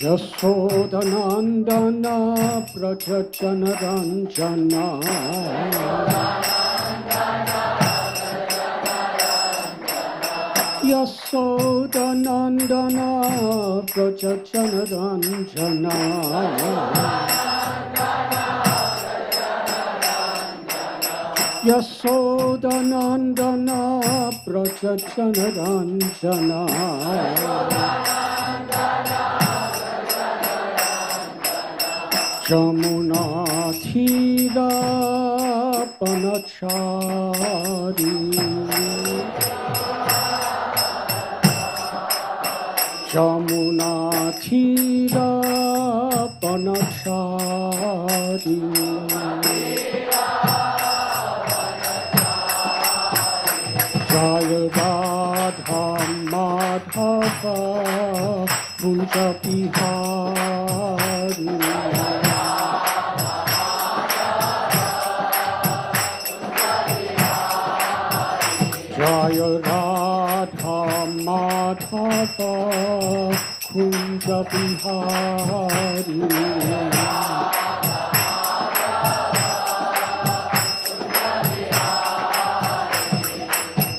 Yasodhanandana Prajachana Ranjana Yasodhanandana Prajachana Ranjana Yasodhanandana Prajachana Ranjana Jamuna Thira Panachari Jamuna Thira Panachari Jaya Radha Madhava Kunja Bihari Jaya Radha Madhava Kunja Bihari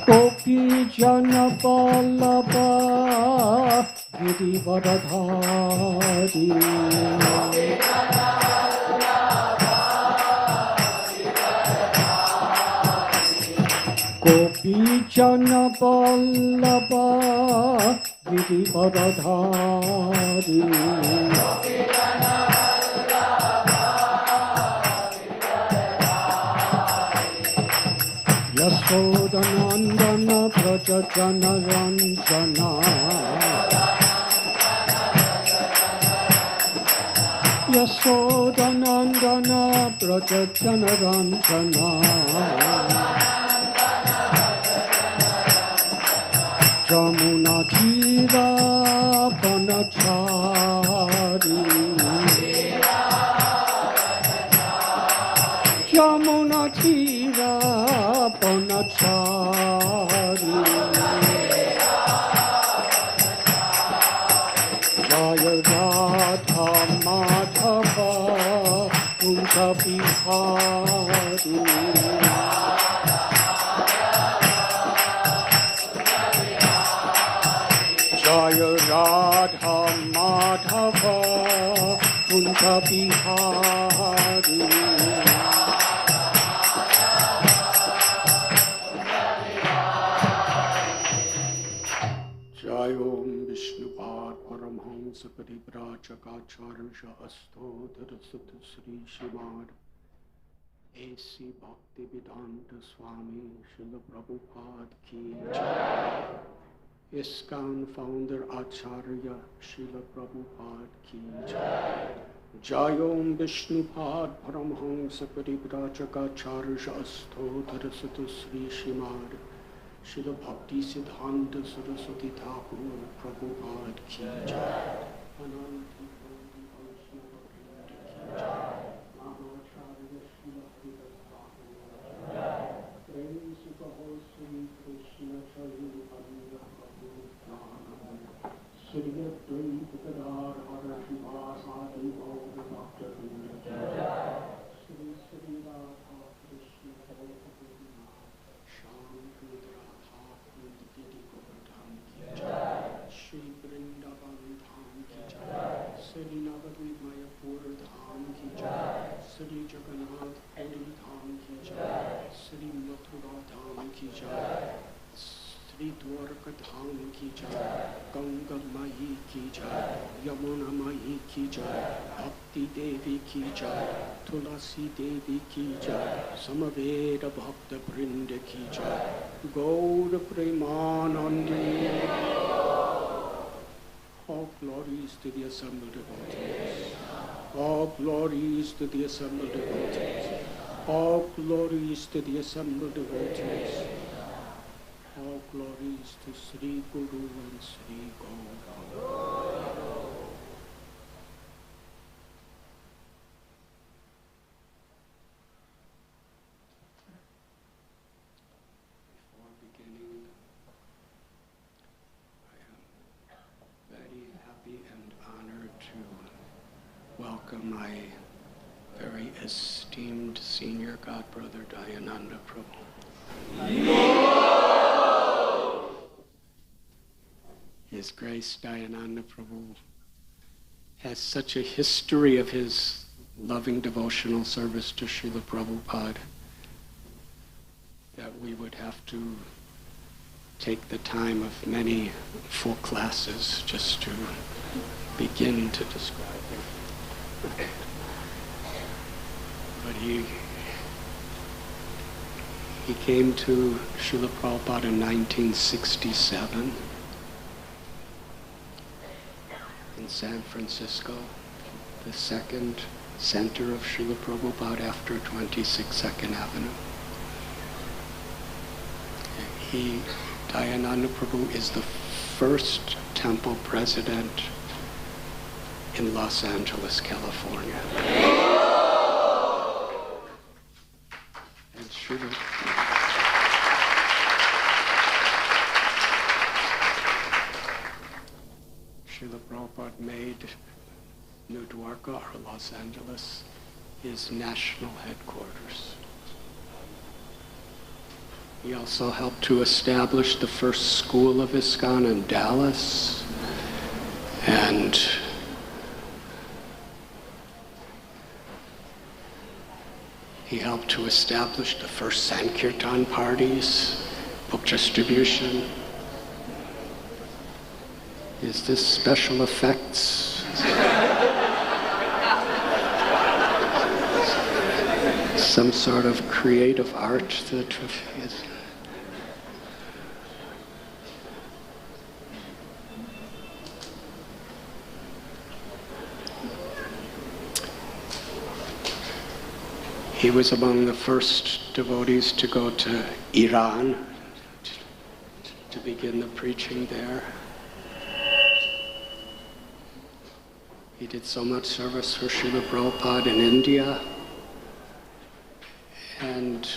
Gopi Jana Vallabha Girivaradhari Gopi Jana Vallabha Girivaradhari Yasodhanandana Prajachana Ranjana Yasodhanandana Prajachana Ranjana Jamuna Thira Panachari Jamuna Thira Panachari Jaya Radha Madhava Kunja Bihari Jaya Radha Madhava Kunja Bihari Jayom Vishnupad Paramhamsa Parivrajakacharsha Astodhara Sutta Sri Srimad A.C. Bhaktivedanta Swami Srila Prabhupada Ki Jai ISKCON founder Acharya Srila Prabhupada Ki Jai Jayom Vishnupad Paramhamsa Parivrajakacharsha Astodhara Sutta Sri Srimad Srila Bhakti Siddhanta Saraswati Thakur Prabhupada Ki Jai Ananti Koti Vaishnava Vrinda Ki Jai Mahacharya Srila Haridas Thakur Prem Sukha Ho Sri Krishna Chayu Amira Prabhu Nana Sri Advaita Gadar Hara Shivasadi Gaura Bhakta Vrinda Ki Jai Sri Sri Radha Krishna Prabhu Shanti Radha Gopinath Dwarka Dham ki jai, Ganga Mayi ki jai, Yamuna Mayi ki jai, Bhakti Devi ki jai, Tulasi Devi ki jai, Samaveda Bhakta Brinda ki jai, Gaura Premanandi. All glories to the assembled devotees. All glories to the assembled devotees. All glories to the assembled devotees. All glories to Sri Guru and Sri Gaura. Before beginning, I am very happy and honored to welcome my very esteemed senior godbrother, Dayananda Prabhu. His Grace Dayananda Prabhu has such a history of his loving devotional service to Srila Prabhupada that we would have to take the time of many full classes just to begin to describe him. But he came to Srila Prabhupada in 1967 in San Francisco, the second center of Srila Prabhupada after 26 2nd Avenue. Dayananda Prabhu is the first temple president in Los Angeles, California. And Srila Prabhupada made New Dwarka, or Los Angeles, his national headquarters. He also helped to establish the first school of ISKCON in Dallas, and he helped to establish the first Sankirtan parties, book distribution. Is this special effects? Some sort of creative art that is. He was among the first devotees to go to Iran to begin the preaching there. He did so much service for Srila Prabhupada in India. And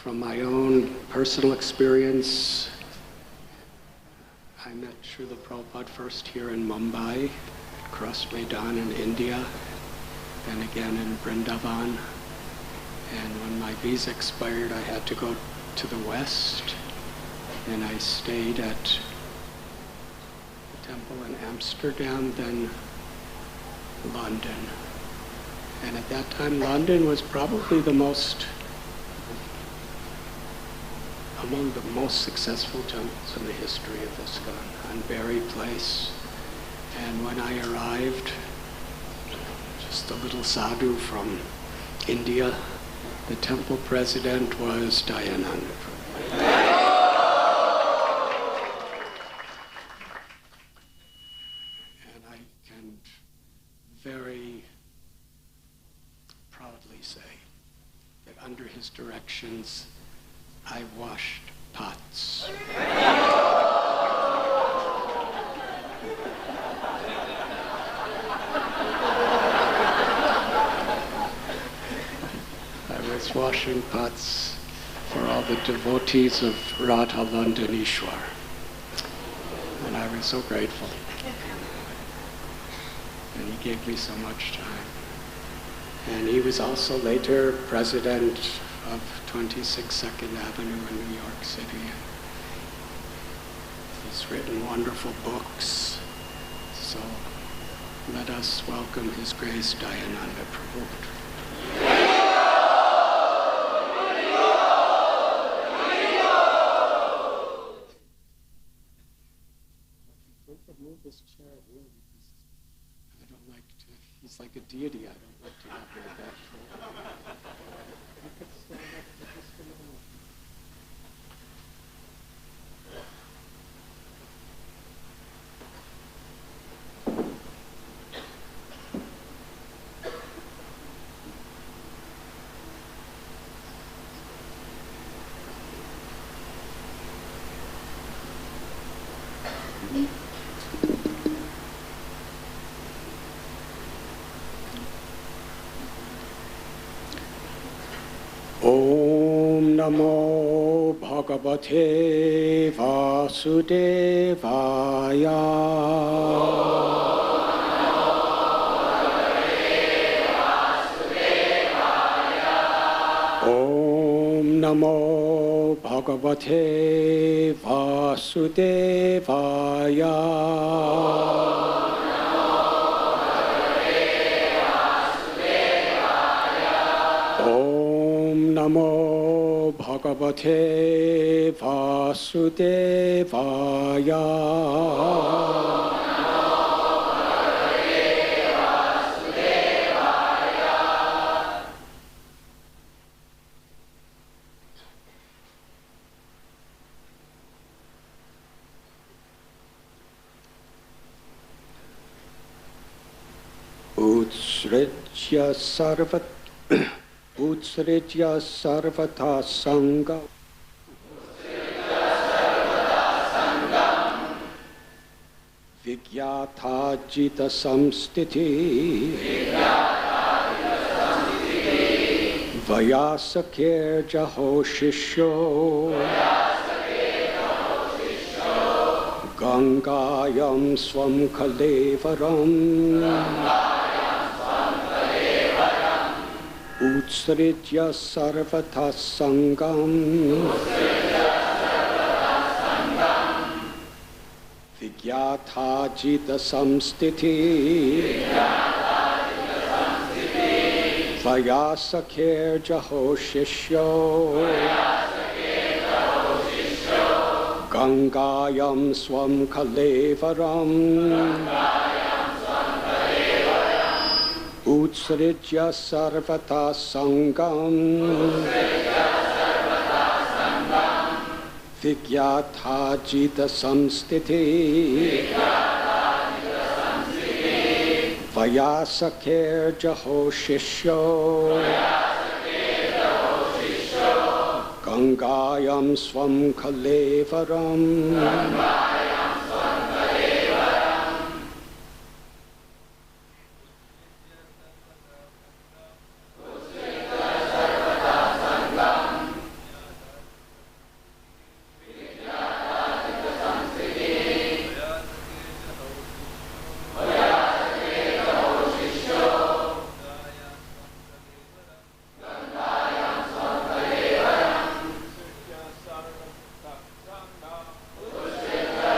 from my own personal experience, I met Srila Prabhupada first here in Mumbai, crossed Maidan in India, then again in Vrindavan. And when my visa expired, I had to go to the West, and I stayed at temple in Amsterdam, then London. And at that time, London was probably among the most successful temples in the history of ISKCON, on Berry Place. And when I arrived, just a little sadhu from India, the temple president was Dayananda Prabhu. Very proudly say that under his directions, I washed pots. I was washing pots for all the devotees of Radha Londonishwar, and I was so grateful. And he gave me so much time. And he was also later president of 26 2nd Avenue in New York City. He's written wonderful books. So let us welcome His Grace Dayananda Prabhu. He's like a deity. I don't like to have very bashful. I could stand up for just a moment. Om Namo Bhagavate Vasudevaya. Om Namo Bhagavate Vasudevaya. Om Namo Bhagavate Vasudevaya. Utsritya sarvat Utsritya sarvata sangha Vigyatha jita samstiti Vayasakir jaho shishyo Gangayam swam kalevaram Utsritya sarvata sangam Vigyatha jita samstiti Vayasakir jaho shishyo Gangayam swam kalevaram Utsritya sarvata sangam Vigyatha jita samstiti Vayasakir jaho shishyo Gangayam swam kalevaram Utsritya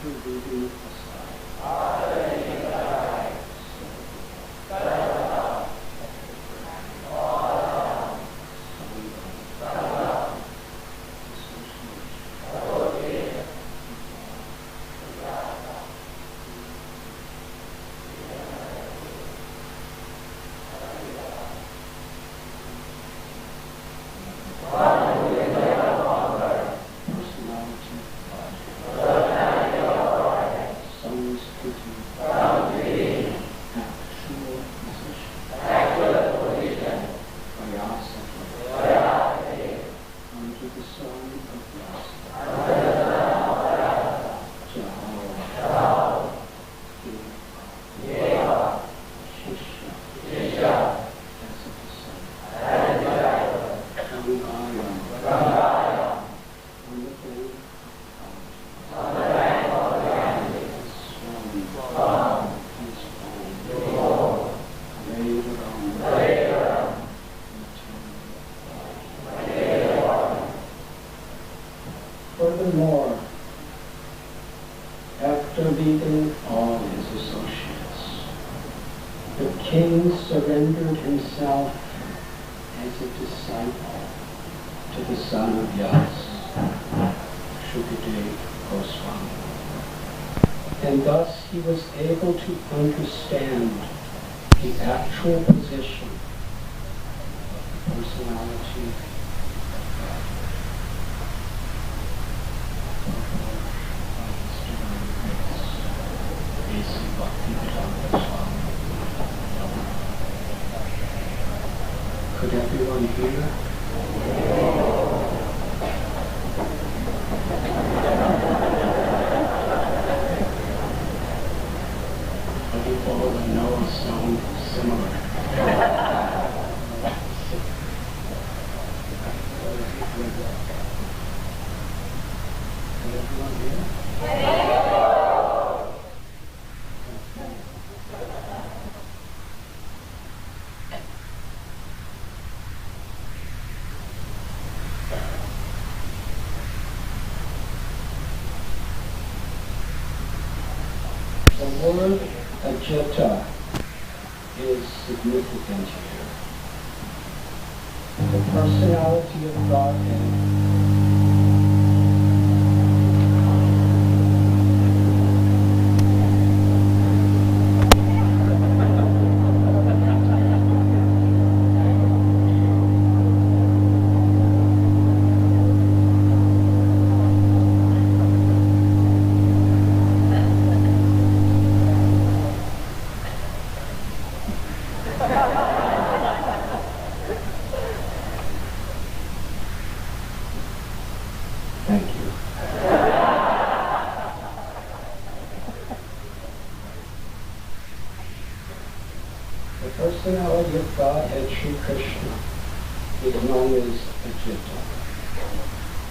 leaving aside. Furthermore, after leaving all his associates, the king surrendered himself as a disciple to the son of Yas, Shukadeva Goswami. And thus he was able to understand the actual position of the personality of God. Could everyone hear? People that know sound similar. Could everyone hear? The word ajita is significant here. The personality of Godhead personality of Godhead, Sri Krishna, is known as Ajita,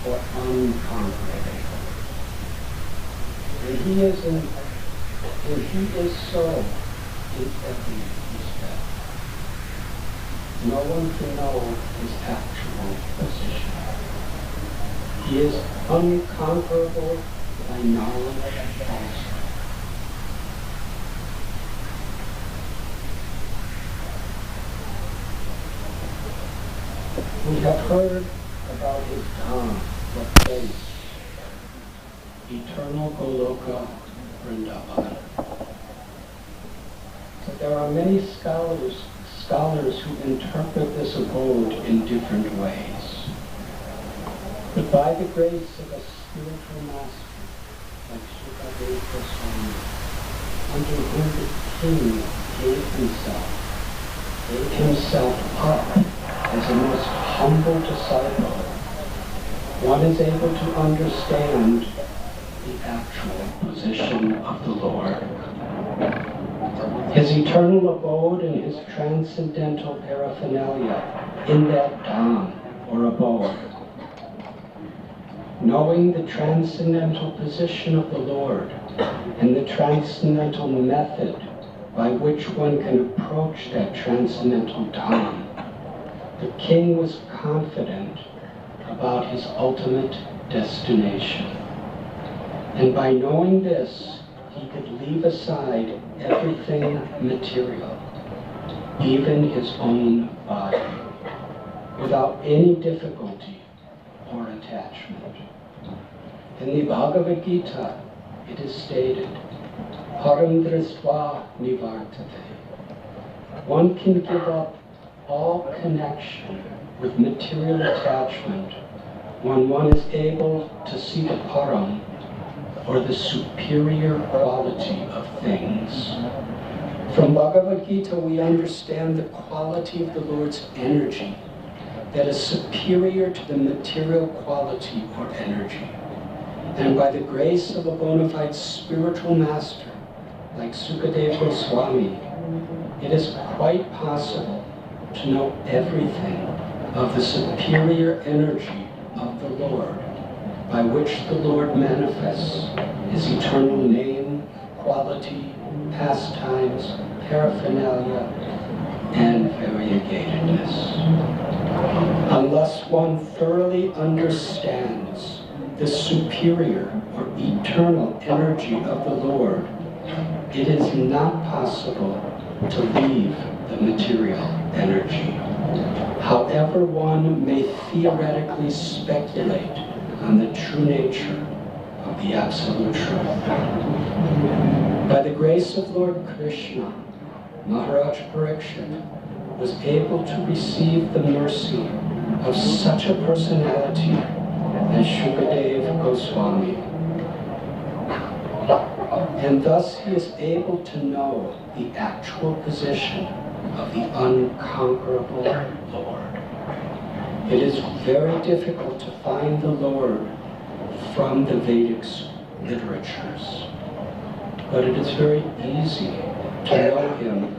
or unconquerable. And he is so in every respect. No one can know his actual position. He is unconquerable by knowledge also. We have heard about his Dham, the place, eternal Goloka Vrindavan. But there are many scholars who interpret this abode in different ways. But by the grace of a spiritual master, like Shukadeva Goswami, under whom the king gave himself up as a most humble disciple, one is able to understand the actual position of the Lord. His eternal abode and his transcendental paraphernalia in that dham, or abode. Knowing the transcendental position of the Lord and the transcendental method by which one can approach that transcendental dham, the king was confident about his ultimate destination. And by knowing this, he could leave aside everything material, even his own body, without any difficulty or attachment. In the Bhagavad Gita, it is stated, Param Drisva Nivartate. One can give up all connection with material attachment when one is able to see the Param, or the superior quality of things. From Bhagavad Gita, we understand the quality of the Lord's energy that is superior to the material quality or energy. And by the grace of a bona fide spiritual master, like Sukadeva Goswami, it is quite possible to know everything of the superior energy of the Lord, by which the Lord manifests his eternal name, quality, pastimes, paraphernalia, and variegatedness. Unless one thoroughly understands the superior or eternal energy of the Lord, it is not possible to leave the material energy. However one may theoretically speculate on the true nature of the Absolute Truth. By the grace of Lord Krishna, Maharaj Parikshit was able to receive the mercy of such a personality as Sukadeva Goswami. And thus he is able to know the actual position of the unconquerable Lord. It is very difficult to find the Lord from the Vedic literatures, but it is very easy to know him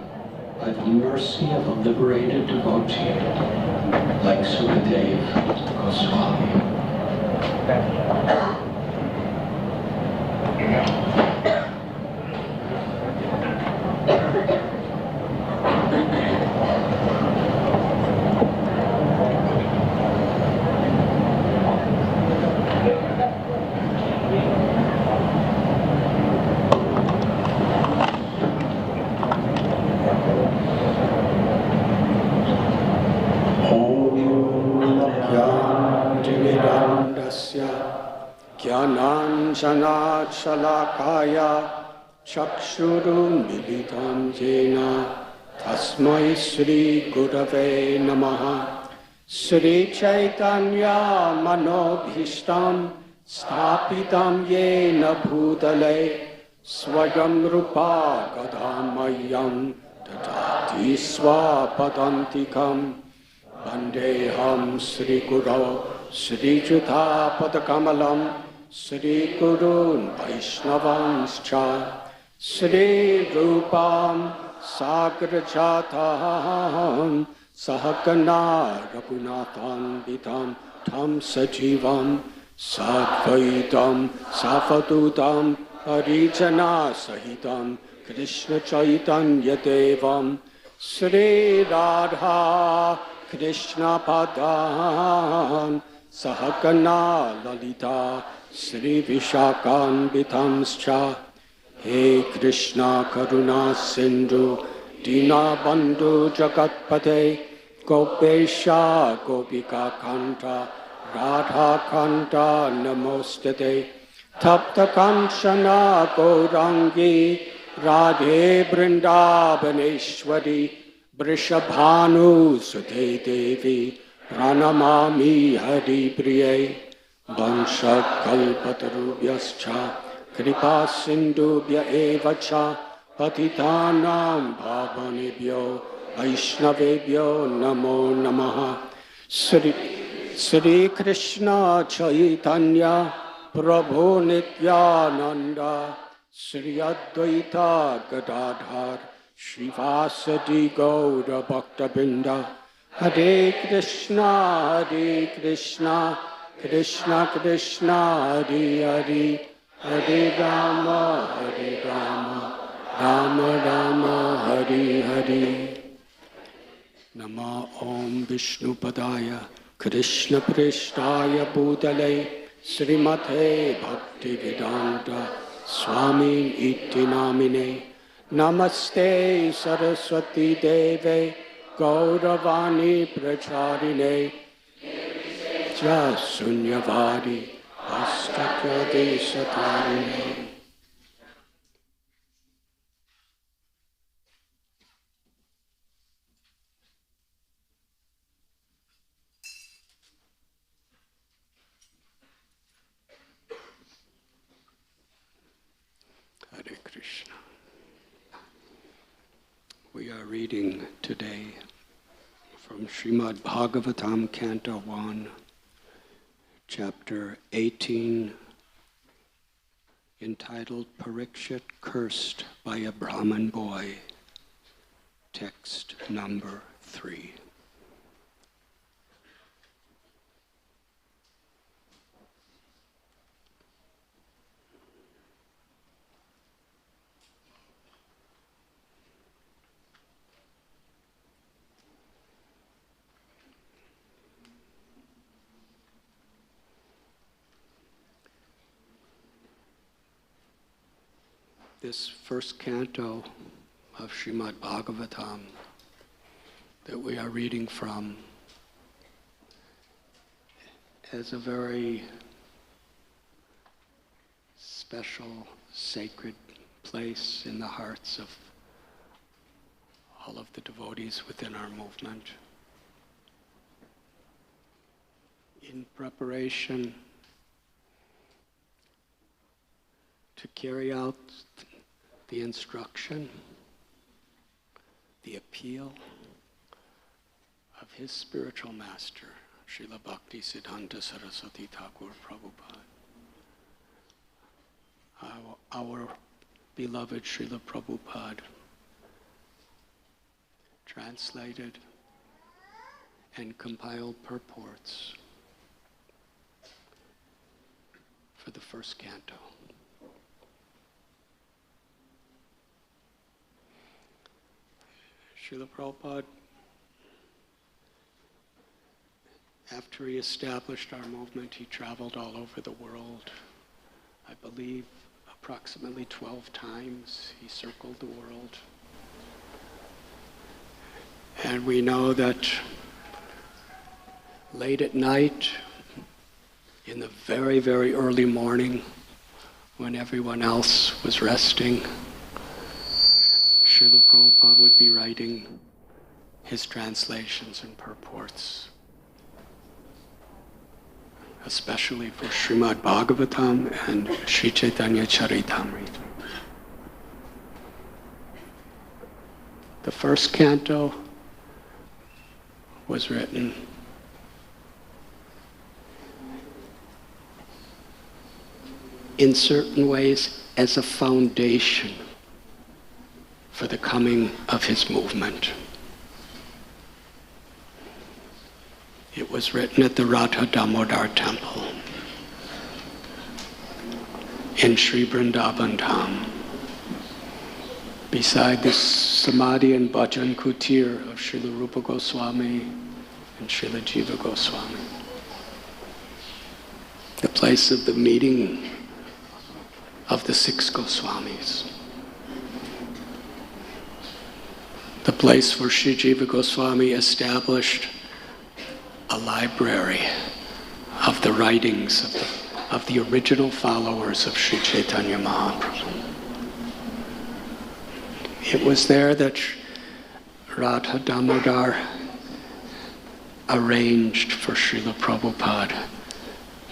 by the mercy of a liberated devotee like Sukadeva Goswami. Shalakaya Chakshurum Militam Jena Tasmai Sri Gurave Namaha Sri Chaitanya Manobhishtam Stapitam Yena Bhutale Swayam Rupa Gadamayam Tadati Swapadantikam Vandeham Sri Guru Sri Jutha Padakamalam Sri Gurun Vaishnavanscha Sri Rupam Sagrajatam Sahakana Raghunathan Vitam Tam Sajivam Sadvaitam Safadutam Parijana Sahitam Krishna Chaitanya Devam Sri Radha Krishna Padam Sahakana Lalita Sri Vishakan Vitamscha He Krishna Karuna Sindhu Dina Bandhu Jagatpate Gopesha Gopika Kanta Radha Kanta Namostate Tapta Kanchana Gaurangi Radhe Vrindavaneshwari Vrishabhanu Sute Devi Pranamami Hari Priye Vansha Kalpatarubhyascha Kripa Sindhubhya Evacha Patitanam Bhavanebhyo Vaishnavebhyo Namo Namaha Sri Krishna Chaitanya Prabhu Nityananda Sri Advaita Gadadhar Srivasadi Gaura Bhaktabinda Hare Krishna Krishna Krishna Hare Hare Hare Rama Rama Rama Hare Hare Nama Om Vishnu Padaya Krishna Prishtaya Bhutale Srimate Bhaktivedanta Swami Iti Namine Namaste Saraswati Deve Gauravani Pracharine Jasunyavadi Astakya Satarine. Hare Krishna. We are reading today from Srimad Bhagavatam, Canto 1, Chapter 18, entitled Parikshit Cursed by a Brahmin Boy, text number 3. This first canto of Srimad Bhagavatam that we are reading from has a very special, sacred place in the hearts of all of the devotees within our movement. In preparation to carry out the instruction, the appeal of his spiritual master, Srila Bhakti Siddhanta Saraswati Thakur Prabhupada, our beloved Srila Prabhupada, translated and compiled purports for the first canto. Srila Prabhupada, after he established our movement, he traveled all over the world. I believe approximately 12 times he circled the world. And we know that late at night, in the very, very early morning, when everyone else was resting, Srila Prabhupada would be writing his translations and purports, especially for Srimad Bhagavatam and Sri Chaitanya Charitamrita. The first canto was written in certain ways as a foundation for the coming of his movement. It was written at the Radha Damodar temple in Sri Vrindavan Dham, beside the Samadhi and Bhajan Kutir of Srila Rupa Goswami and Srila Jiva Goswami. The place of the meeting of the 6 Goswamis. The place where Sri Jiva Goswami established a library of the writings of the original followers of Sri Chaitanya Mahaprabhu. It was there that Radha Damodar arranged for Srila Prabhupada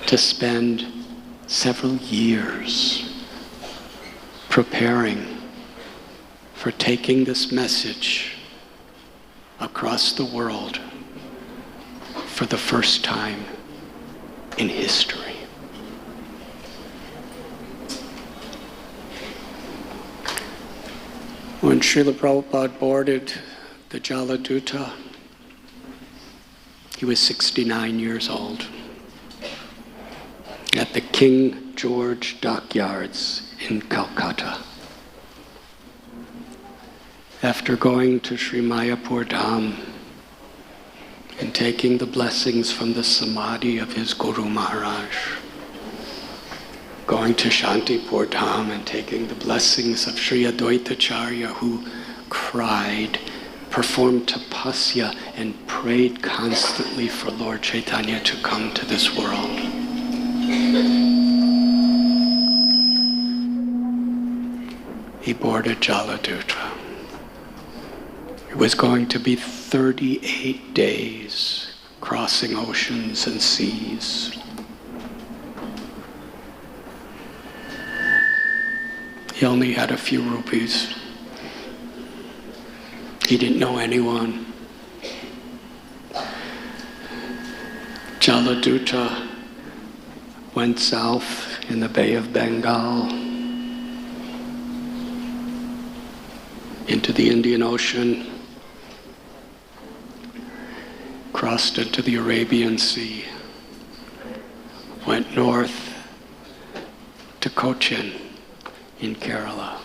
to spend several years preparing for taking this message across the world for the first time in history. When Srila Prabhupada boarded the Jaladuta, he was 69 years old at the King George Dockyards in Calcutta. After going to Sri Mayapur Dham and taking the blessings from the Samadhi of his Guru Maharaj, going to Shantipur Dham and taking the blessings of Sri Advaitacharya, who cried, performed tapasya, and prayed constantly for Lord Chaitanya to come to this world. He boarded Jaladuta. It was going to be 38 days crossing oceans and seas. He only had a few rupees. He didn't know anyone. Jaladuta went south in the Bay of Bengal into the Indian Ocean, crossed into the Arabian Sea, went north to Cochin in Kerala.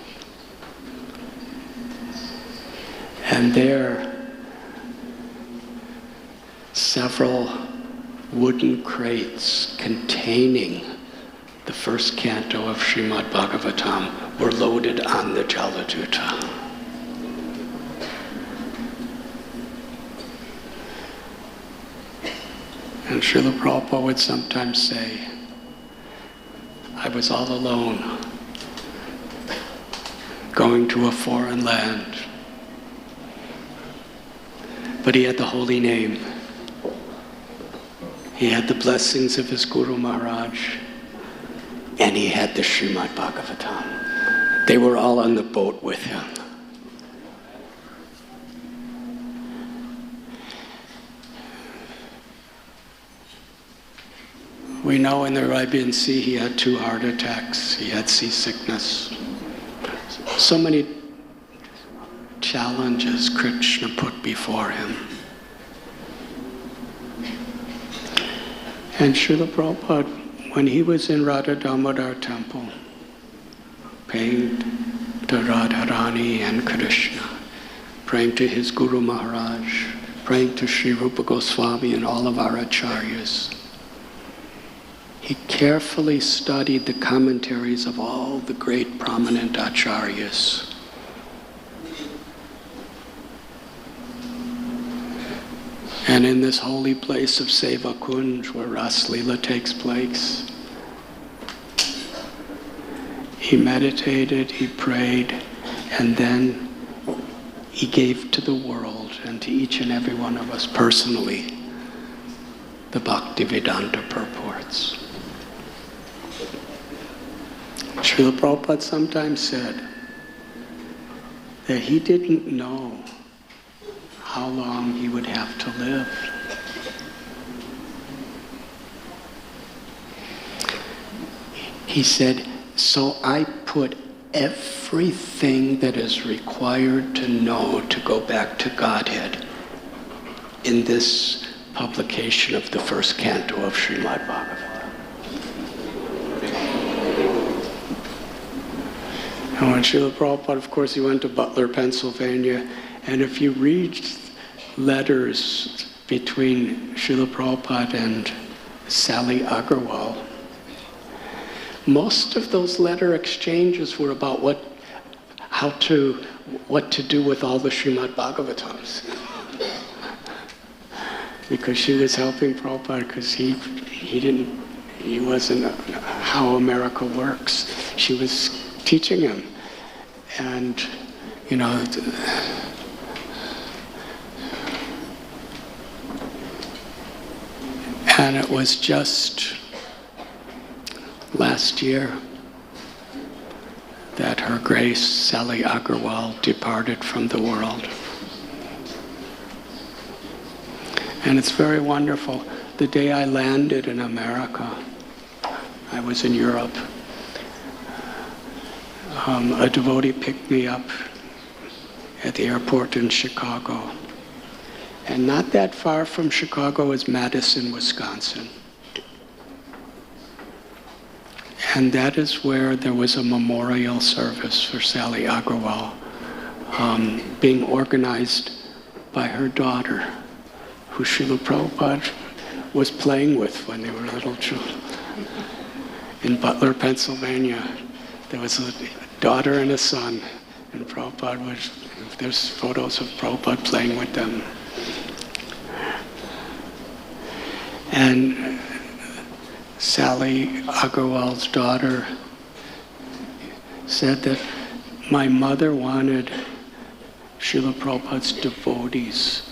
And there, several wooden crates containing the first canto of Srimad Bhagavatam were loaded on the Jaladuta. And Srila Prabhupada would sometimes say, I was all alone, going to a foreign land. But he had the holy name. He had the blessings of his Guru Maharaj, and he had the Srimad Bhagavatam. They were all on the boat with him. We know in the Arabian Sea he had 2 heart attacks, he had seasickness. So many challenges Krishna put before him. And Srila Prabhupada, when he was in Radha Damodar temple, praying to Radharani and Krishna, praying to his Guru Maharaj, praying to Sri Rupa Goswami and all of our acharyas, he carefully studied the commentaries of all the great prominent acharyas. And in this holy place of Seva Kunj, where Ras Leela takes place, he meditated, he prayed, and then he gave to the world and to each and every one of us personally the Bhaktivedanta purports. Srila Prabhupada sometimes said that he didn't know how long he would have to live. He said, so I put everything that is required to know to go back to Godhead in this publication of the first canto of Srimad Bhagavatam. And when Srila Prabhupada, of course, he went to Butler, Pennsylvania, and if you read letters between Srila Prabhupada and Sally Agarwal, most of those letter exchanges were about what to do with all the Srimad Bhagavatams. Because she was helping Prabhupada, because he wasn't how America works. She was teaching him. And, and it was just last year that Her Grace Sally Agarwal departed from the world. And it's very wonderful. The day I landed in America, I was in Europe. A devotee picked me up at the airport in Chicago. And not that far from Chicago is Madison, Wisconsin. And that is where there was a memorial service for Sally Agarwal being organized by her daughter, who Srila Prabhupada was playing with when they were little children. in Butler, Pennsylvania. There was a daughter and a son, and Prabhupada was, there's photos of Prabhupada playing with them. And Sally Agarwal's daughter said that my mother wanted Srila Prabhupada's devotees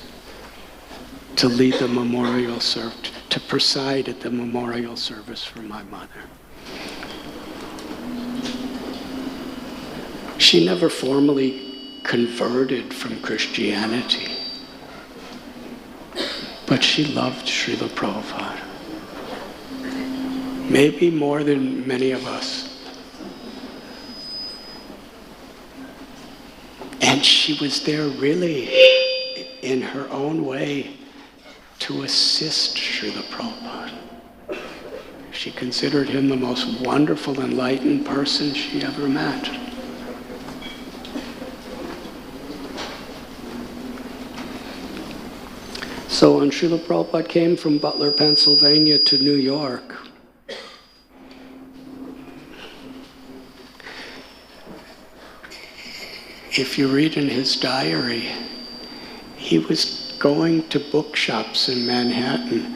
to lead the memorial service, to preside at the memorial service for my mother. She never formally converted from Christianity, but she loved Srila Prabhupada. Maybe more than many of us. And she was there really, in her own way, to assist Srila Prabhupada. She considered him the most wonderful, enlightened person she ever met. So when Srila Prabhupada came from Butler, Pennsylvania to New York, if you read in his diary, he was going to bookshops in Manhattan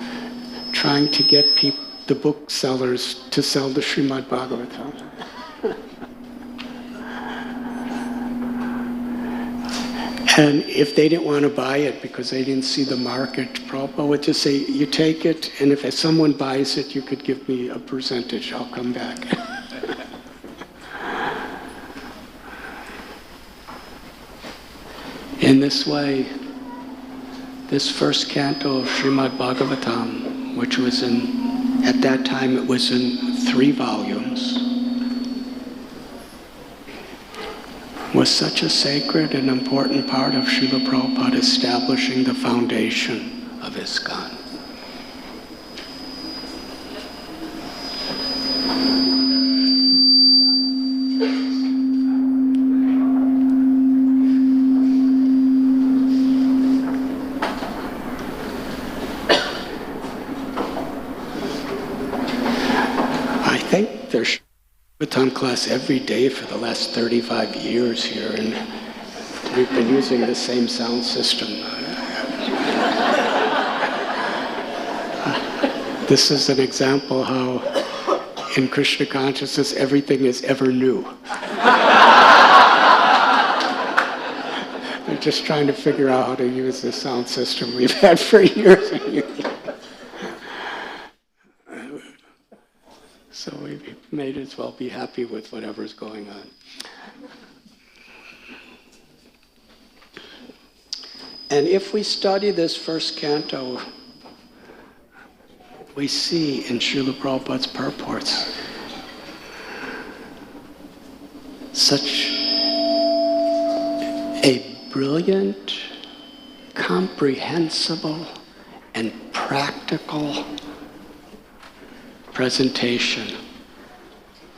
trying to get the booksellers to sell the Srimad Bhagavatam. And if they didn't want to buy it because they didn't see the market, Prabhupada would just say, you take it, and if someone buys it, you could give me a percentage, I'll come back. In this way, this first canto of Srimad Bhagavatam, which was at that time it was in 3 volumes, was such a sacred and important part of Srila Prabhupada establishing the foundation of ISKCON. I think there's Bhagavatam class every day for the last 35 years here, and we've been using the same sound system. This is an example how in Krishna consciousness everything is ever new. We're just trying to figure out how to use the sound system we've had for years and years. So we may as well be happy with whatever's going on. And if we study this first canto, we see in Srila Prabhupada's purports such a brilliant, comprehensible, and practical presentation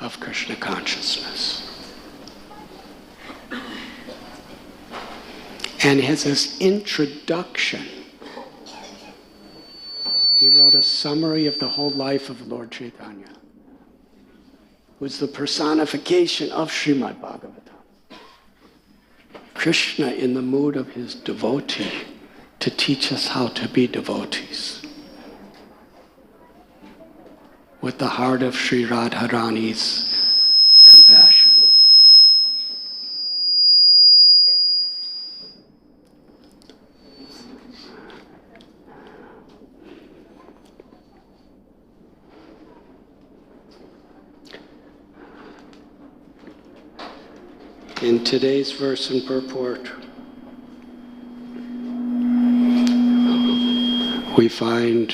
of Krishna consciousness. And his introduction, he wrote a summary of the whole life of Lord Chaitanya, who is the personification of Srimad Bhagavatam. Krishna in the mood of his devotee to teach us how to be devotees, with the heart of Sri Radharani's compassion. In today's verse and purport, we find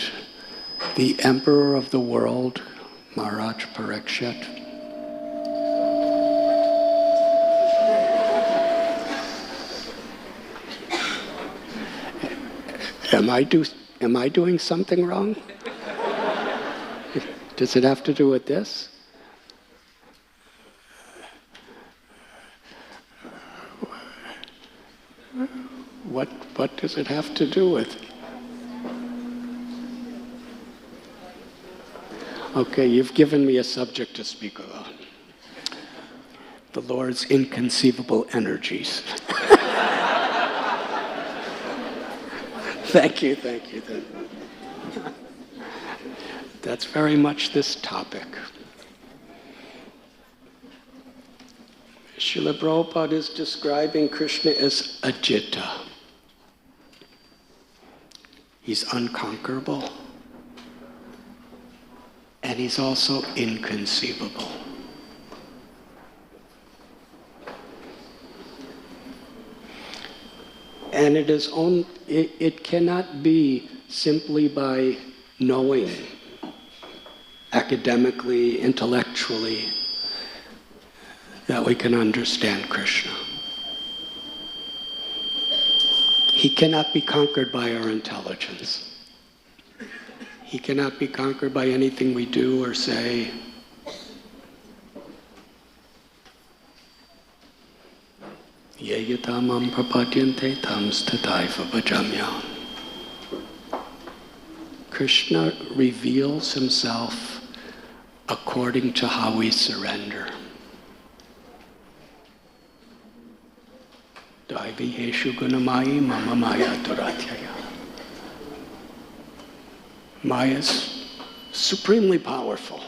the Emperor of the world, Maharaj Parikshit, Am I doing something wrong? Does it have to do with this? What does it have to do with? Okay, you've given me a subject to speak about. The Lord's inconceivable energies. Thank you. That's very much this topic. Srila Prabhupada is describing Krishna as Ajita. He's unconquerable. And he's also inconceivable. And it cannot be simply by knowing academically, intellectually, that we can understand Krishna. He cannot be conquered by our intelligence. He cannot be conquered by anything we do or say. Yeyatamam prapadyante tam stataiva bhajamyam. Krishna reveals himself according to how we surrender. Daiviheshu gunamayi mama maya duratyaya. Maya is supremely powerful.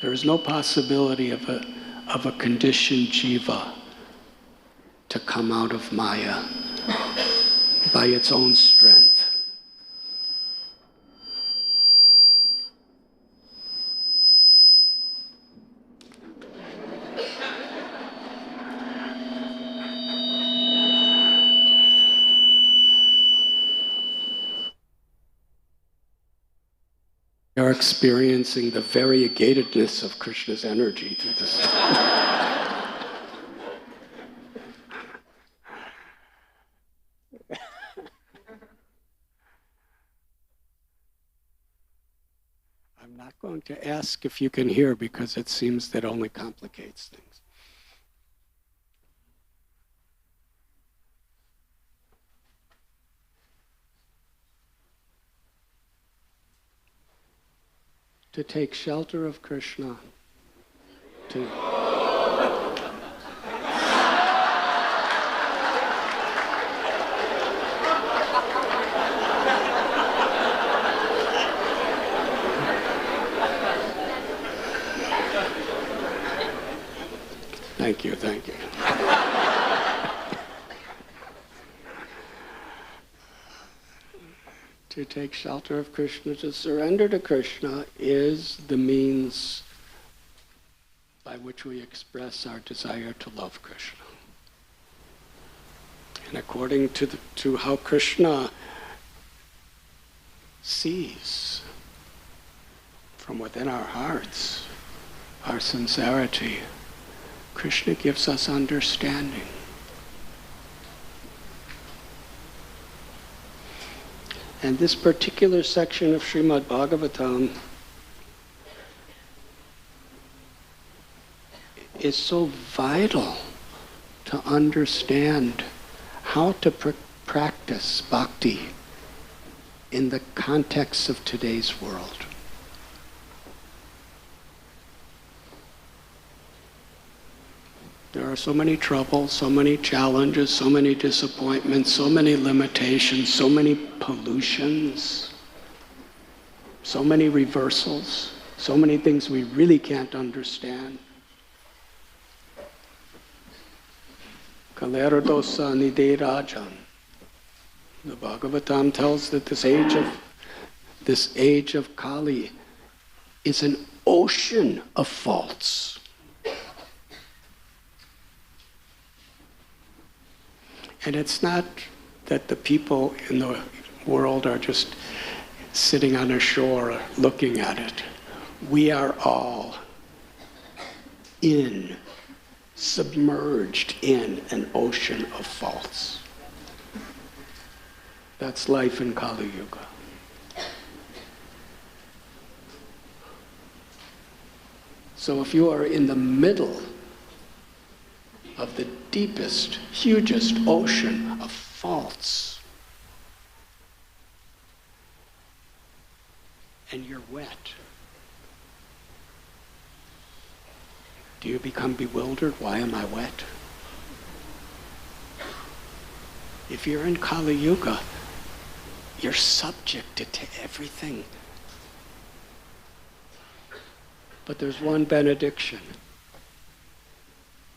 There is no possibility of a conditioned jiva to come out of Maya by its own strength. We are experiencing the variegatedness of Krishna's energy through this. I'm not going to ask if you can hear because it seems that only complicates things. To take shelter of Krishna, to Thank you. To take shelter of Krishna, to surrender to Krishna, is the means by which we express our desire to love Krishna. And according to how Krishna sees from within our hearts our sincerity, Krishna gives us understanding. And this particular section of Srimad Bhagavatam is so vital to understand how to practice bhakti in the context of today's world. There are so many troubles, so many challenges, so many disappointments, so many limitations, so many pollutions, so many reversals, so many things we really can't understand. Kaleradosa nide rajan. The Bhagavatam tells that this age of Kali is an ocean of faults. And it's not that the people in the world are just sitting on a shore looking at it. We are all submerged in an ocean of faults. That's life in Kali Yuga. So if you are in the middle of the deepest, hugest ocean of faults, and you're wet. Do you become bewildered? Why am I wet? If you're in Kali Yuga, you're subjected to everything. But there's one benediction,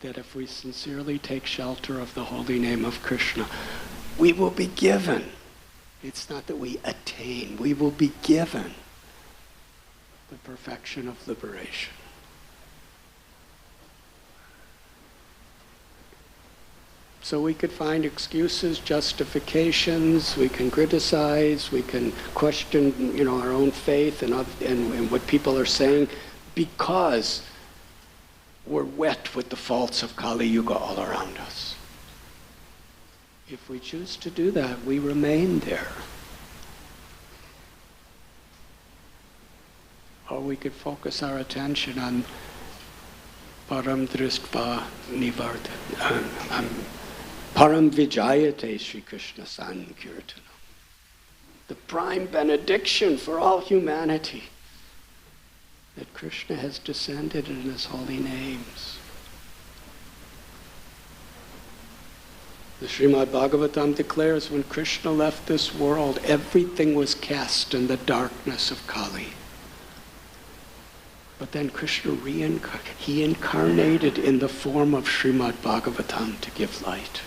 that if we sincerely take shelter of the holy name of Krishna, we will be given. It's not that we attain, we will be given the perfection of liberation. So we could find excuses, justifications, we can criticize, we can question, our own faith and what people are saying, because we're wet with the faults of Kali Yuga all around us. If we choose to do that, we remain there. Or we could focus our attention on Param Drištva Nivardhan, Param Vijayate Sri Krishna Sankirtana. The prime benediction for all humanity, that Krishna has descended in his holy names. The Srimad Bhagavatam declares when Krishna left this world, everything was cast in the darkness of Kali. But then Krishna he incarnated in the form of Srimad Bhagavatam to give light.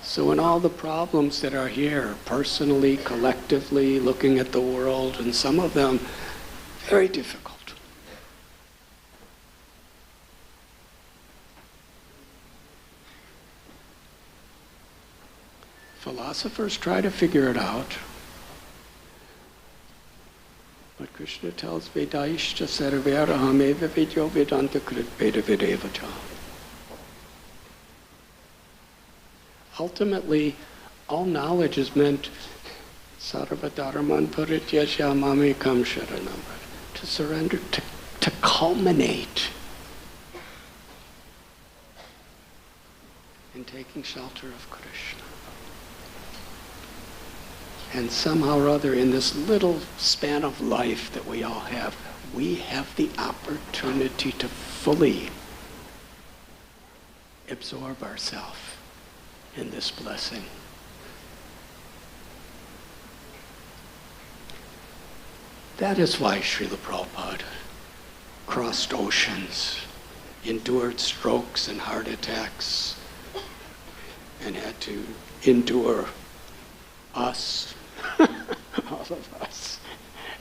So in all the problems that are here, personally, collectively, looking at the world, and some of them very difficult, philosophers try to figure it out. But Krishna tells Vedaishcha sarvera hameva vidyo vedanta krit veda videvacha. Ultimately, all knowledge is meant sarva dharman parityasya mamekam sharanam, to surrender, to culminate in taking shelter of Krishna. And somehow or other, in this little span of life that we all have, we have the opportunity to fully absorb ourselves in this blessing. That is why Srila Prabhupada crossed oceans, endured strokes and heart attacks, and had to endure us, all of us,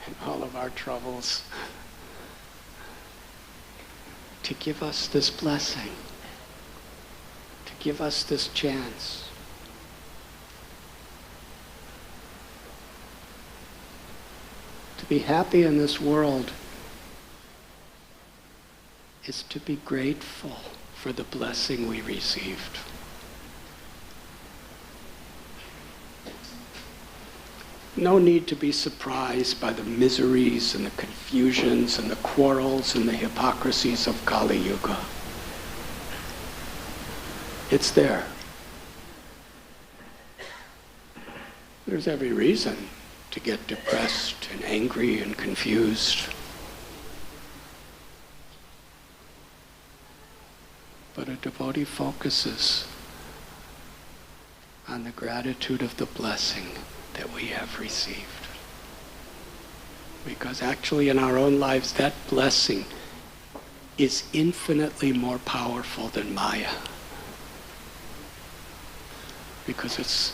and all of our troubles, to give us this blessing, to give us this chance. To be happy in this world is to be grateful for the blessing we received. No need to be surprised by the miseries and the confusions and the quarrels and the hypocrisies of Kali Yuga. It's there. There's every reason to get depressed and angry and confused. But a devotee focuses on the gratitude of the blessing that we have received. Because actually in our own lives, that blessing is infinitely more powerful than Maya. Because it's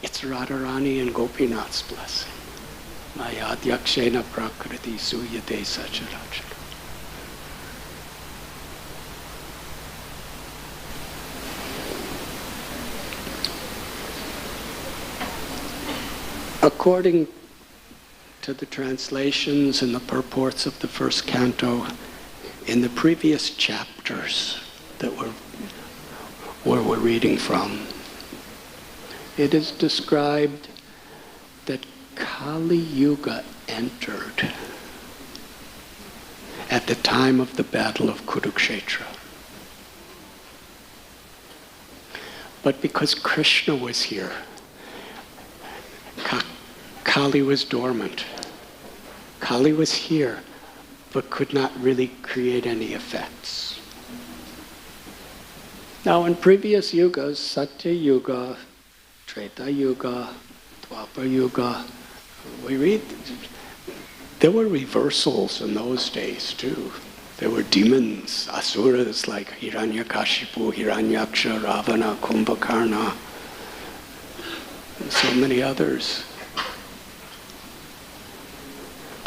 Radharani and Gopinath's blessing. Maya Adhyakshena Prakriti Suyate Sacharacha. According to the translations and the purports of the first canto, in the previous chapters that we're reading from, it is described that Kali Yuga entered at the time of the Battle of Kurukshetra. But because Krishna was here, Kali was dormant. Kali was here, but could not really create any effects. Now in previous yugas, Satya Yuga, Treta Yuga, Dwapara Yuga, we read there were reversals in those days too. There were demons, asuras like Hiranyakashipu, Hiranyaksha, Ravana, Kumbhakarna, and so many others.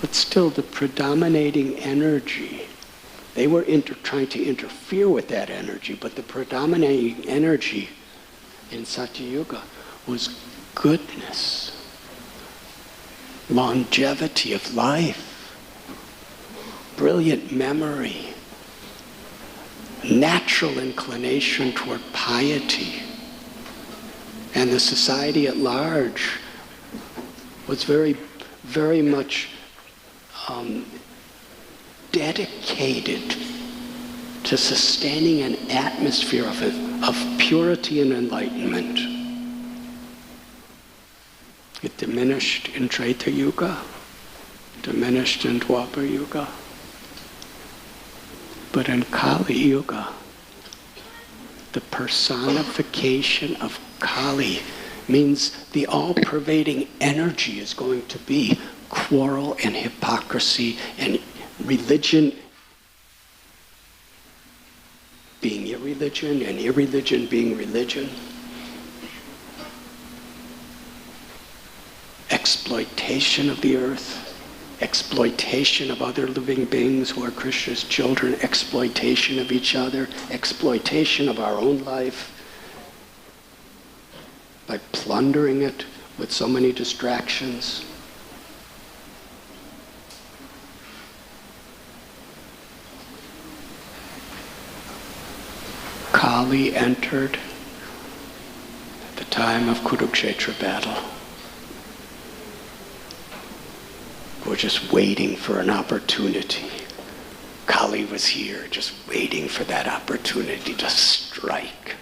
But still the predominating energy, they were trying to interfere with that energy, but the predominating energy in Satya Yuga was goodness, longevity of life, brilliant memory, natural inclination toward piety. And the society at large was very, very much dedicated to sustaining an atmosphere of purity and enlightenment. It diminished in Treta Yuga, diminished in Dwapara Yuga. But in Kali Yuga, the personification of Kali means the all-pervading energy is going to be quarrel and hypocrisy and religion being irreligion and irreligion being religion. Exploitation of the earth, exploitation of other living beings who are Krishna's children, exploitation of each other, exploitation of our own life by plundering it with so many distractions. Kali entered at the time of Kurukshetra battle. We're just waiting for an opportunity. Kali was here, just waiting for that opportunity to strike.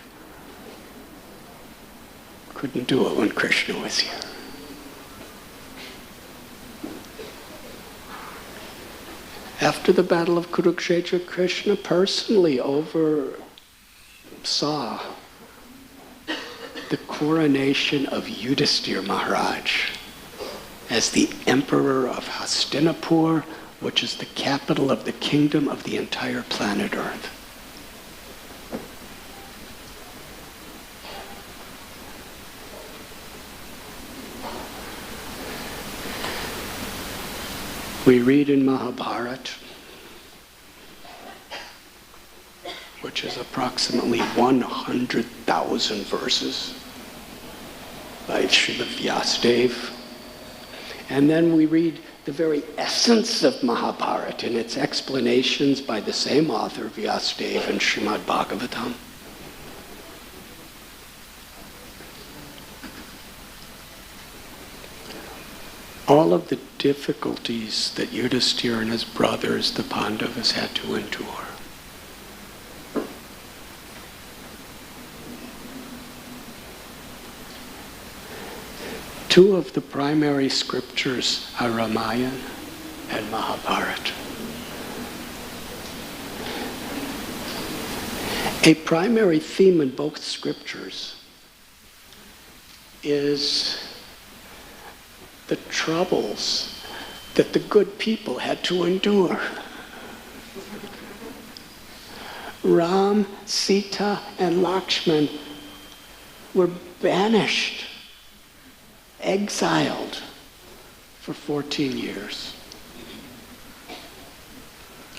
Couldn't do it when Krishna was here. After the battle of Kurukshetra, Krishna personally oversaw the coronation of Yudhisthira Maharaj as the emperor of Hastinapur, which is the capital of the kingdom of the entire planet Earth. We read in Mahabharata, which is approximately 100,000 verses by Srila Vyasadeva. And then we read the very essence of Mahabharata and its explanations by the same author, Vyasadeva, in Srimad Bhagavatam. All of the difficulties that Yudhisthira and his brothers, the Pandavas, had to endure. Two of the primary scriptures are Ramayana and Mahabharata. A primary theme in both scriptures is the troubles that the good people had to endure. Ram, Sita, and Lakshman were banished, exiled for 14 years.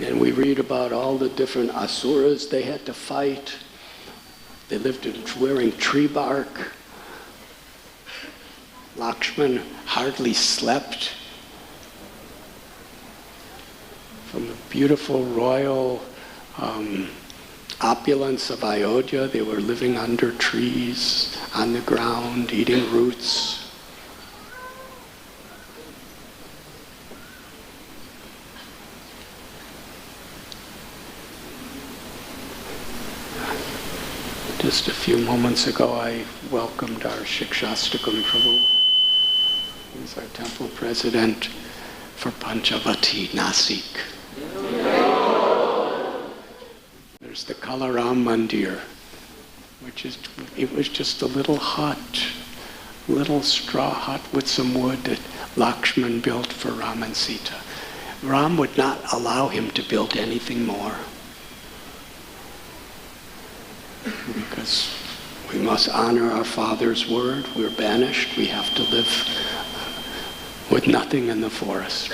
And we read about all the different asuras they had to fight. They lived wearing tree bark. Lakshman hardly slept. From the beautiful royal opulence of Ayodhya, they were living under trees, on the ground, eating roots. Just a few moments ago, I welcomed our Shikshastakam Prabhu. He's our temple president for Panchavati, Nasik. There's the Kalaram Mandir, it was just a little hut, little straw hut with some wood that Lakshman built for Ram and Sita. Ram would not allow him to build anything more, because we must honor our father's word. We're banished. We have to live with nothing in the forest.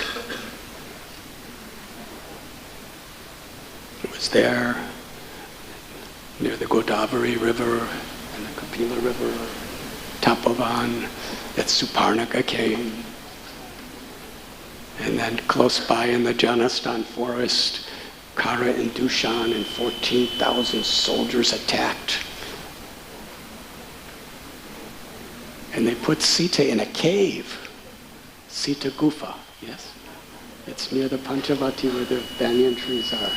It was there, near the Godavari River and the Kapila River, Tapovan, that Suparnika came. And then close by in the Janastan forest, Kara and Dushan and 14,000 soldiers attacked. And they put Sita in a cave, Sita Gufa, yes? It's near the Panchavati where the banyan trees are.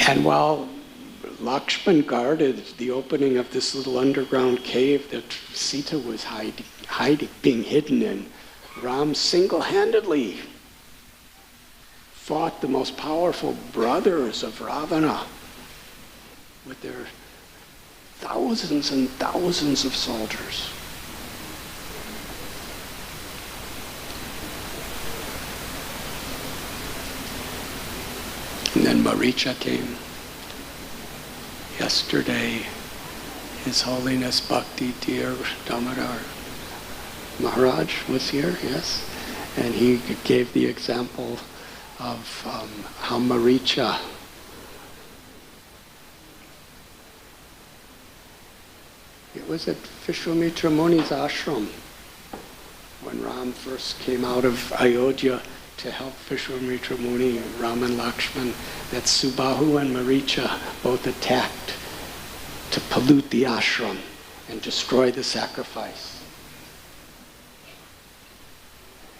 And while Lakshman guarded the opening of this little underground cave that Sita was hiding, being hidden in, Ram single-handedly fought the most powerful brothers of Ravana with their thousands and thousands of soldiers. And then Maricha came. Yesterday, His Holiness Bhakti Dear Damodar Maharaj was here, yes, and he gave the example of how Maricha it was at Vishwamitra Muni's ashram when Ram first came out of Ayodhya to help Vishwamitra Muni, Ram and Lakshman, that Subahu and Maricha both attacked to pollute the ashram and destroy the sacrifice.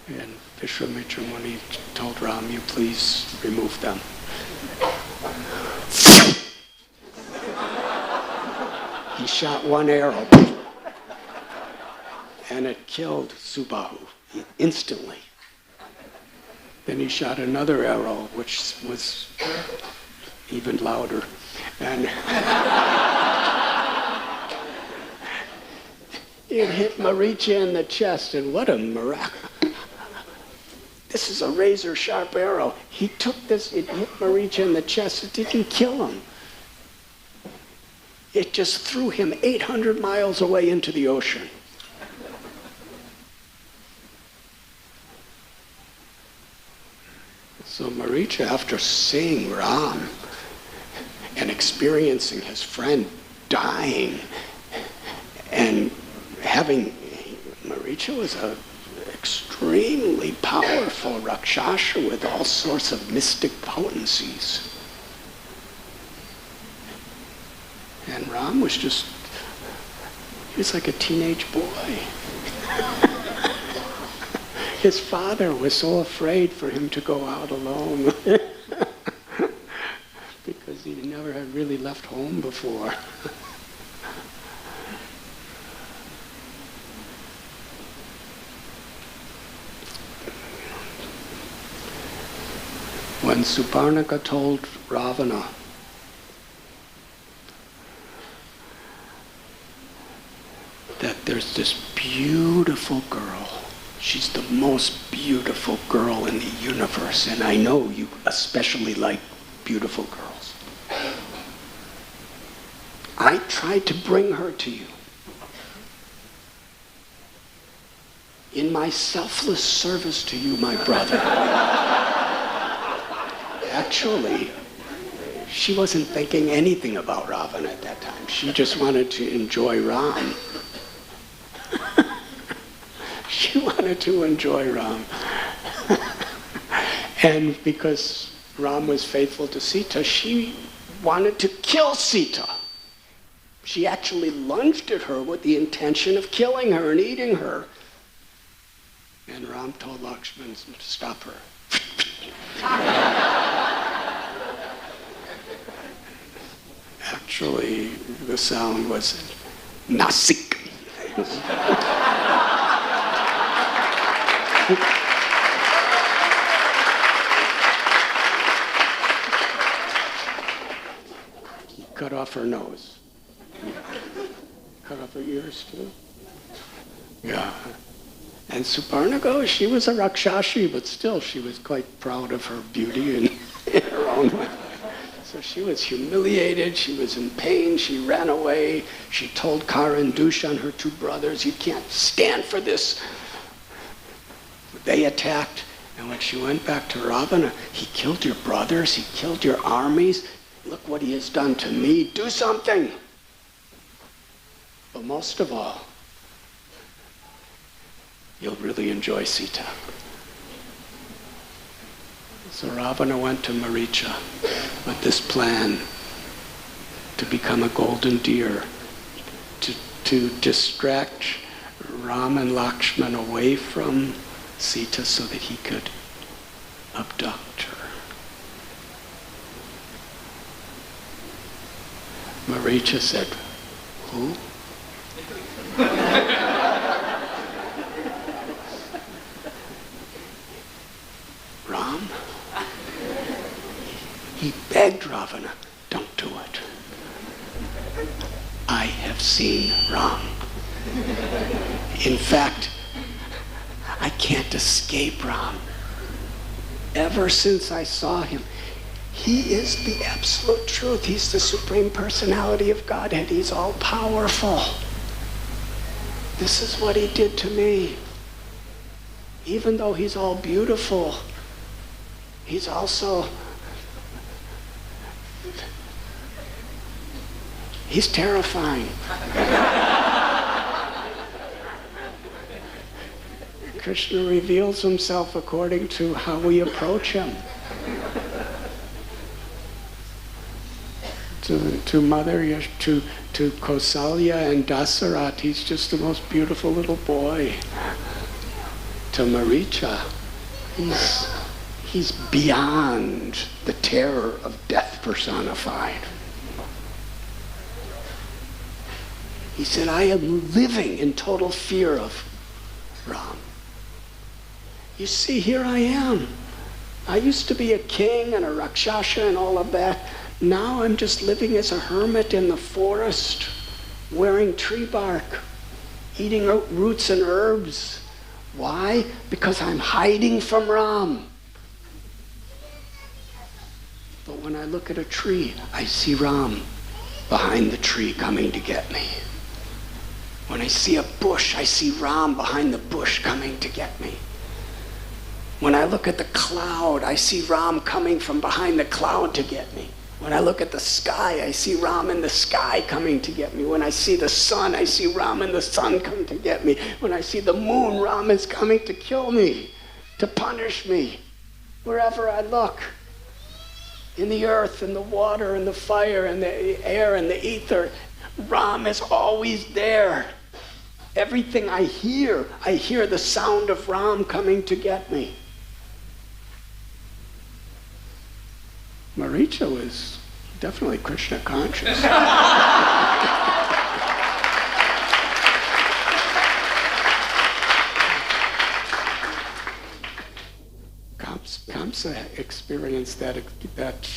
And Vishwamitra Muni told Ram, you please remove them. He shot one arrow and it killed Subahu instantly. Then he shot another arrow, which was even louder. And it hit Maricha in the chest, and what a miracle. This is a razor-sharp arrow. He took this, it hit Maricha in the chest, it didn't kill him. It just threw him 800 miles away into the ocean. So Maricha, after seeing Ram and experiencing his friend dying and Maricha was an extremely powerful Rakshasa with all sorts of mystic potencies. And Ram was he was like a teenage boy. His father was so afraid for him to go out alone because he never had really left home before. When Suparnika told Ravana that there's this beautiful girl, she's the most beautiful girl in the universe, and I know you especially like beautiful girls. I tried to bring her to you. In my selfless service to you, my brother. Actually, she wasn't thinking anything about Ravana at that time. She just wanted to enjoy Ram. She wanted to enjoy Ram. And because Ram was faithful to Sita, she wanted to kill Sita. She actually lunged at her with the intention of killing her and eating her. And Ram told Lakshman to stop her. Actually, the sound was Nasik. Cut off her nose. Cut off her ears too. Yeah. And Suparnago, she was a Rakshashi, but still she was quite proud of her beauty in her own way. So she was humiliated, she was in pain, she ran away, she told Kara and Dushan, her two brothers, you can't stand for this. They attacked, and when she went back to Ravana, he killed your brothers, he killed your armies, look what he has done to me, do something. But most of all, you'll really enjoy Sita. So Ravana went to Maricha with this plan to become a golden deer, to distract Ram and Lakshman away from Sita so that he could abduct her. Maricha said, who? Ram? He begged Ravana, don't do it. I have seen Ram. In fact, I can't escape Ram. Ever since I saw him, he is the absolute truth. He's the Supreme Personality of Godhead. He's all powerful. This is what he did to me. Even though he's all beautiful, he's also, he's terrifying. Krishna reveals himself according to how we approach him. To Mother, to Kausalya and Dasarat, he's just the most beautiful little boy. To Maricha, he's beyond the terror of death personified. He said, I am living in total fear of Ram. You see, here I am. I used to be a king and a Rakshasa and all of that. Now I'm just living as a hermit in the forest, wearing tree bark, eating roots and herbs. Why? Because I'm hiding from Ram. But when I look at a tree, I see Ram behind the tree coming to get me. When I see a bush, I see Ram behind the bush coming to get me. When I look at the cloud, I see Ram coming from behind the cloud to get me. When I look at the sky, I see Ram in the sky coming to get me. When I see the sun, I see Ram in the sun coming to get me. When I see the moon, Ram is coming to kill me, to punish me. Wherever I look, in the earth, in the water, in the fire, in the air, in the ether, Ram is always there. Everything I hear the sound of Ram coming to get me. Maricha was definitely Krishna conscious. Kamsa experienced that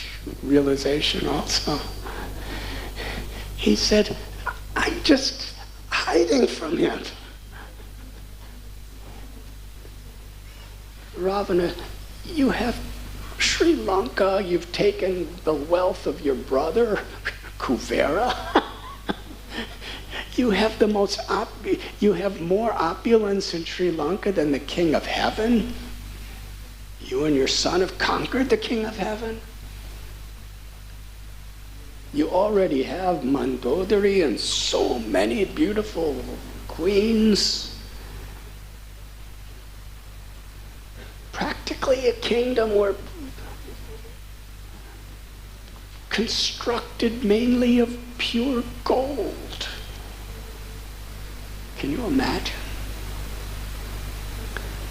realization also. He said, I'm just hiding from him. Ravana, you have Sri Lanka, you've taken the wealth of your brother, Kuvera. You have you have more opulence in Sri Lanka than the king of heaven. You and your son have conquered the king of heaven. You already have Mandodari and so many beautiful queens. Practically a kingdom where constructed mainly of pure gold. Can you imagine?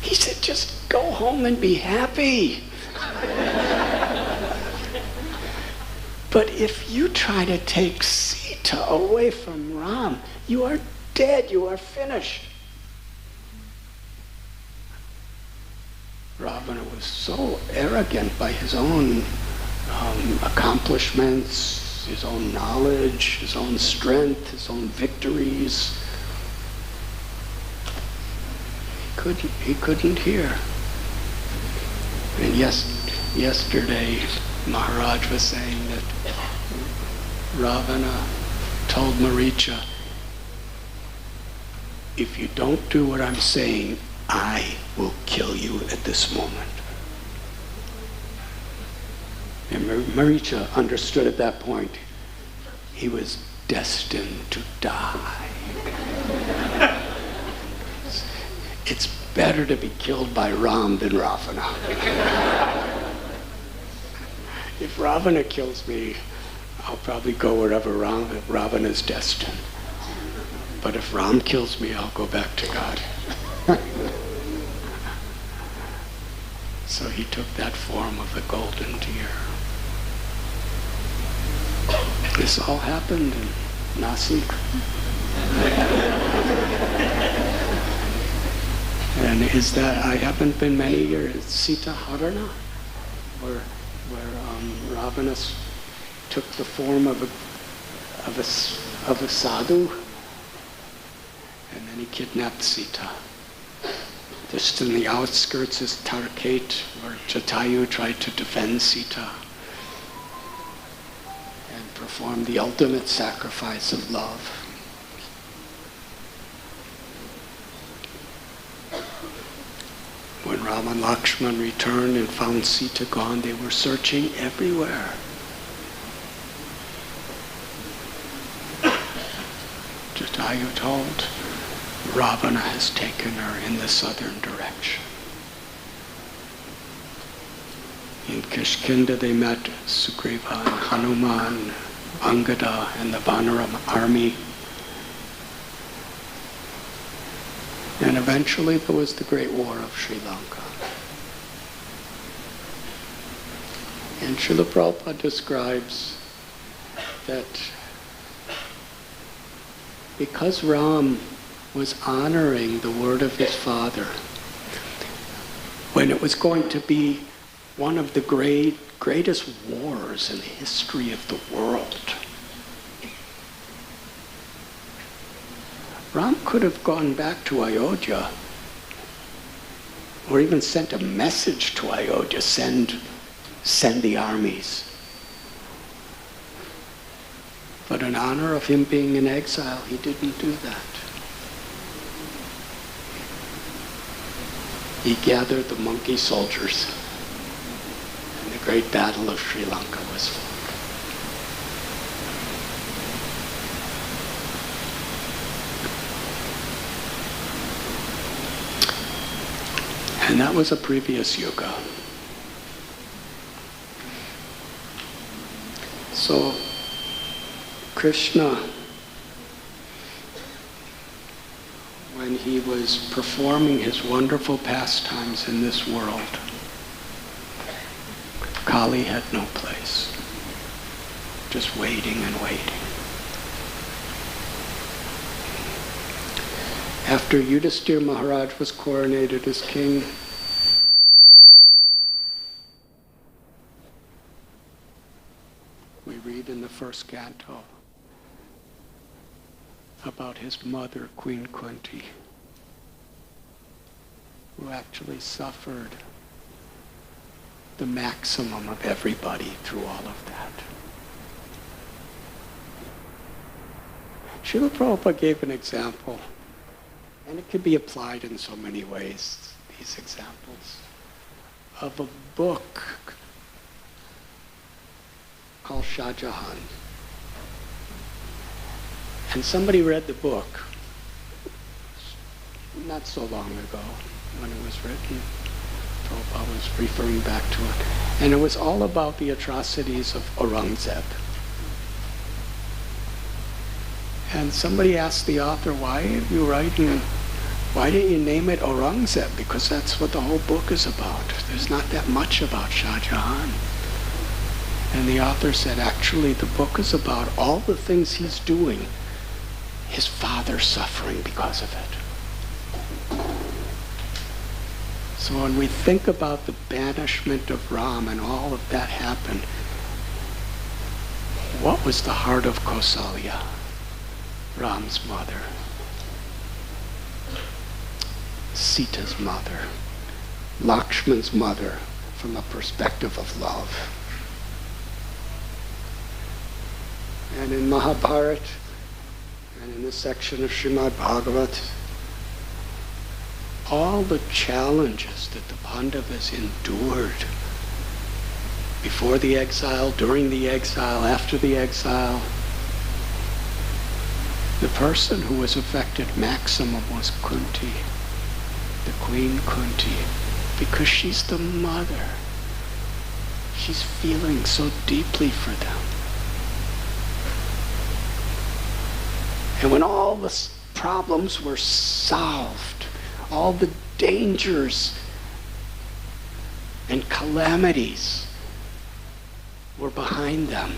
He said, just go home and be happy. But if you try to take Sita away from Ram, you are dead, you are finished. Ravana was so arrogant by his own accomplishments, his own knowledge, his own strength, his own victories. He couldn't hear. And yesterday, Maharaj was saying that Ravana told Maricha, if you don't do what I'm saying, I will kill you at this moment. And Maricha understood at that point he was destined to die. It's better to be killed by Ram than Ravana. If Ravana kills me, I'll probably go wherever Ravana's destined. But if Ram kills me, I'll go back to God. So he took that form of the golden deer. This all happened in Nasik. And I haven't been many years, Sita Harana, where Ravana took the form of a sadhu, and then he kidnapped Sita. Just in the outskirts is Tarket, where Jatayu tried to defend Sita and perform the ultimate sacrifice of love. When Rama and Lakshman returned and found Sita gone, they were searching everywhere. Jatayu told, Ravana has taken her in the southern direction. In Kishkinda they met Sugriva and Hanuman, Angada and the Vanaram army. And eventually there was the Great War of Sri Lanka. And Srila Prabhupada describes that because Ram was honoring the word of his father, when it was going to be one of the greatest wars in the history of the world, Ram could have gone back to Ayodhya or even sent a message to Ayodhya, send the armies. But in honor of him being in exile, he didn't do that. He gathered the monkey soldiers, and the great battle of Sri Lanka was fought. And that was a previous yuga. So Krishna, when he was performing his wonderful pastimes in this world, Kali had no place, just waiting and waiting. After Yudhisthira Maharaj was coronated as king, we read in the first canto about his mother, Queen Kunti, who actually suffered the maximum of everybody through all of that. Srila Prabhupada gave an example, and it could be applied in so many ways, these examples, of a book called Shah Jahan. And somebody read the book not so long ago when it was written. Prabhupada was referring back to it. And it was all about the atrocities of Aurangzeb. And somebody asked the author, why didn't you name it Aurangzeb? Because that's what the whole book is about. There's not that much about Shah Jahan. And the author said, actually, the book is about all the things he's doing, his father suffering because of it. So when we think about the banishment of Ram and all of that happened, what was the heart of Kausalya, Ram's mother, Sita's mother, Lakshman's mother, from a perspective of love? And in Mahabharata, and in this section of Srimad Bhagavatam, all the challenges that the Pandavas endured before the exile, during the exile, after the exile, the person who was affected maximum was Kunti, the Queen Kunti, because she's the mother. She's feeling so deeply for them. And when all the problems were solved, all the dangers and calamities were behind them,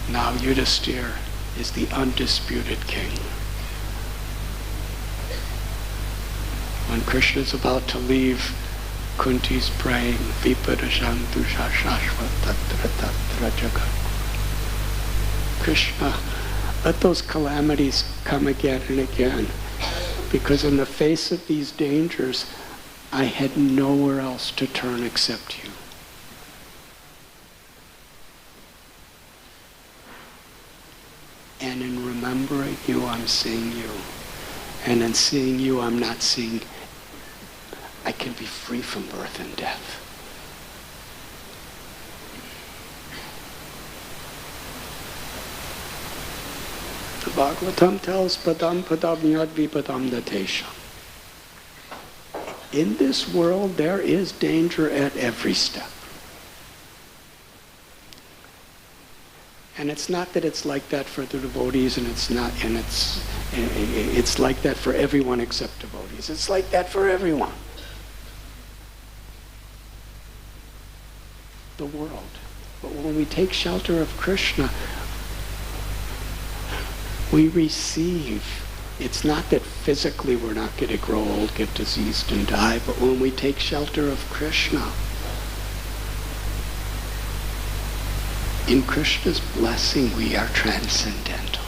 now Yudhisthira is the undisputed king. When Krishna is about to leave, Kunti's praying, Vipadashantu Shashashva Tatra Tatra Jagat. Krishna, let those calamities come again and again, because in the face of these dangers, I had nowhere else to turn except you. And in remembering you, I'm seeing you. And in seeing you, I'm not seeing, I can be free from birth and death. The Bhagavatam tells padam padam yad vipadam datesham. In this world, there is danger at every step. And it's not that it's like that for the devotees, and it's like that for everyone except devotees. It's like that for everyone. The world. But when we take shelter of Krishna, we receive. It's not that physically we're not going to grow old, get diseased, and die, but when we take shelter of Krishna, in Krishna's blessing, we are transcendental.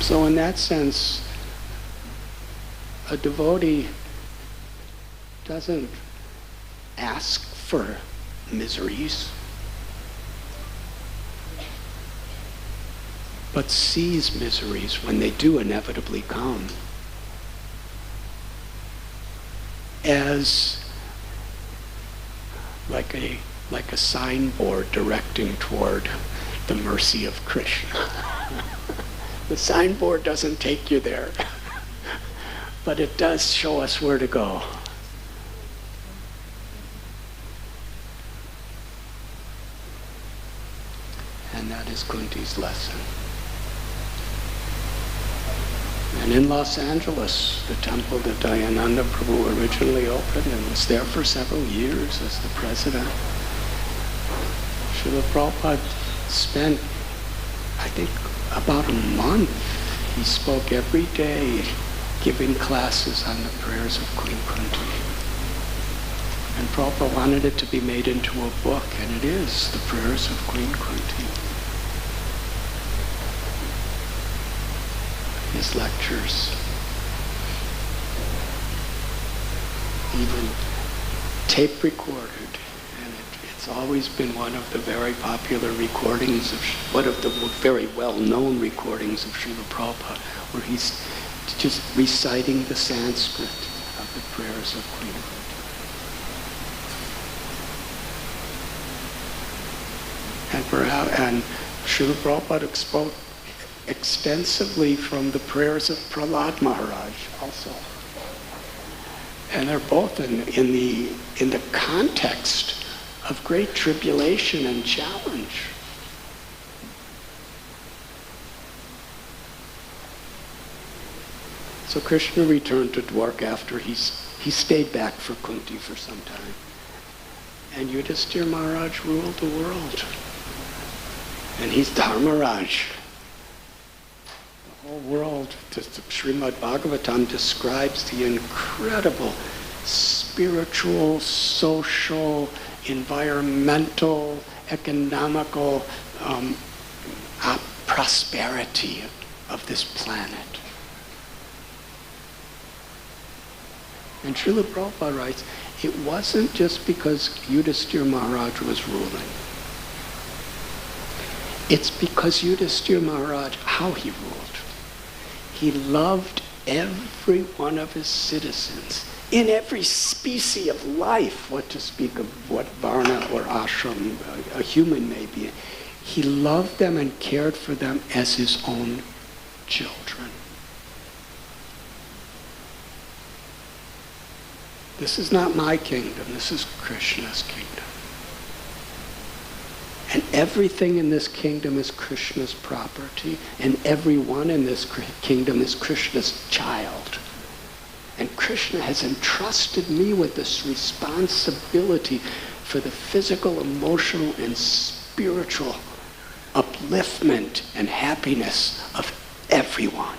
So in that sense, a devotee doesn't ask for miseries, but sees miseries when they do inevitably come as like a signboard directing toward the mercy of Krishna. The signboard doesn't take you there, but it does show us where to go. And that is Kunti's lesson. And in Los Angeles, the temple that Dayananda Prabhu originally opened and was there for several years as the president, Srila Prabhupada spent, I think, about a month. He spoke every day, giving classes on the prayers of Queen Kunti. And Prabhupada wanted it to be made into a book, and it is, the prayers of Queen Kunti. His lectures, even tape recorded, and it's always been one of the very popular recordings of, one of the very well-known recordings of Srila Prabhupada, where he's just reciting the Sanskrit of the prayers of Queen Kunti. And Srila Prabhupada spoke extensively from the prayers of Prahlad Maharaj also. And they're both in the context of great tribulation and challenge. So Krishna returned to Dwarka after he stayed back for Kunti for some time. And Yudhisthira Maharaj ruled the world. And he's Dharmaraj. The whole world, the Srimad Bhagavatam describes the incredible spiritual, social, environmental, economical prosperity of this planet. And Srila Prabhupada writes, it wasn't just because Yudhisthira Maharaj was ruling. It's because Yudhisthira Maharaj, how he ruled. He loved every one of his citizens in every species of life, what to speak of what varna or ashram a human may be. He loved them and cared for them as his own children. This is not my kingdom, this is Krishna's kingdom. And everything in this kingdom is Krishna's property, and everyone in this kingdom is Krishna's child. And Krishna has entrusted me with this responsibility for the physical, emotional, and spiritual upliftment and happiness of everyone.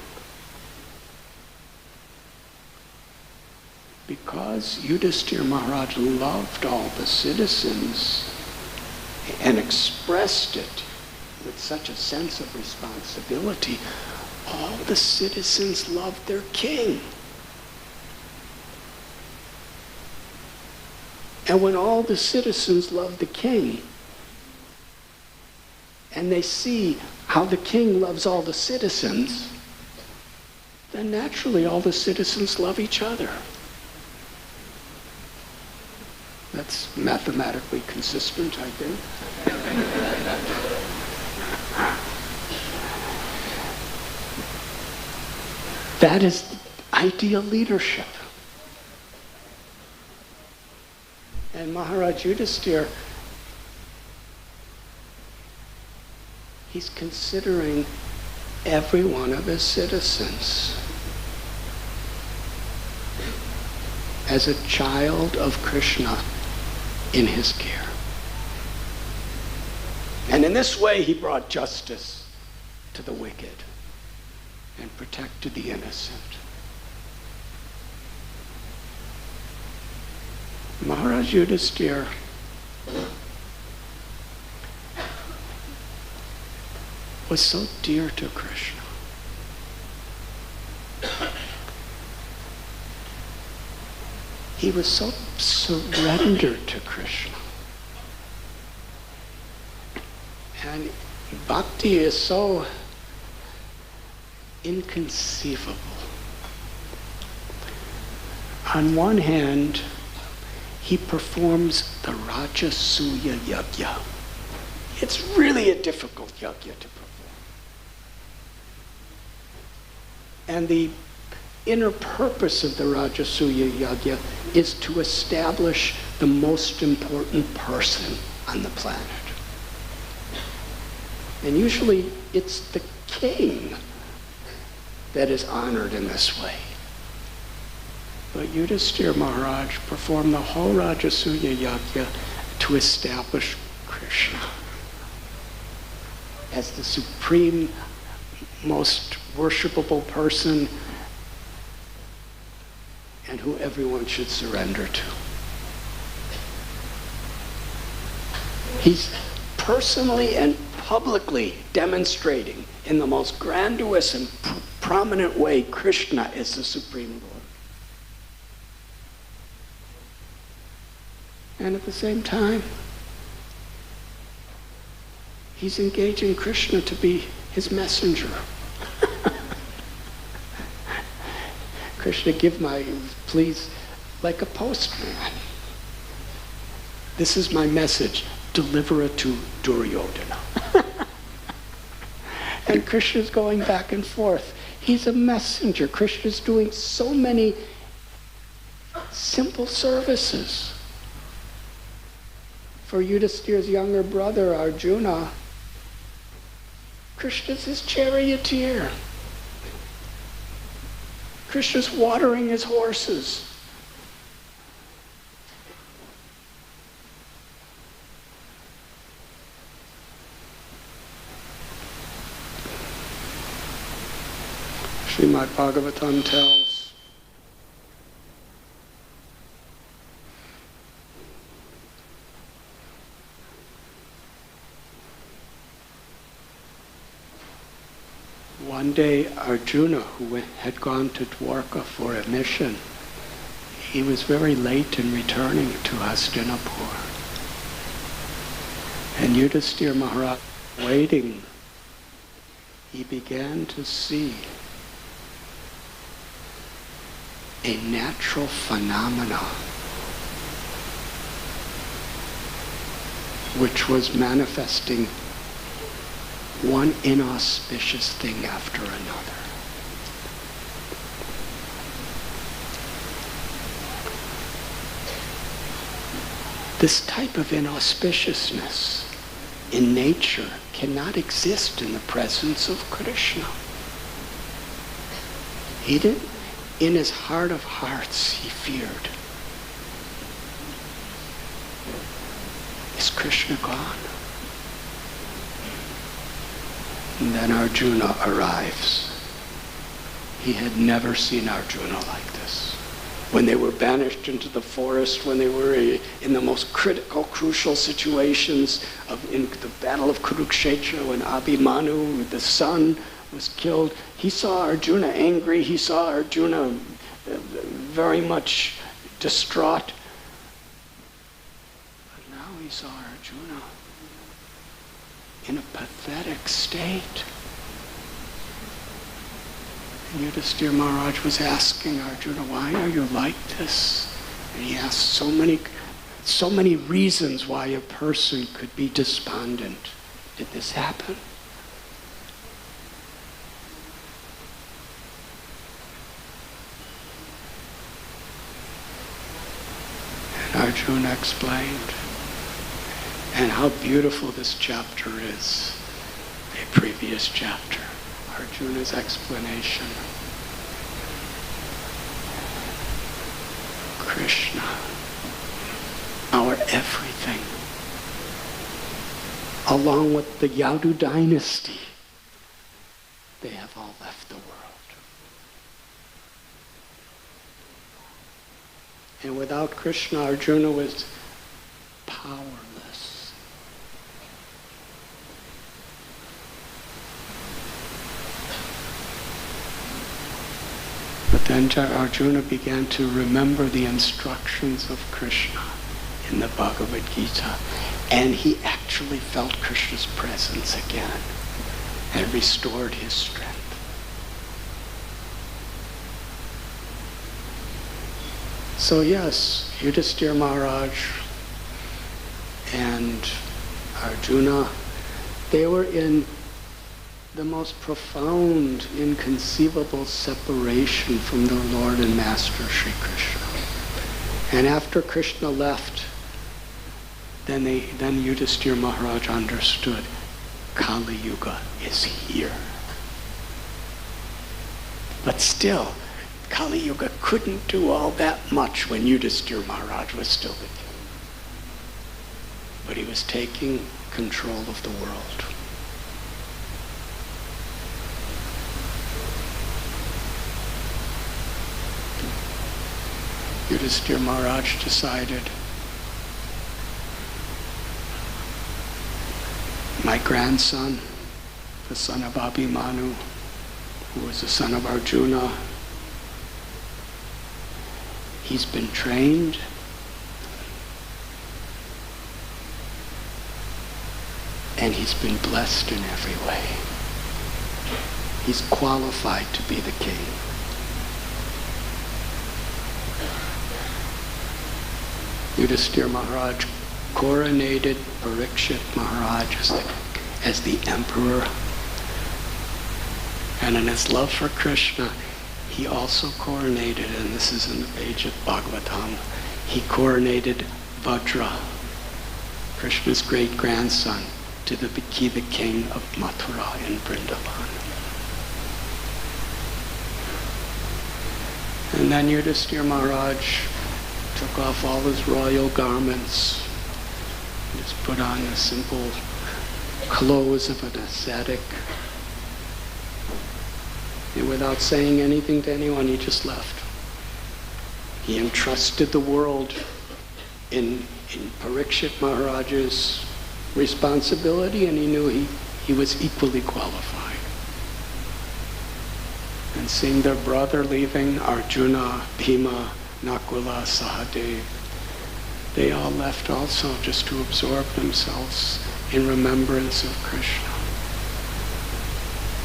Because Yudhisthira Maharaj loved all the citizens and expressed it with such a sense of responsibility, all the citizens loved their king. And when all the citizens love the king, and they see how the king loves all the citizens, then naturally all the citizens love each other. That's mathematically consistent, I think. That is ideal leadership. And Maharaj Yudhisthira, he's considering every one of his citizens as a child of Krishna in his care. And in this way he brought justice to the wicked and protected the innocent. Maharaj Yudhisthira was so dear to Krishna. He was so surrendered to Krishna. And bhakti is so inconceivable. On one hand, he performs the Rajasuya Yajna. It's really a difficult yajna to perform. And the inner purpose of the Rajasuya Yajna is to establish the most important person on the planet. And usually it's the king that is honored in this way. But Yudhisthira Maharaj performed the whole Rajasuya Yajna to establish Krishna as the supreme, most worshipable person and who everyone should surrender to. He's personally and publicly demonstrating in the most grandiose and prominent way Krishna is the Supreme Lord. And at the same time, he's engaging Krishna to be his messenger. Krishna, give my, please, like a postman. This is my message. Deliver it to Duryodhana. And Krishna's going back and forth. He's a messenger. Krishna's doing so many simple services. For Yudhisthira's younger brother, Arjuna, Krishna's his charioteer. Krishna's watering his horses. Srimad Bhagavatam tells, one day Arjuna, who had gone to Dwarka for a mission, he was very late in returning to Hastinapur. And Yudhisthira Maharaj, waiting, he began to see a natural phenomena which was manifesting one inauspicious thing after another. This type of inauspiciousness in nature cannot exist in the presence of Krishna. He didn't, in his heart of hearts, he feared. Is Krishna gone? And then Arjuna arrives. He had never seen Arjuna like this. When they were banished into the forest, when they were in the most critical, crucial situations in the battle of Kurukshetra, when Abhimanyu, the son, was killed, he saw Arjuna angry, he saw Arjuna very much distraught. But now he saw Arjuna in a pathetic state. And Yudhisthira Maharaj was asking Arjuna, why are you like this? And he asked so many reasons why a person could be despondent. Did this happen? And Arjuna explained. And how beautiful this chapter is, a previous chapter, Arjuna's explanation. Krishna, our everything, along with the Yadu dynasty, they have all left the world. And without Krishna, Arjuna was powerless. But then Arjuna began to remember the instructions of Krishna in the Bhagavad Gita, and he actually felt Krishna's presence again and restored his strength. So yes, Yudhisthira Maharaj and Arjuna, they were in the most profound, inconceivable separation from their Lord and Master Sri Krishna. And after Krishna left, then Yudhisthira Maharaj understood Kali Yuga is here. But still, Kali Yuga couldn't do all that much when Yudhisthira Maharaj was still the king. But he was taking control of the world. Yudhisthira Maharaj decided, my grandson, the son of Abhimanyu, who was the son of Arjuna, he's been trained, and he's been blessed in every way. He's qualified to be the king. Yudhisthira Maharaj coronated Parikshit Maharaj as the emperor. And in his love for Krishna, he also coronated, and this is in the page of Bhagavatam, he coronated Vajra, Krishna's great-grandson, to be the king of Mathura in Vrindavan. And then Yudhisthira Maharaj took off all his royal garments, and just put on the simple clothes of an ascetic. And without saying anything to anyone, he just left. He entrusted the world in Parikshit Maharaj's responsibility, and he knew he was equally qualified. And seeing their brother leaving, Arjuna, Bhima, Nakula, Sahadev, they all left also just to absorb themselves in remembrance of Krishna.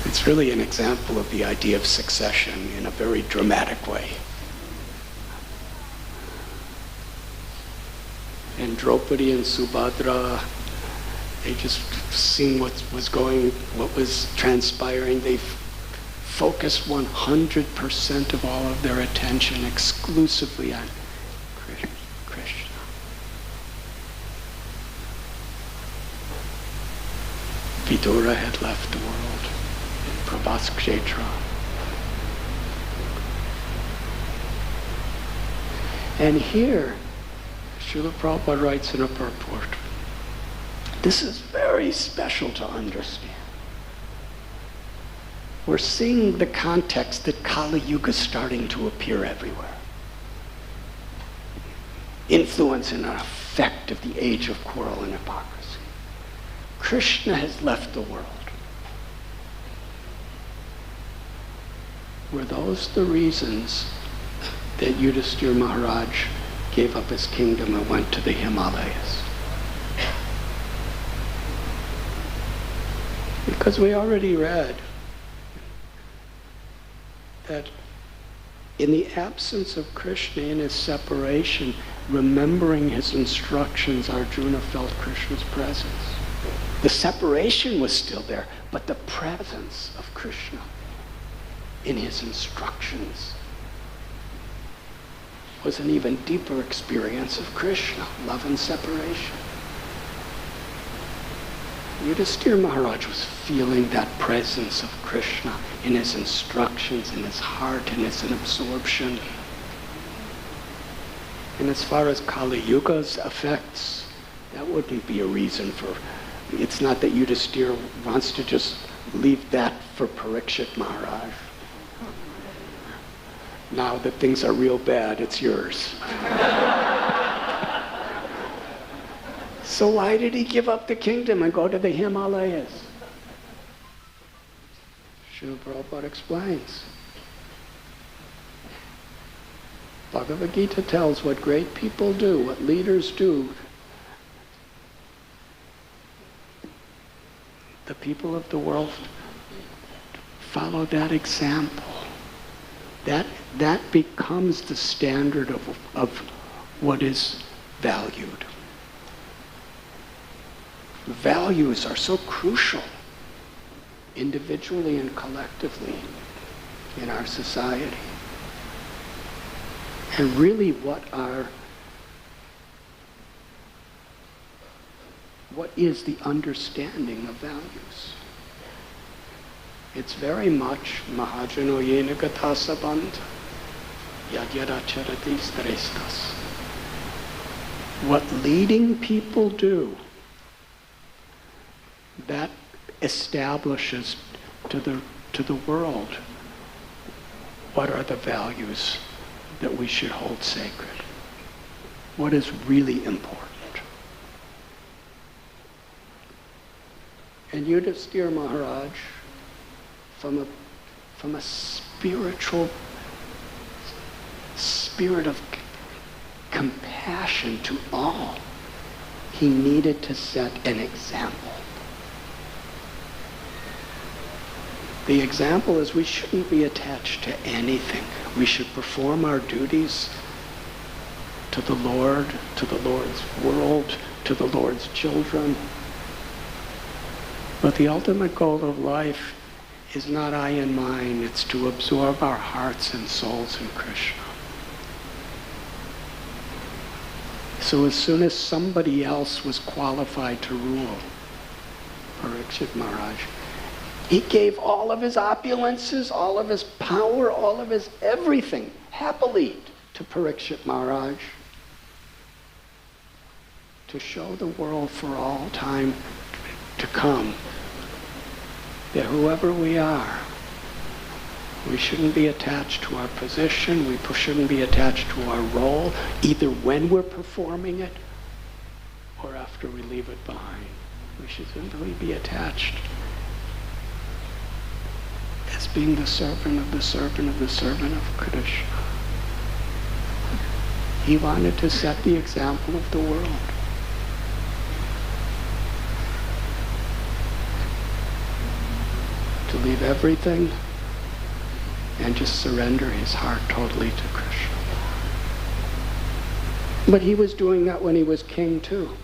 It's really an example of the idea of succession in a very dramatic way. And Draupadi and Subhadra, they just seen what was transpiring. They focused 100% of all of their attention exclusively on Krishna. Vidura had left the world in Prabhas Kshetra. And here, Srila Prabhupada writes in a purport, this is very special to understand. We're seeing the context that Kali Yuga is starting to appear everywhere. Influence and effect of the age of quarrel and hypocrisy. Krishna has left the world. Were those the reasons that Yudhisthira Maharaj gave up his kingdom and went to the Himalayas? Because we already read that in the absence of Krishna, in his separation, remembering his instructions, Arjuna felt Krishna's presence. The separation was still there, but the presence of Krishna in his instructions was an even deeper experience of Krishna, love and separation. Yudhisthira Maharaj was feeling that presence of Krishna in his instructions, in his heart, in his absorption. And as far as Kali Yuga's effects, that wouldn't be a reason for, it's not that Yudhisthira wants to just leave that for Parikshit Maharaj. Now that things are real bad, it's yours. So why did he give up the kingdom and go to the Himalayas? Srila Prabhupada explains. Bhagavad Gita tells what great people do, what leaders do. The people of the world follow that example. That becomes the standard of what is valued. Values are so crucial, individually and collectively, in our society. And really what is the understanding of values? It's very much Mahajano yena gata sabandha yadyara charati strestas. What leading people do, that establishes to the world what are the values that we should hold sacred. What is really important. And Yudhisthira Maharaj, from a spiritual spirit of compassion to all, he needed to set an example. The example is we shouldn't be attached to anything. We should perform our duties to the Lord, to the Lord's world, to the Lord's children. But the ultimate goal of life is not I and mine. It's to absorb our hearts and souls in Krishna. So as soon as somebody else was qualified to rule, Parikshit Maharaj, he gave all of his opulences, all of his power, all of his everything, happily, to Parikshit Maharaj to show the world for all time to come that whoever we are, We shouldn't be attached to our position. We shouldn't be attached to our role, either when we're performing it or after we leave it behind. We should simply be attached as being the servant of the servant of the servant of Krishna. He wanted to set the example of the world. To leave everything and just surrender his heart totally to Krishna. But he was doing that when he was king too.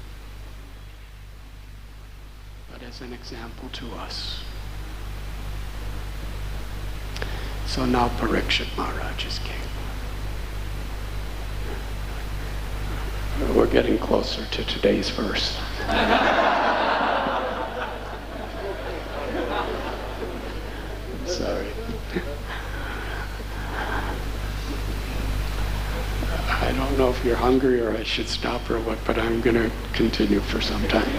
But as an example to us. So now Parikshit Maharaj is king. We're getting closer to today's verse. Sorry. I don't know if you're hungry or I should stop or what, but I'm going to continue for some time.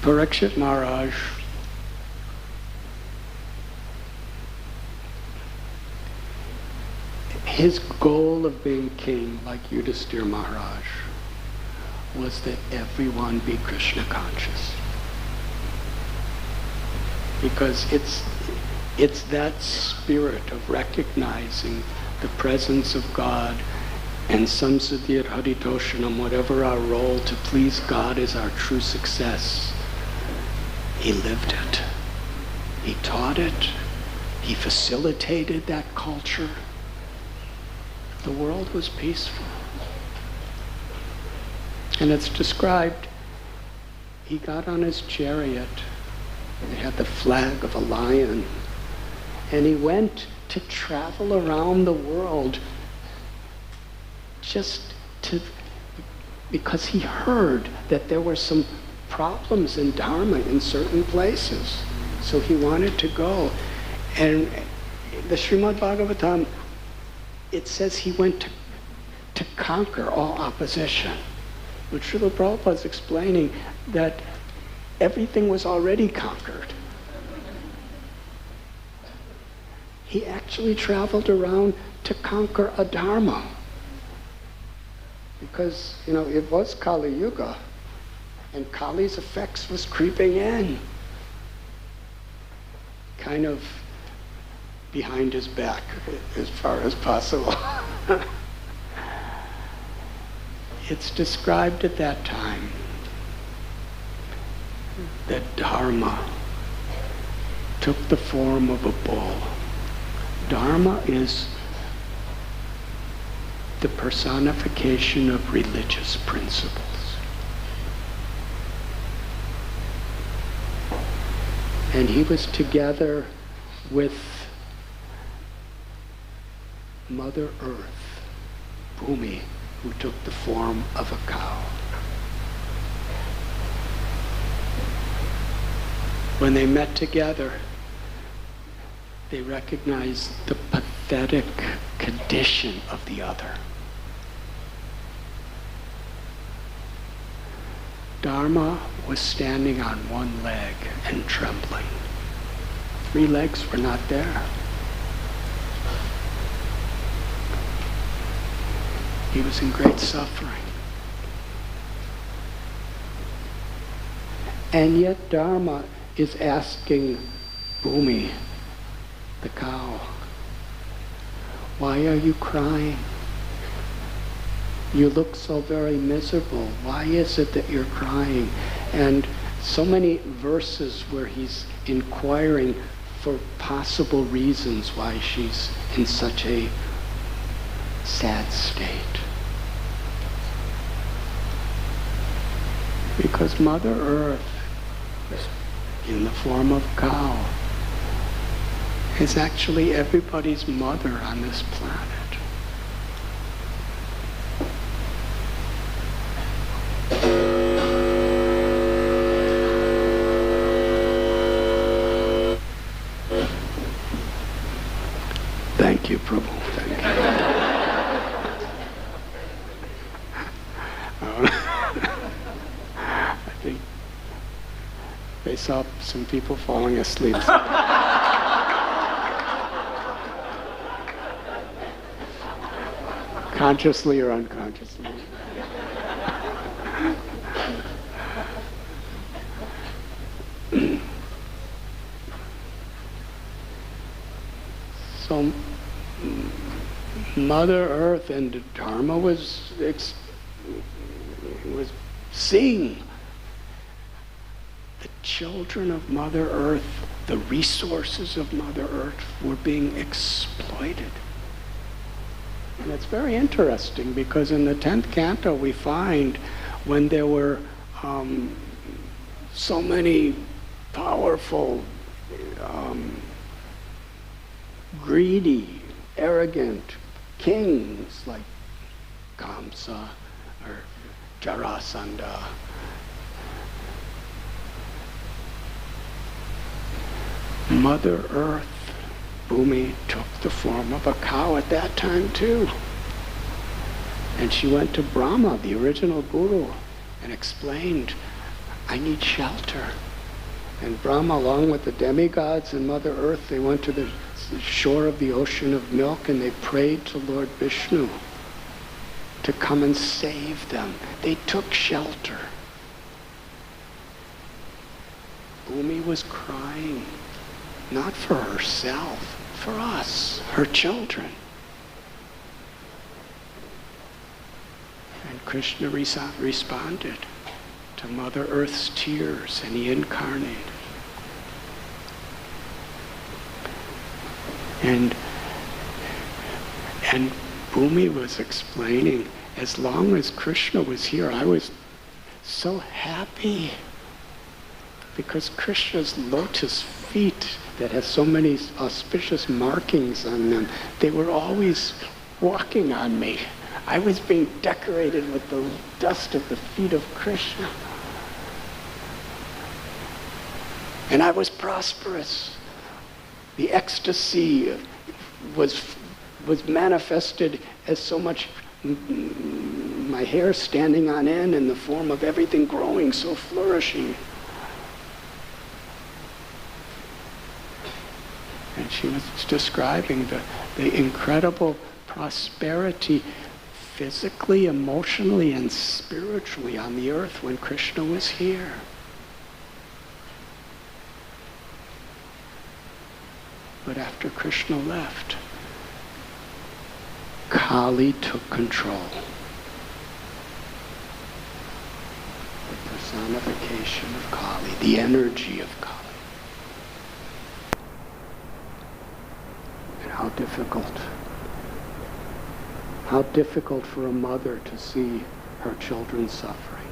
Parikshit Maharaj his goal of being king, like Yudhisthira Maharaj, was that everyone be Krishna conscious. Because it's that spirit of recognizing the presence of God and samsadhyat haritoshanam, whatever our role to please God is our true success. He lived it. He taught it. He facilitated that culture. The world was peaceful. And it's described, he got on his chariot. It had the flag of a lion. And he went to travel around the world because he heard that there were some problems in Dharma in certain places. So he wanted to go. And the Srimad Bhagavatam, it says he went to conquer all opposition. But Srila Prabhupada is explaining that everything was already conquered. He actually traveled around to conquer adharma. Because, it was Kali Yuga, and Kali's effects was creeping in. Kind of behind his back, as far as possible. It's described at that time that Dharma took the form of a bull. Dharma is the personification of religious principles. And he was together with Mother Earth, Bhumi, who took the form of a cow. When they met together, they recognized the pathetic condition of the other. Dharma was standing on one leg and trembling. 3 legs were not there. He was in great suffering. And yet Dharma is asking Bhumi, the cow, why are you crying? You look so very miserable. Why is it that you're crying? And so many verses where he's inquiring for possible reasons why she's in such a sad state. Because Mother Earth, in the form of cow, is actually everybody's mother on this planet. Prabhu. Thank you. I think they saw some people falling asleep. Consciously or unconsciously. So Mother Earth and Dharma was seeing the children of Mother Earth, the resources of Mother Earth were being exploited. And it's very interesting because in the 10th canto we find when there were so many powerful, greedy, arrogant kings like Kamsa or Jarasandha. Mother Earth, Bhumi, took the form of a cow at that time too. And she went to Brahma, the original guru, and explained, I need shelter. And Brahma, along with the demigods and Mother Earth, they went to the shore of the ocean of milk and they prayed to Lord Vishnu to come and save them. They took shelter. Bhumi was crying, not for herself, for us, her children. And Krishna responded to Mother Earth's tears, and he incarnated. And Bhumi was explaining, as long as Krishna was here, I was so happy because Krishna's lotus feet that has so many auspicious markings on them, they were always walking on me. I was being decorated with the dust of the feet of Krishna. And I was prosperous. The ecstasy was manifested as so much, my hair standing on end in the form of everything growing, so flourishing. And she was describing the incredible prosperity physically, emotionally, and spiritually on the earth when Krishna was here. But after Krishna left, Kali took control. The personification of Kali, the energy of Kali. And how difficult for a mother to see her children suffering.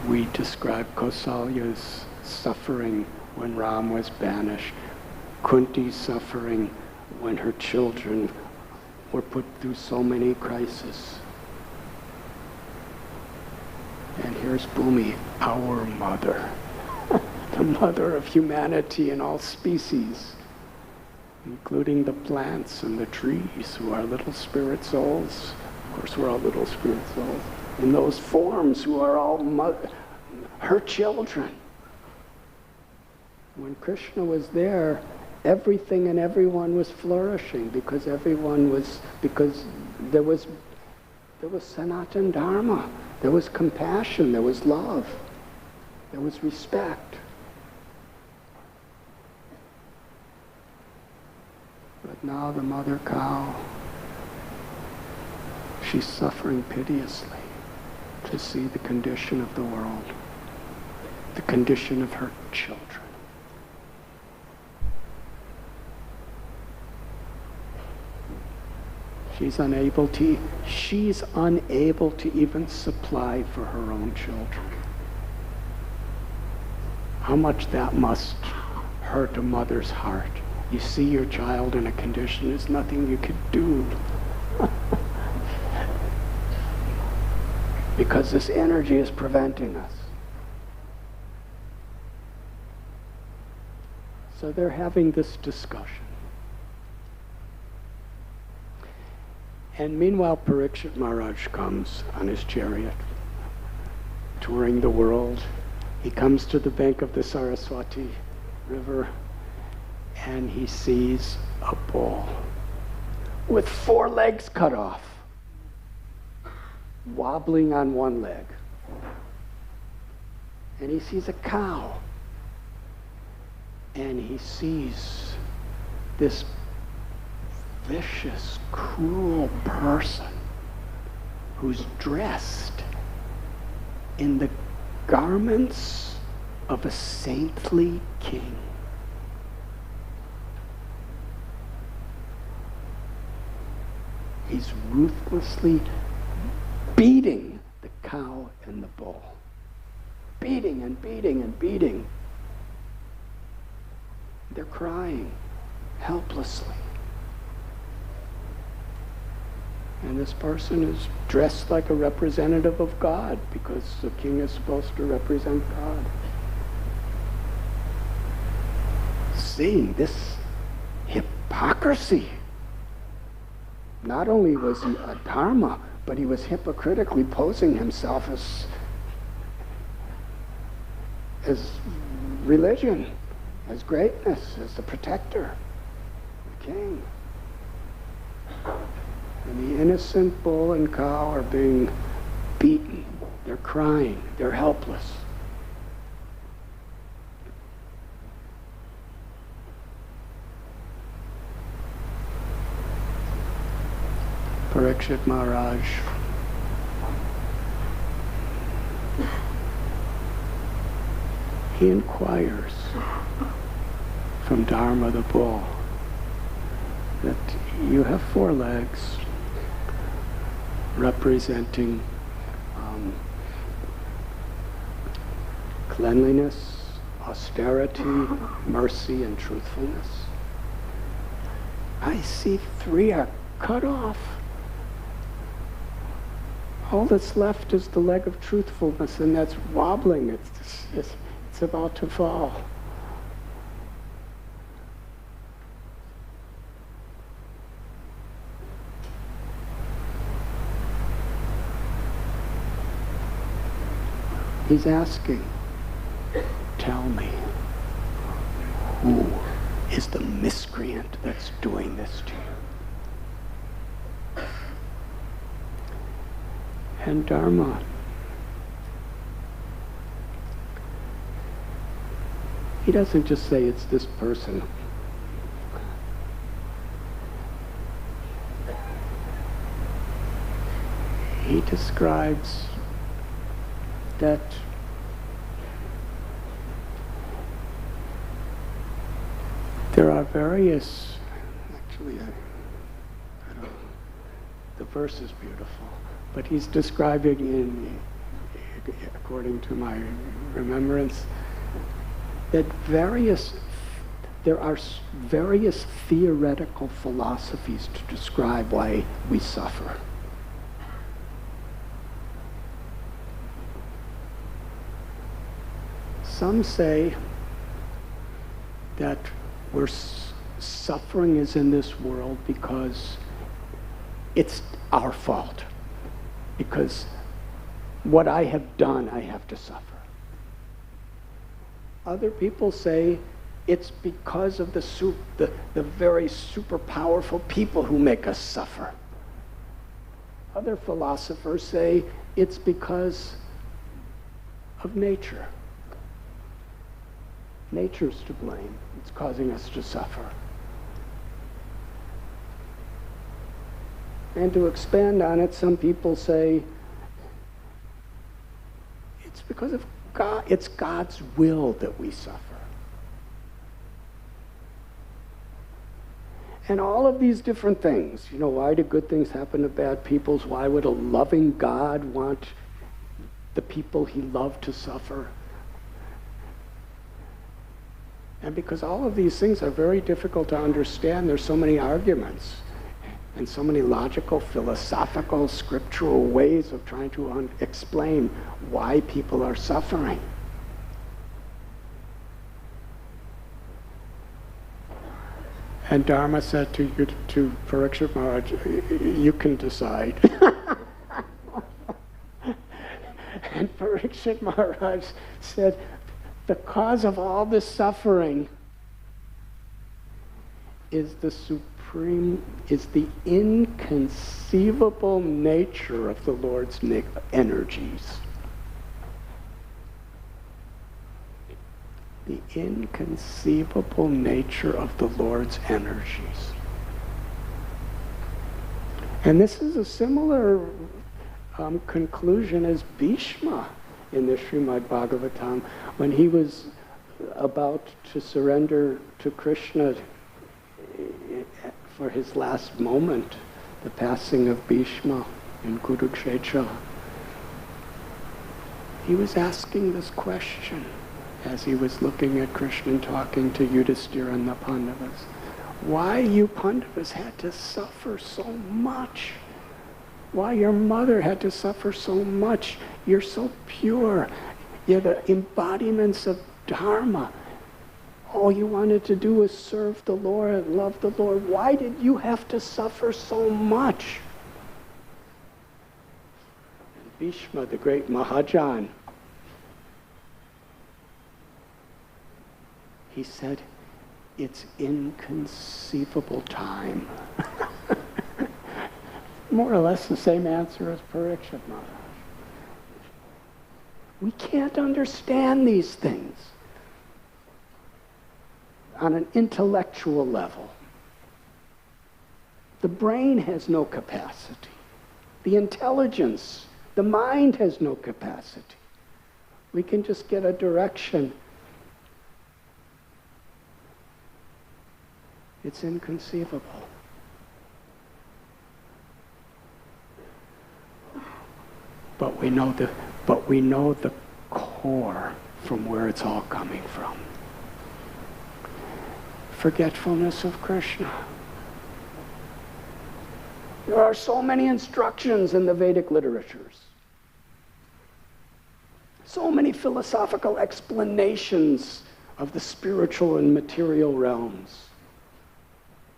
We describe Kausalya's suffering when Ram was banished, Kunti's suffering when her children were put through so many crises. And here's Bhumi, our mother, the mother of humanity and all species, including the plants and the trees who are little spirit souls. Of course, we're all little spirit souls. In those forms who are all her children. When Krishna was there, everything and everyone was flourishing because there was Sanatana Dharma, there was compassion, there was love, there was respect. But now the mother cow, she's suffering piteously to see the condition of the world, the condition of her children. She's unable to even supply for her own children. How much that must hurt a mother's heart. You see your child in a condition, there's nothing you could do. Because this energy is preventing us. So they're having this discussion. And meanwhile, Parikshit Maharaj comes on his chariot, touring the world. He comes to the bank of the Saraswati River, and he sees a bull with 4 legs cut off, wobbling on one leg. And he sees a cow, and he sees this vicious, cruel person who's dressed in the garments of a saintly king. He's ruthlessly beating the cow and the bull. Beating and beating and beating. They're crying helplessly. And this person is dressed like a representative of God, because the king is supposed to represent God. Seeing this hypocrisy, not only was he a dharma, but he was hypocritically posing himself as religion, as greatness, as the protector, the king. And the innocent bull and cow are being beaten. They're crying. They're helpless. Parikshit Maharaj he inquires from Dharma the bull that you have 4 legs representing cleanliness, austerity, mercy, and truthfulness. I see 3 are cut off. All that's left is the leg of truthfulness, and that's wobbling. It's about to fall. He's asking, tell me, who is the miscreant that's doing this to you? And Dharma he doesn't just say it's this person. He describes that there are various, actually, I don't know, the verse is beautiful, but he's describing according to my remembrance, that there are various theoretical philosophies to describe why we suffer. Some say that suffering is in this world because it's our fault. Because what I have done, I have to suffer. Other people say it's because of the very super powerful people who make us suffer. Other philosophers say it's because of nature. Nature's to blame. It's causing us to suffer. And to expand on it, some people say it's because of God. It's God's will that we suffer. And all of these different things, why do good things happen to bad people? Why would a loving God want the people he loved to suffer? And because all of these things are very difficult to understand, there's so many arguments and so many logical, philosophical, scriptural ways of trying to explain why people are suffering. And Dharma said to Parikshit Maharaj, you can decide. And Parikshit Maharaj said, the cause of all this suffering is the inconceivable nature of the Lord's energies. The inconceivable nature of the Lord's energies. And this is a similar conclusion as Bhishma in the Srimad Bhagavatam, when he was about to surrender to Krishna for his last moment, the passing of Bhishma in Kurukshetra. He was asking this question as he was looking at Krishna and talking to Yudhisthira and the Pandavas. Why you Pandavas had to suffer so much? Why your mother had to suffer so much? You're so pure. You're the embodiments of Dharma. All you wanted to do was serve the Lord and love the Lord. Why did you have to suffer so much? And Bhishma, the great Mahajan, he said, it's inconceivable time. More or less the same answer as Parikshit Maharaj. We can't understand these things on an intellectual level. The brain has no capacity. The intelligence, the mind has no capacity. We can just get a direction. It's inconceivable. But we know the core from where it's all coming from. Forgetfulness of Krishna. There are so many instructions in the Vedic literatures. So many philosophical explanations of the spiritual and material realms.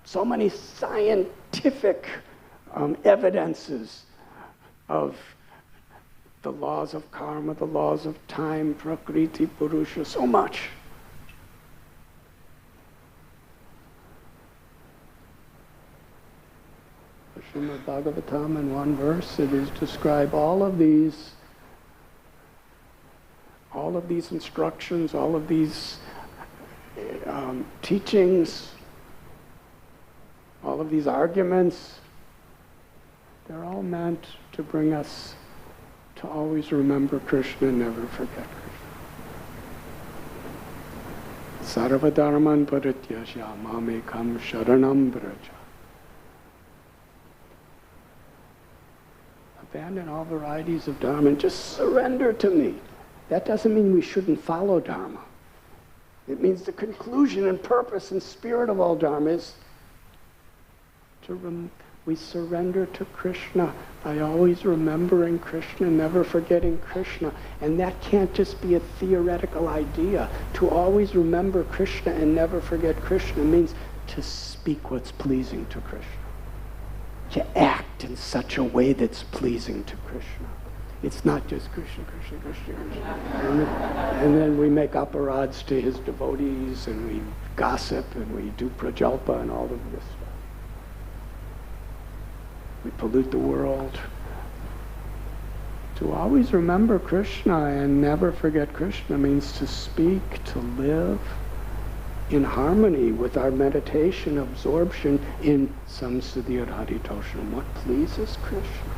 So many scientific evidences of the laws of karma, the laws of time, prakriti, purusha, so much. The Srimad Bhagavatam, in one verse, it is describe all of these instructions, all of these teachings, all of these arguments. They're all meant to bring us to always remember Krishna and never forget Krishna. Sarva dharman parityasya mamekam sharanam vraja. Abandon all varieties of dharma and just surrender to me. That doesn't mean we shouldn't follow dharma. It means the conclusion and purpose and spirit of all dharma is we surrender to Krishna by always remembering Krishna, never forgetting Krishna. And that can't just be a theoretical idea. To always remember Krishna and never forget Krishna means to speak what's pleasing to Krishna. To act in such a way that's pleasing to Krishna. It's not just Krishna, Krishna, Krishna, Krishna. And then we make aparads to his devotees, and we gossip, and we do prajalpa and all of this stuff. We pollute the world. To always remember Krishna and never forget Krishna means to speak, to live in harmony with our meditation, absorption in samsadhya haritoshanam, what pleases Krishna.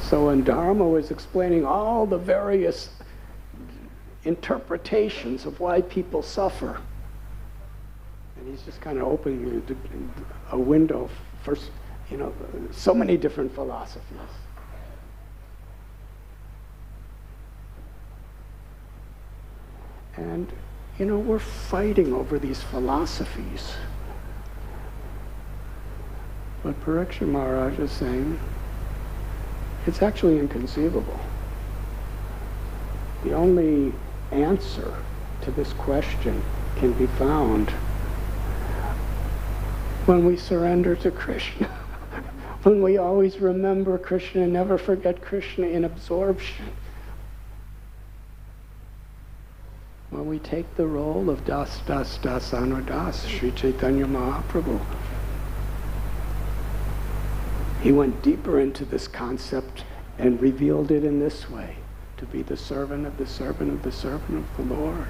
So when Dharma was explaining all the various interpretations of why people suffer, and he's just kind of opening a window for, so many different philosophies. And, we're fighting over these philosophies. But Parikshit Maharaj is saying, It's actually inconceivable. The only answer to this question can be found when we surrender to Krishna. When we always remember Krishna and never forget Krishna in absorption. When we take the role of Das Das Das Anudas, Sri Chaitanya Mahaprabhu. He went deeper into this concept and revealed it in this way, to be the servant of the servant of the servant of the Lord.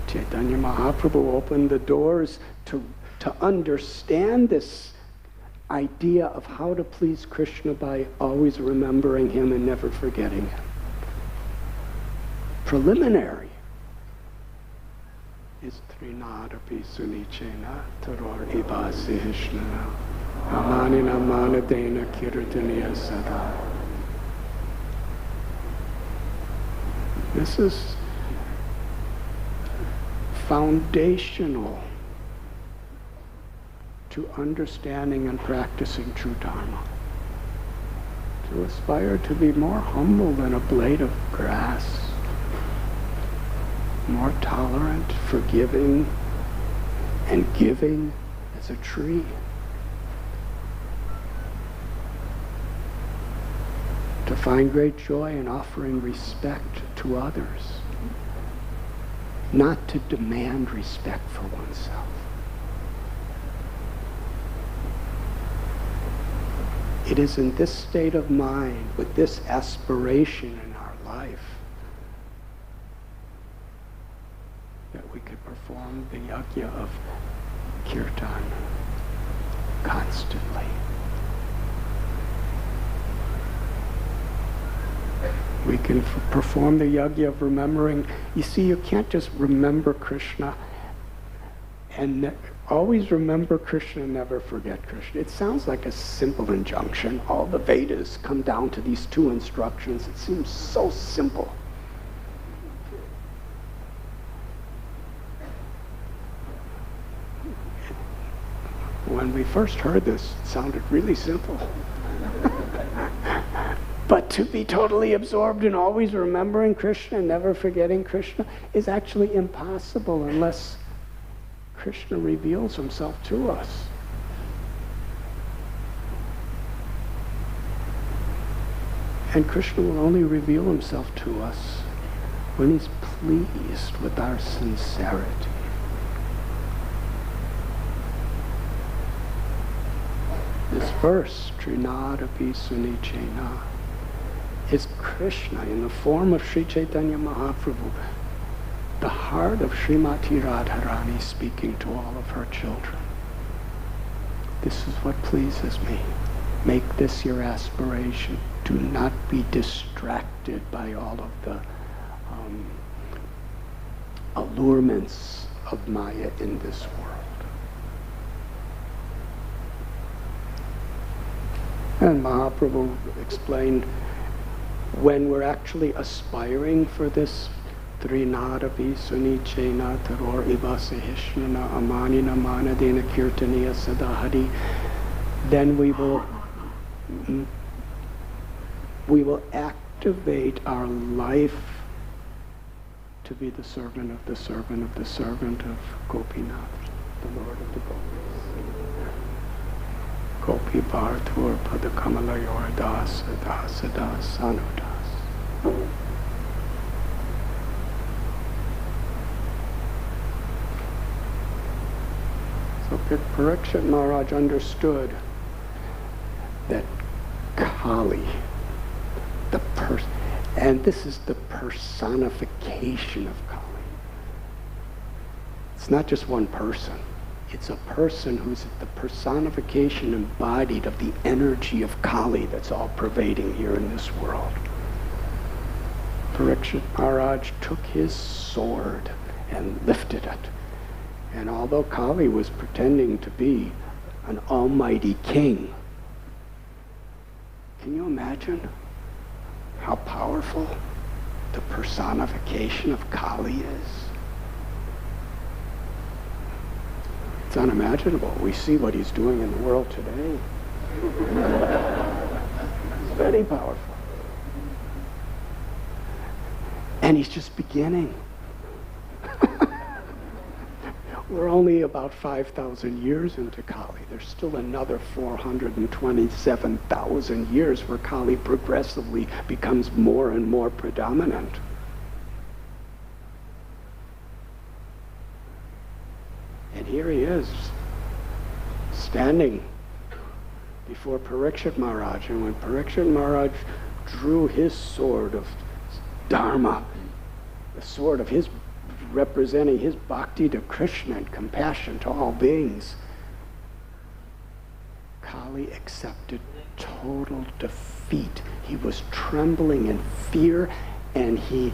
Chaitanya Mahaprabhu opened the doors to understand this idea of how to please Krishna by always remembering him and never forgetting him. Preliminary is Trinadapi Sunichena Taror Ibasi Hishnana Amanina Manadena Kirtaniya Sada. This is foundational to understanding and practicing true Dharma. To aspire to be more humble than a blade of grass, more tolerant, forgiving, and giving as a tree. To find great joy in offering respect to others, not to demand respect for oneself. It is in this state of mind, with this aspiration in our life, that we could perform the yajna of kirtan constantly. We can perform the yajna of remembering. You see, you can't just remember Krishna and always remember Krishna and never forget Krishna. It sounds like a simple injunction. All the Vedas come down to these two instructions. It seems so simple. When we first heard this, it sounded really simple. But to be totally absorbed in always remembering Krishna and never forgetting Krishna is actually impossible unless Krishna reveals himself to us. And Krishna will only reveal himself to us when he's pleased with our sincerity. This verse, Trinadapi Sunichena, is Krishna in the form of Sri Chaitanya Mahaprabhu, the heart of Srimati Radharani speaking to all of her children. This is what pleases me. Make this your aspiration. Do not be distracted by all of the allurements of Maya in this world. And Mahaprabhu explained when we're actually aspiring for this Trinadapi Sunichena Taror Ibasahishna Amanina Manadena Kirtaniya Sadahari, then we will activate our life to be the servant of the servant of the servant of Gopinath, the Lord of the Gopis. Gopi Bhartur Padakamalayur Das Das Das Anudas. So Parikshit Maharaj understood that Kali, and this is the personification of Kali. It's not just one person. It's a person who's the personification embodied of the energy of Kali that's all pervading here in this world. Parikshit Maharaj took his sword and lifted it. And although Kali was pretending to be an almighty king, can you imagine how powerful the personification of Kali is? It's unimaginable. We see what he's doing in the world today. very powerful. And he's just beginning. We're only about 5,000 years into Kali. There's still another 427,000 years where Kali progressively becomes more and more predominant. And here he is, standing before Parikshit Maharaj. And when Parikshit Maharaj drew his sword of Dharma, the sword of his representing his bhakti to Krishna and compassion to all beings, Kali accepted total defeat. He was trembling in fear, and he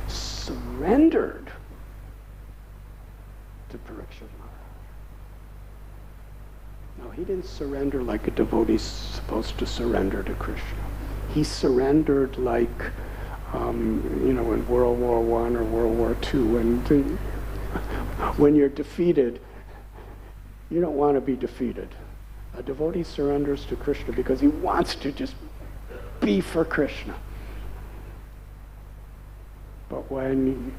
surrendered to Parikshit Maharaj. No, he didn't surrender like a devotee's supposed to surrender to Krishna. He surrendered like in World War I or World War II, and when you're defeated, you don't want to be defeated. A devotee surrenders to Krishna because he wants to just be for Krishna. But when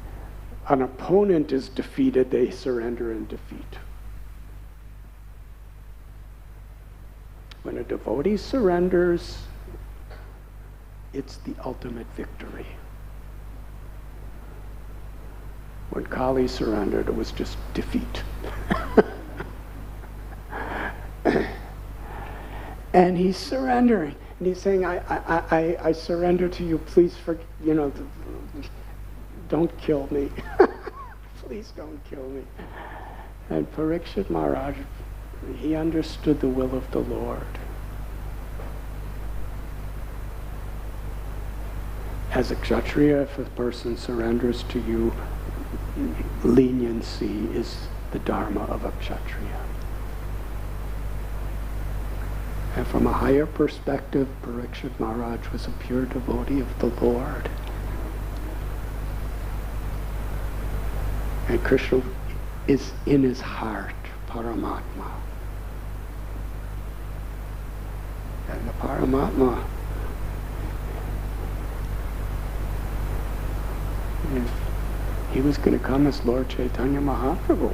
an opponent is defeated, they surrender in defeat. When a devotee surrenders, it's the ultimate victory. When Kali surrendered, it was just defeat. And he's surrendering, and he's saying, I surrender to you. Please, don't kill me. Please don't kill me. And Parikshit Maharaj, he understood the will of the Lord. As a Kshatriya, if a person surrenders to you, leniency is the dharma of a Kshatriya. And from a higher perspective, Parikshit Maharaj was a pure devotee of the Lord. And Krishna is in his heart, Paramatma. And the Paramatma, he was going to come as Lord Chaitanya Mahaprabhu,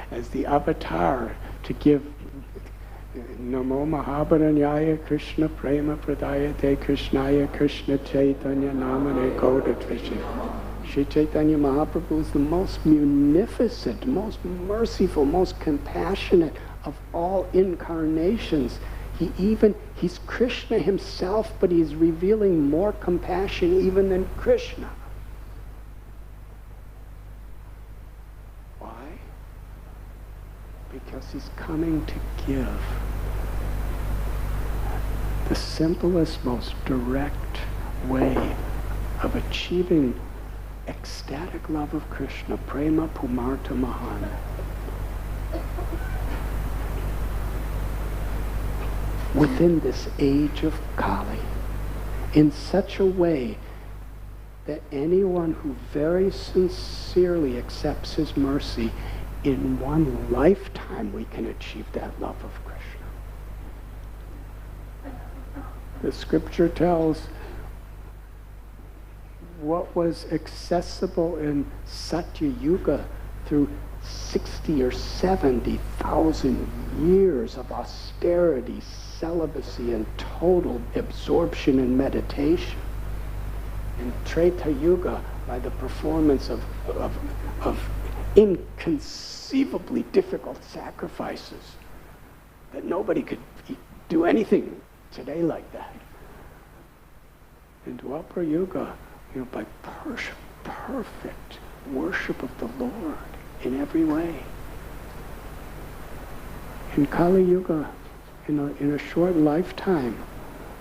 as the avatar to give Namo Mahabharanyaya Krishna Prema Pradayate Krishnaya Krishna Chaitanya Namane Kodatvishi. Sri Chaitanya Mahaprabhu is the most munificent, most merciful, most compassionate of all incarnations. He's Krishna himself, but he's revealing more compassion even than Krishna. Why? Because he's coming to give the simplest, most direct way of achieving ecstatic love of Krishna, prema pumarta mahan. Within this age of Kali, in such a way that anyone who very sincerely accepts his mercy, in one lifetime we can achieve that love of Krishna. The scripture tells what was accessible in Satya Yuga through 60 or 70,000 years of austerity, celibacy, and total absorption in meditation. In Treta Yuga, by the performance of inconceivably difficult sacrifices, that nobody could do anything today like that. In Dwapara Yuga, by perfect worship of the Lord in every way. In Kali Yuga, in a short lifetime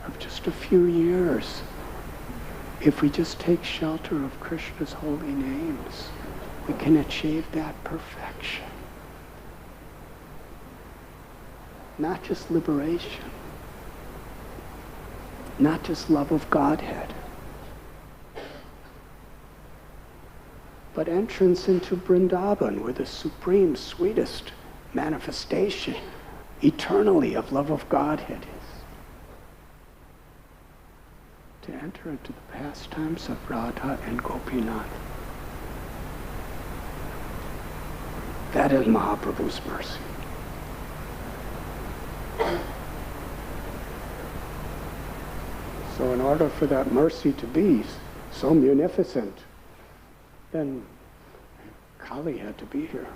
of just a few years, if we just take shelter of Krishna's holy names, we can achieve that perfection. Not just liberation, not just love of Godhead, but entrance into Vrindavan, where the supreme, sweetest manifestation eternally of love of Godhead is to enter into the pastimes of Radha and Gopinath. That is Mahaprabhu's mercy. So in order for that mercy to be so munificent, then Kali had to be here.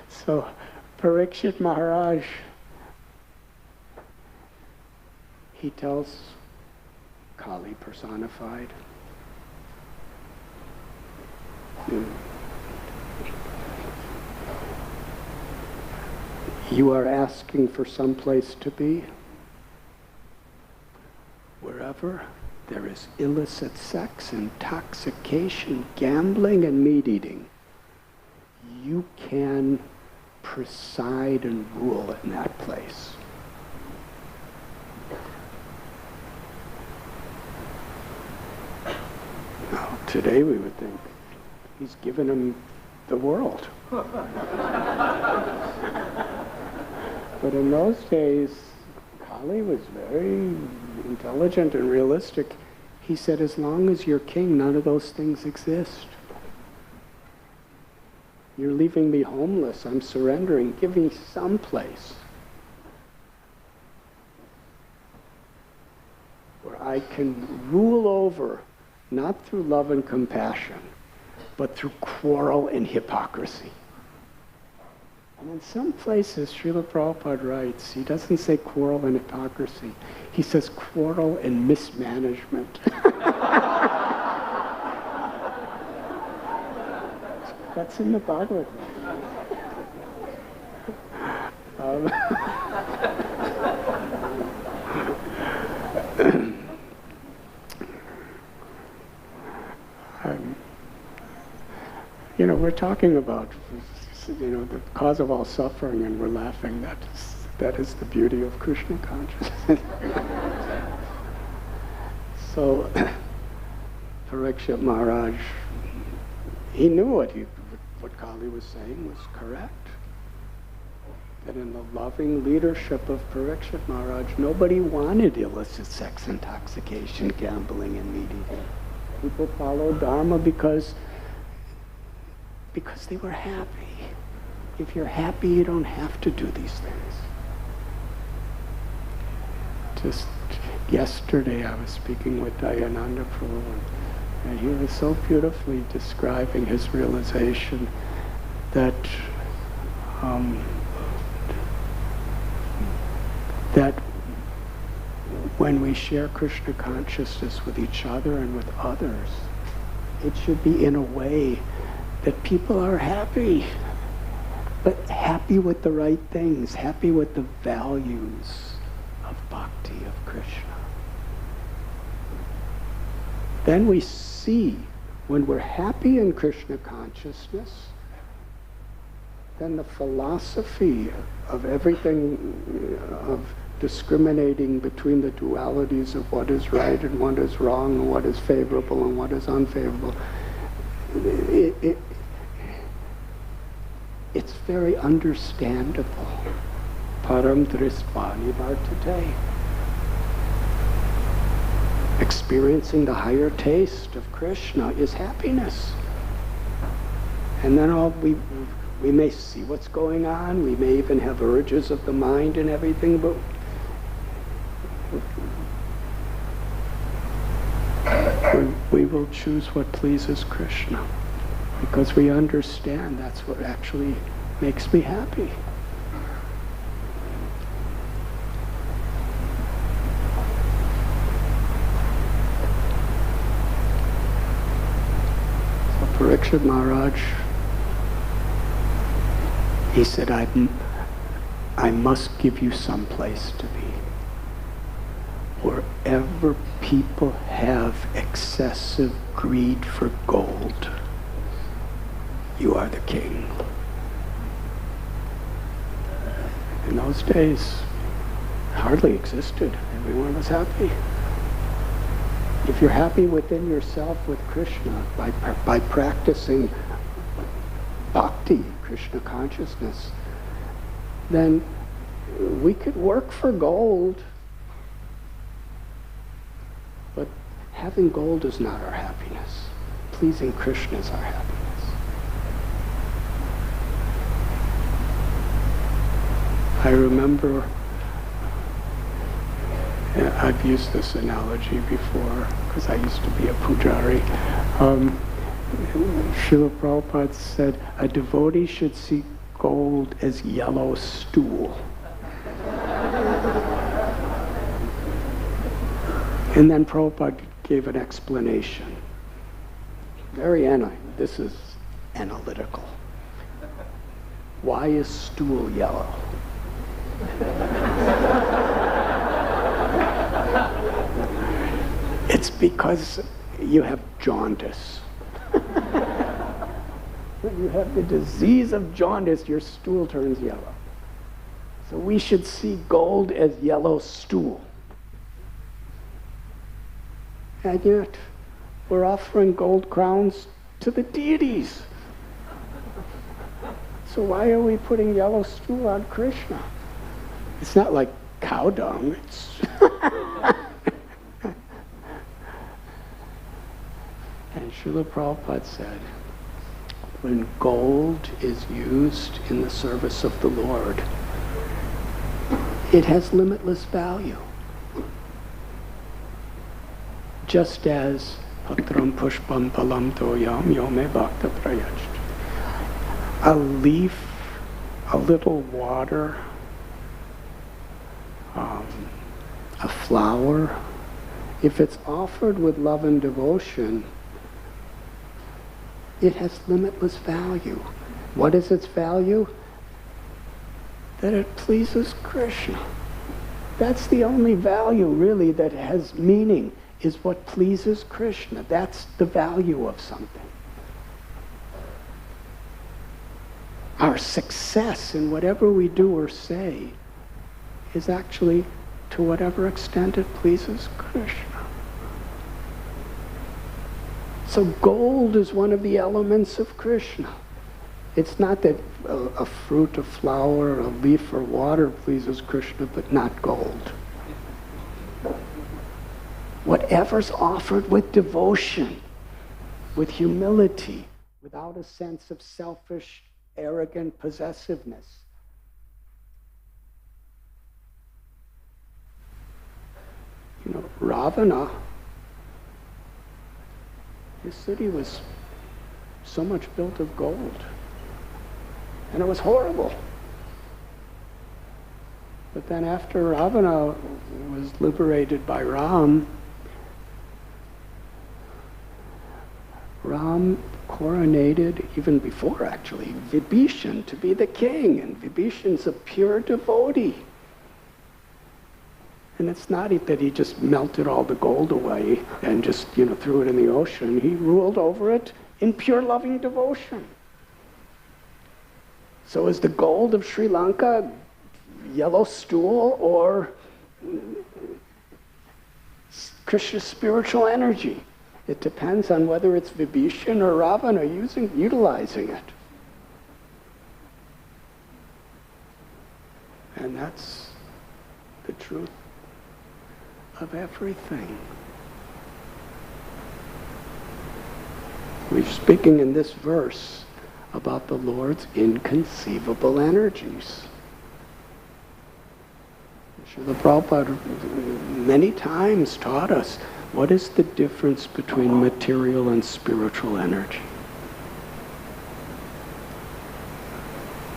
So Parikshit Maharaj, he tells Kali personified, you are asking for some place to be. Wherever there is illicit sex, intoxication, gambling, and meat eating, you can preside and rule in that place. Now, today we would think he's given him the world. But in those days, Kali was very intelligent and realistic. He said, as long as you're king, none of those things exist. You're leaving me homeless. I'm surrendering. Give me some place where I can rule over, not through love and compassion, but through quarrel and hypocrisy. And in some places, Srila Prabhupada writes, he doesn't say quarrel and hypocrisy. He says quarrel and mismanagement. That's in the Bhagavatam. We're talking about, the cause of all suffering, and we're laughing. That is the beauty of Krishna consciousness. So, Parikshit Maharaj, he knew what Kali was saying was correct. That in the loving leadership of Parikshit Maharaj, nobody wanted illicit sex, intoxication, gambling, and meat eating. People followed Dharma because they were happy. If you're happy, you don't have to do these things. Just yesterday, I was speaking with Dayananda Prabhu, and he was so beautifully describing his realization that that when we share Krishna consciousness with each other and with others, it should be in a way that people are happy, but happy with the right things, happy with the values of bhakti, of Krishna. Then we see, when we're happy in Krishna consciousness, then the philosophy of everything, of discriminating between the dualities of what is right and what is wrong, and what is favorable and what is unfavorable, it's very understandable. Param dristvani vartate. Experiencing the higher taste of Krishna is happiness. And then we may see what's going on, we may even have urges of the mind and everything, but we will choose what pleases Krishna, because we understand that's what actually makes me happy. So Parikshit Maharaj, he said, I must give you some place to be. Wherever people have excessive greed for gold, you are the king. In those days, it hardly existed. Everyone was happy. If you're happy within yourself with Krishna, by practicing bhakti, Krishna consciousness, then we could work for gold, but having gold is not our happiness. Pleasing Krishna is our happiness. I remember, I've used this analogy before because I used to be a pujari. Srila Prabhupada said, a devotee should see gold as yellow stool. And then Prabhupada gave an explanation. This is analytical. Why is stool yellow? It's because you have jaundice. When you have the disease of jaundice, your stool turns yellow. So we should see gold as yellow stool. And yet, we're offering gold crowns to the deities. So why are we putting yellow stool on Krishna? It's not like cow dung. It's and Srila Prabhupada said, when gold is used in the service of the Lord, it has limitless value. Just as patram pushpam palam toyam yome bhakta prayajt. A leaf, a little water, a flower, if it's offered with love and devotion, it has limitless value. What is its value? That it pleases Krishna. That's the only value really that has meaning, is what pleases Krishna. That's the value of something. Our success in whatever we do or say is actually to whatever extent it pleases Krishna. So gold is one of the elements of Krishna. It's not that a fruit, a flower, a leaf, or water pleases Krishna, but not gold. Whatever's offered with devotion, with humility, without a sense of selfish, arrogant possessiveness. You know, Ravana, his city was so much built of gold. And it was horrible. But then after Ravana was liberated by Ram coronated, even before actually, Vibhishan to be the king. And Vibhishan's a pure devotee. And it's not that he just melted all the gold away and just, threw it in the ocean. He ruled over it in pure loving devotion. So is the gold of Sri Lanka yellow stool or Krishna's spiritual energy? It depends on whether it's Vibhishan or Ravana utilizing it. And that's the truth of everything. We're speaking in this verse about the Lord's inconceivable energies. Srila Prabhupada many times taught us what is the difference between material and spiritual energy.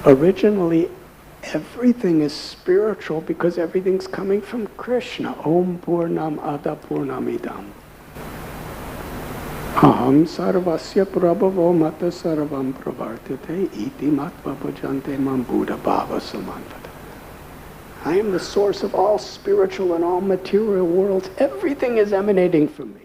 Originally, everything is spiritual because everything's coming from Krishna. Om Purnam Ada Purnamidam. Aham sarvasya prabhavo mata sarvam pravartate iti matva bhajante mam buddha bhava samanvata. I am the source of all spiritual and all material worlds. Everything is emanating from me.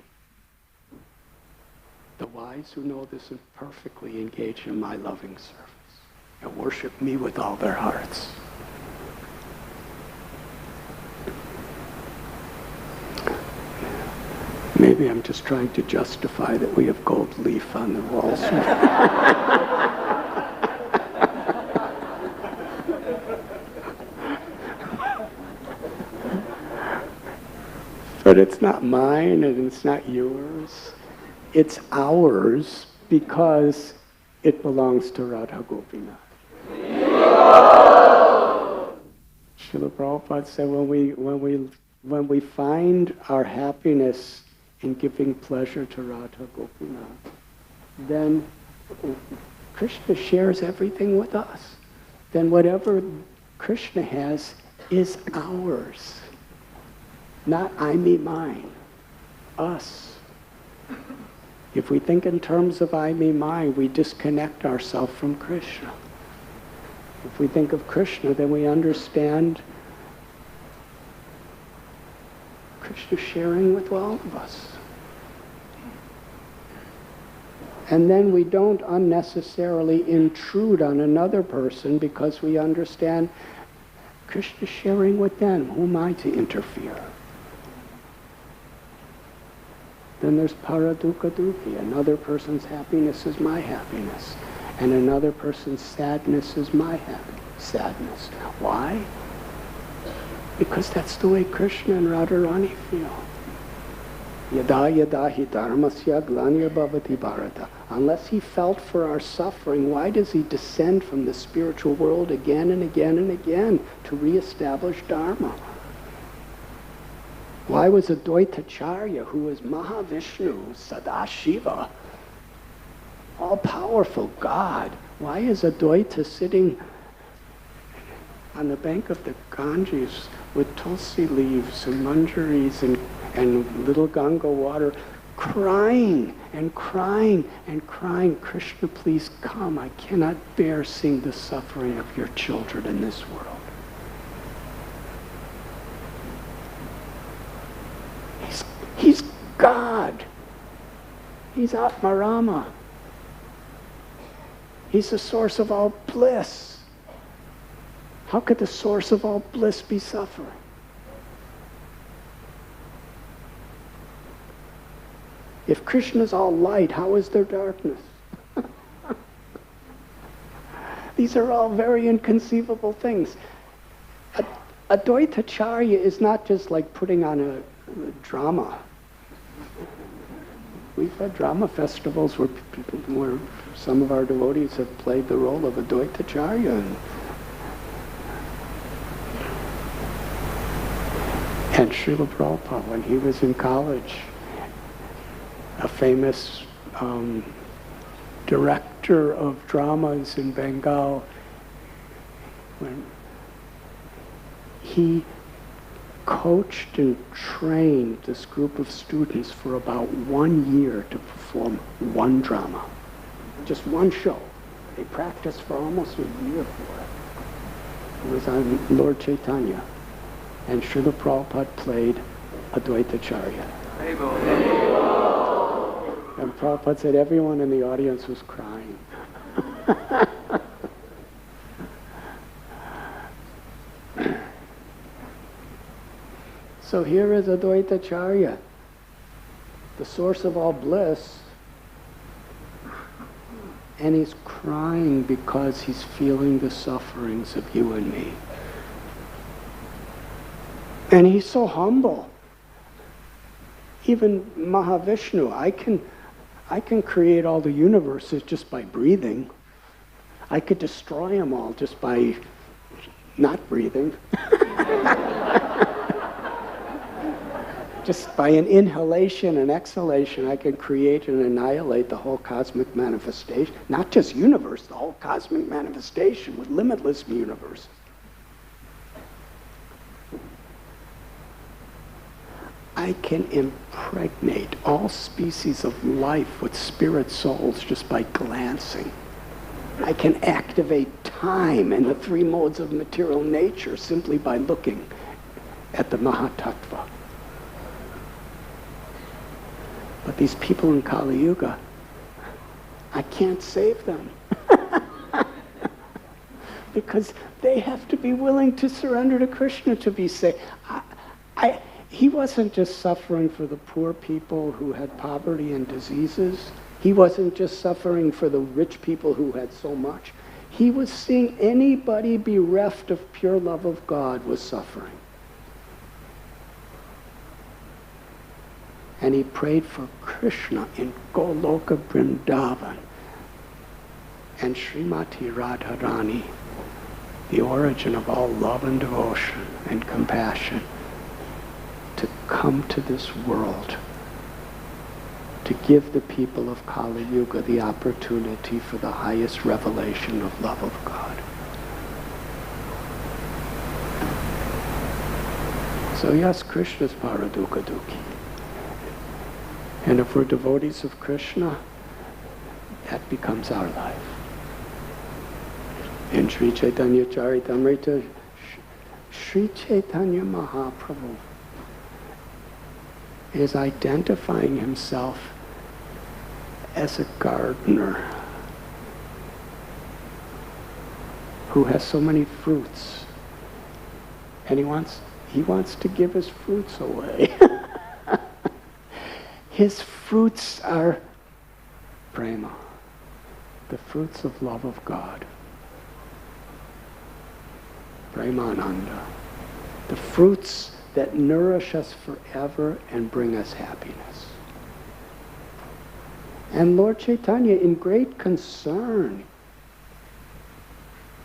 The wise who know this and perfectly engage in my loving service and worship me with all their hearts. Maybe I'm just trying to justify that we have gold leaf on the walls. But it's not mine and it's not yours. It's ours because it belongs to Radha Gopinath. Srila Prabhupada said when we find our happiness in giving pleasure to Radha Gopinath, then Krishna shares everything with us. Then whatever Krishna has is ours. Not I, me, mine. Us. If we think in terms of I, me, mine, we disconnect ourselves from Krishna. If we think of Krishna, then we understand Krishna sharing with all of us. And then we don't unnecessarily intrude on another person because we understand Krishna sharing with them. Who am I to interfere? Then there's paradukkha dukhi. Another person's happiness is my happiness. And another person's sadness is my sadness. Why? Because that's the way Krishna and Radharani feel. Yada yada hi dharmasya glanir bhavati bharata. Unless he felt for our suffering, why does he descend from the spiritual world again and again and again to reestablish Dharma? Why was Advaitacharya, who was Mahavishnu, Sadashiva, all-powerful God, why is Advaita sitting on the bank of the Ganges with tulsi leaves and manjaris and little Ganga water, crying and crying and crying, Krishna, please come. I cannot bear seeing the suffering of your children in this world. He's God. He's Atmarama. He's the source of all bliss. How could the source of all bliss be suffering? If Krishna is all light, how is there darkness? These are all very inconceivable things. Advaitacharya is not just like putting on a drama. We've had drama festivals where some of our devotees have played the role of Advaitacharya. And Srila Prabhupada, when he was in college, a famous director of dramas in Bengal, when he coached and trained this group of students for about 1 year to perform one drama. Just one show. They practiced for almost a year for it. It was on Lord Chaitanya. And Srila Prabhupada played Advaitacharya. And Prabhupada said everyone in the audience was crying. So here is Advaitacharya, the source of all bliss, and he's crying because he's feeling the sufferings of you and me. And he's so humble. Even Mahavishnu, I can create all the universes just by breathing. I could destroy them all just by not breathing. Just by an inhalation and exhalation, I can create and annihilate the whole cosmic manifestation. Not just universe, the whole cosmic manifestation with limitless universe. I can impregnate all species of life with spirit souls just by glancing. I can activate time and the three modes of material nature simply by looking at the Mahatattva. But these people in Kali Yuga, I can't save them. Because they have to be willing to surrender to Krishna to be saved. He wasn't just suffering for the poor people who had poverty and diseases. He wasn't just suffering for the rich people who had so much. He was seeing anybody bereft of pure love of God was suffering. And he prayed for Krishna in Goloka Vrindavan and Srimati Radharani, the origin of all love and devotion and compassion, to come to this world, to give the people of Kali Yuga the opportunity for the highest revelation of love of God. So yes, Krishna's Paraduka Dukhi. And if we're devotees of Krishna, that becomes our life. In Sri Chaitanya Charitamrita, Sri Chaitanya Mahaprabhu is identifying himself as a gardener who has so many fruits, and he wants to give his fruits away. His fruits are prema, the fruits of love of God. Premananda, the fruits that nourish us forever and bring us happiness. And Lord Chaitanya, in great concern,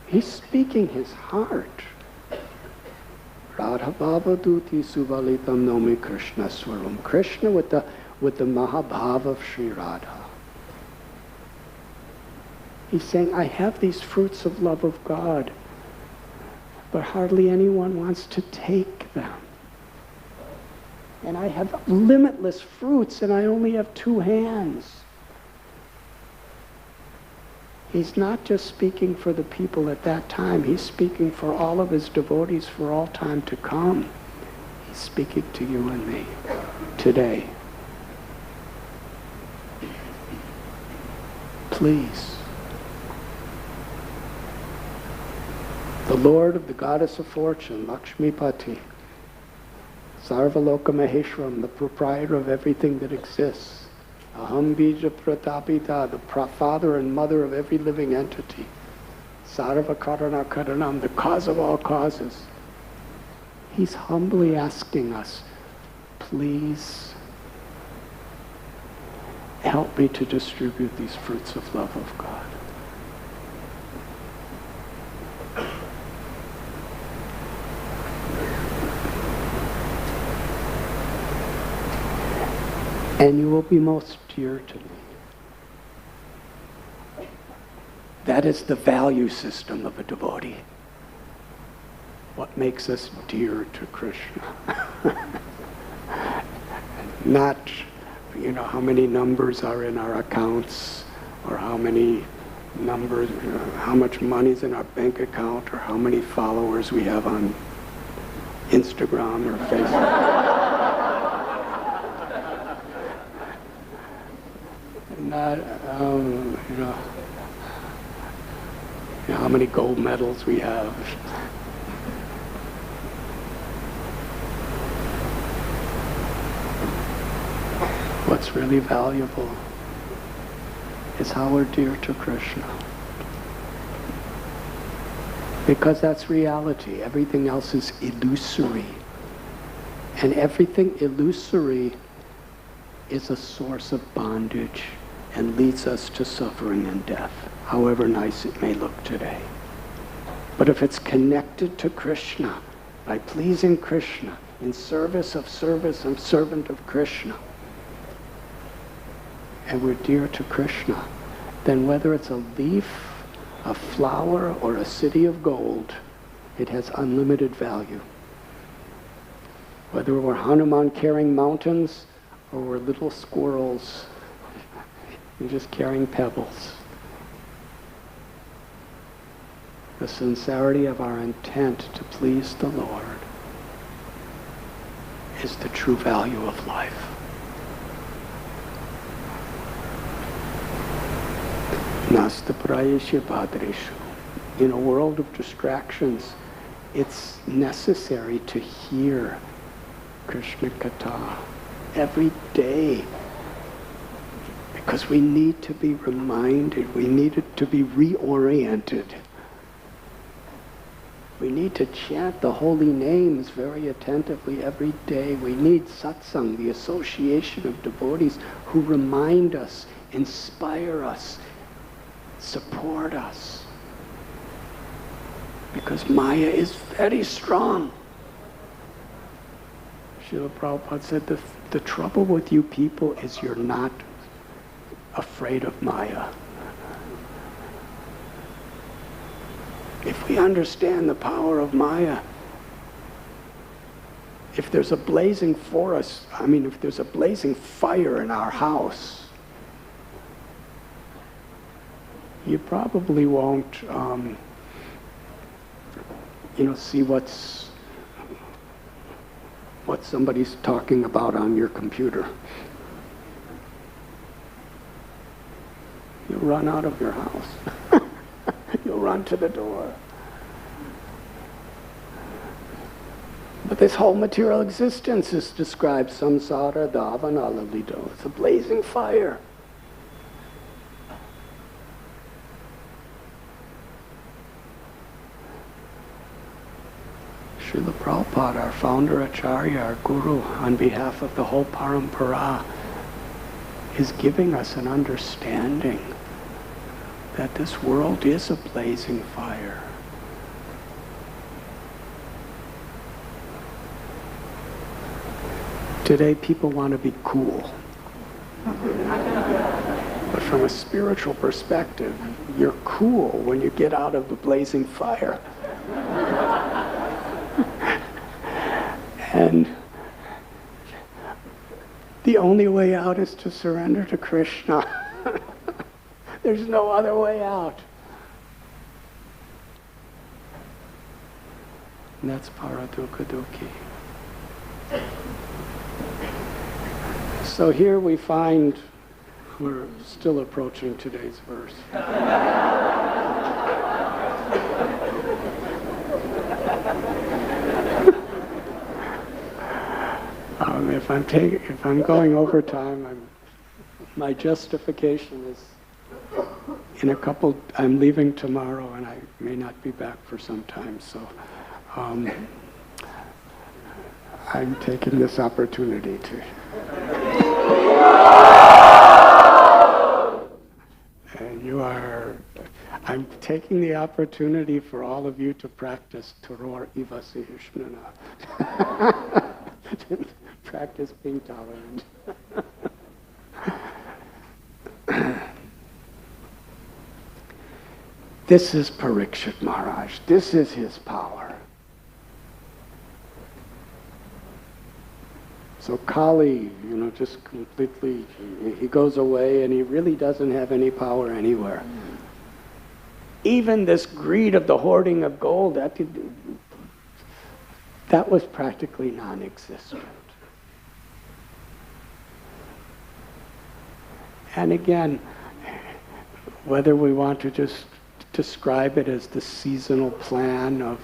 he's speaking his heart. Radha Bhavaduti Suvalitam Nomi Krishna Swarum. Krishna with the Mahabhava of Sri Radha. He's saying, I have these fruits of love of God, but hardly anyone wants to take them. And I have limitless fruits, and I only have two hands. He's not just speaking for the people at that time. He's speaking for all of his devotees for all time to come. He's speaking to you and me today. Please. The Lord of the Goddess of Fortune, Lakshmipati, Sarvaloka Maheshwaram, the proprietor of everything that exists, Aham Bija Pratapita, the father and mother of every living entity, Sarva Karana Karanam, the cause of all causes. He's humbly asking us, please help me to distribute these fruits of love of God. And you will be most dear to me. That is the value system of a devotee. What makes us dear to Krishna. Not, how many numbers are in our accounts, or how many numbers, how much money's in our bank account, or how many followers we have on Instagram or Facebook. Not, how many gold medals we have. What's really valuable is how we're dear to Krishna. Because that's reality. Everything else is illusory. And everything illusory is a source of bondage and leads us to suffering and death, however nice it may look today. But if it's connected to Krishna, by pleasing Krishna, in service, I'm servant of Krishna, and we're dear to Krishna, then whether it's a leaf, a flower, or a city of gold, it has unlimited value. Whether we're Hanuman carrying mountains, or we're little squirrels and just carrying pebbles. The sincerity of our intent to please the Lord is the true value of life. Nasta prayesha padreshu. In a world of distractions, it's necessary to hear Krishna Katha every day, because we need to be reminded, we need it to be reoriented. We need to chant the holy names very attentively every day. We need satsang, the association of devotees who remind us, inspire us, support us. Because Maya is very strong. Srila Prabhupada said the trouble with you people is you're not afraid of Maya. If we understand the power of Maya, if there's a blazing forest, if there's a blazing fire in our house, you probably won't, see what somebody's talking about on your computer. You'll run out of your house. You'll run to the door. But this whole material existence is described samsara davana lalito. It's a blazing fire. Srila Prabhupada, our founder Acharya, our guru, on behalf of the whole parampara, is giving us an understanding that this world is a blazing fire. Today people want to be cool. But from a spiritual perspective, you're cool when you get out of the blazing fire. And the only way out is to surrender to Krishna. There's no other way out. And that's paradukha dukhi. So here we find, we're still approaching today's verse. If I'm going over time, my justification is I'm leaving tomorrow and I may not be back for some time, so I'm taking this opportunity to I'm taking the opportunity for all of you to practice Toror Ivasi Ishnana. Practice being tolerant. This is Parikshit Maharaj. This is his power. So Kali, just completely, he goes away and he really doesn't have any power anywhere. Even this greed of the hoarding of gold, that was practically non-existent. And again, whether we want to just describe it as the seasonal plan of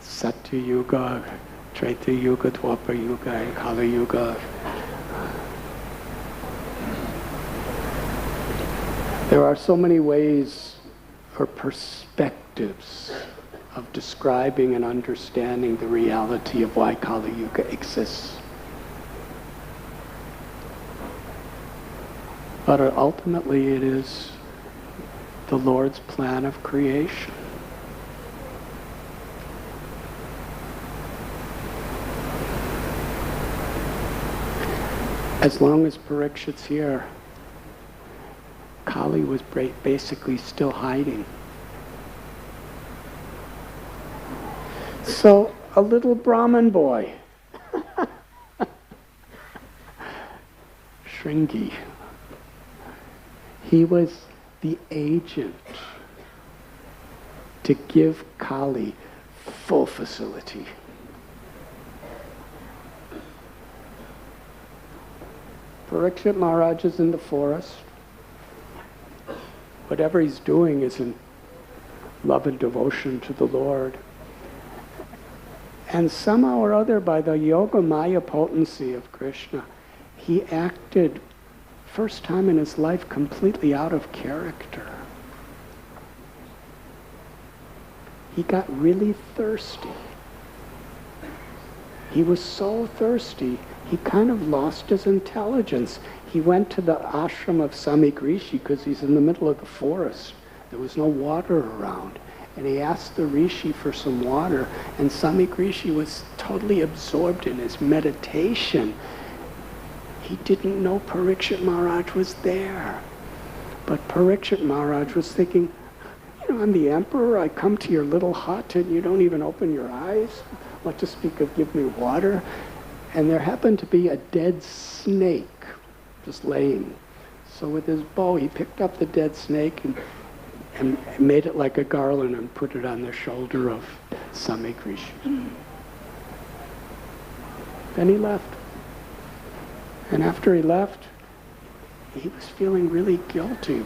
Satya Yuga, Treta Yuga, Dwapara Yuga, and Kali Yuga. There are so many ways or perspectives of describing and understanding the reality of why Kali Yuga exists. But ultimately it is the Lord's plan of creation. As long as Parikshit's here, Kali was basically still hiding. So a little Brahmin boy, Shringi, he was the agent to give Kali full facility. Parikshit Maharaj is in the forest. Whatever he's doing is in love and devotion to the Lord. And somehow or other, by the yoga maya potency of Krishna, he acted, first time in his life, completely out of character. he got really thirsty. He was so thirsty, he kind of lost his intelligence. He went to the ashram of Samikrishi because he's in the middle of the forest. There was no water around. And he asked the rishi for some water, and Samikrishi was totally absorbed in his meditation. He didn't know Parikshit Maharaj was there. But Parikshit Maharaj was thinking, I'm the emperor, I come to your little hut and you don't even open your eyes. What to speak of give me water? And there happened to be a dead snake just laying. So with his bow, he picked up the dead snake and made it like a garland and put it on the shoulder of Samikrishi. Then he left. And after he left, he was feeling really guilty.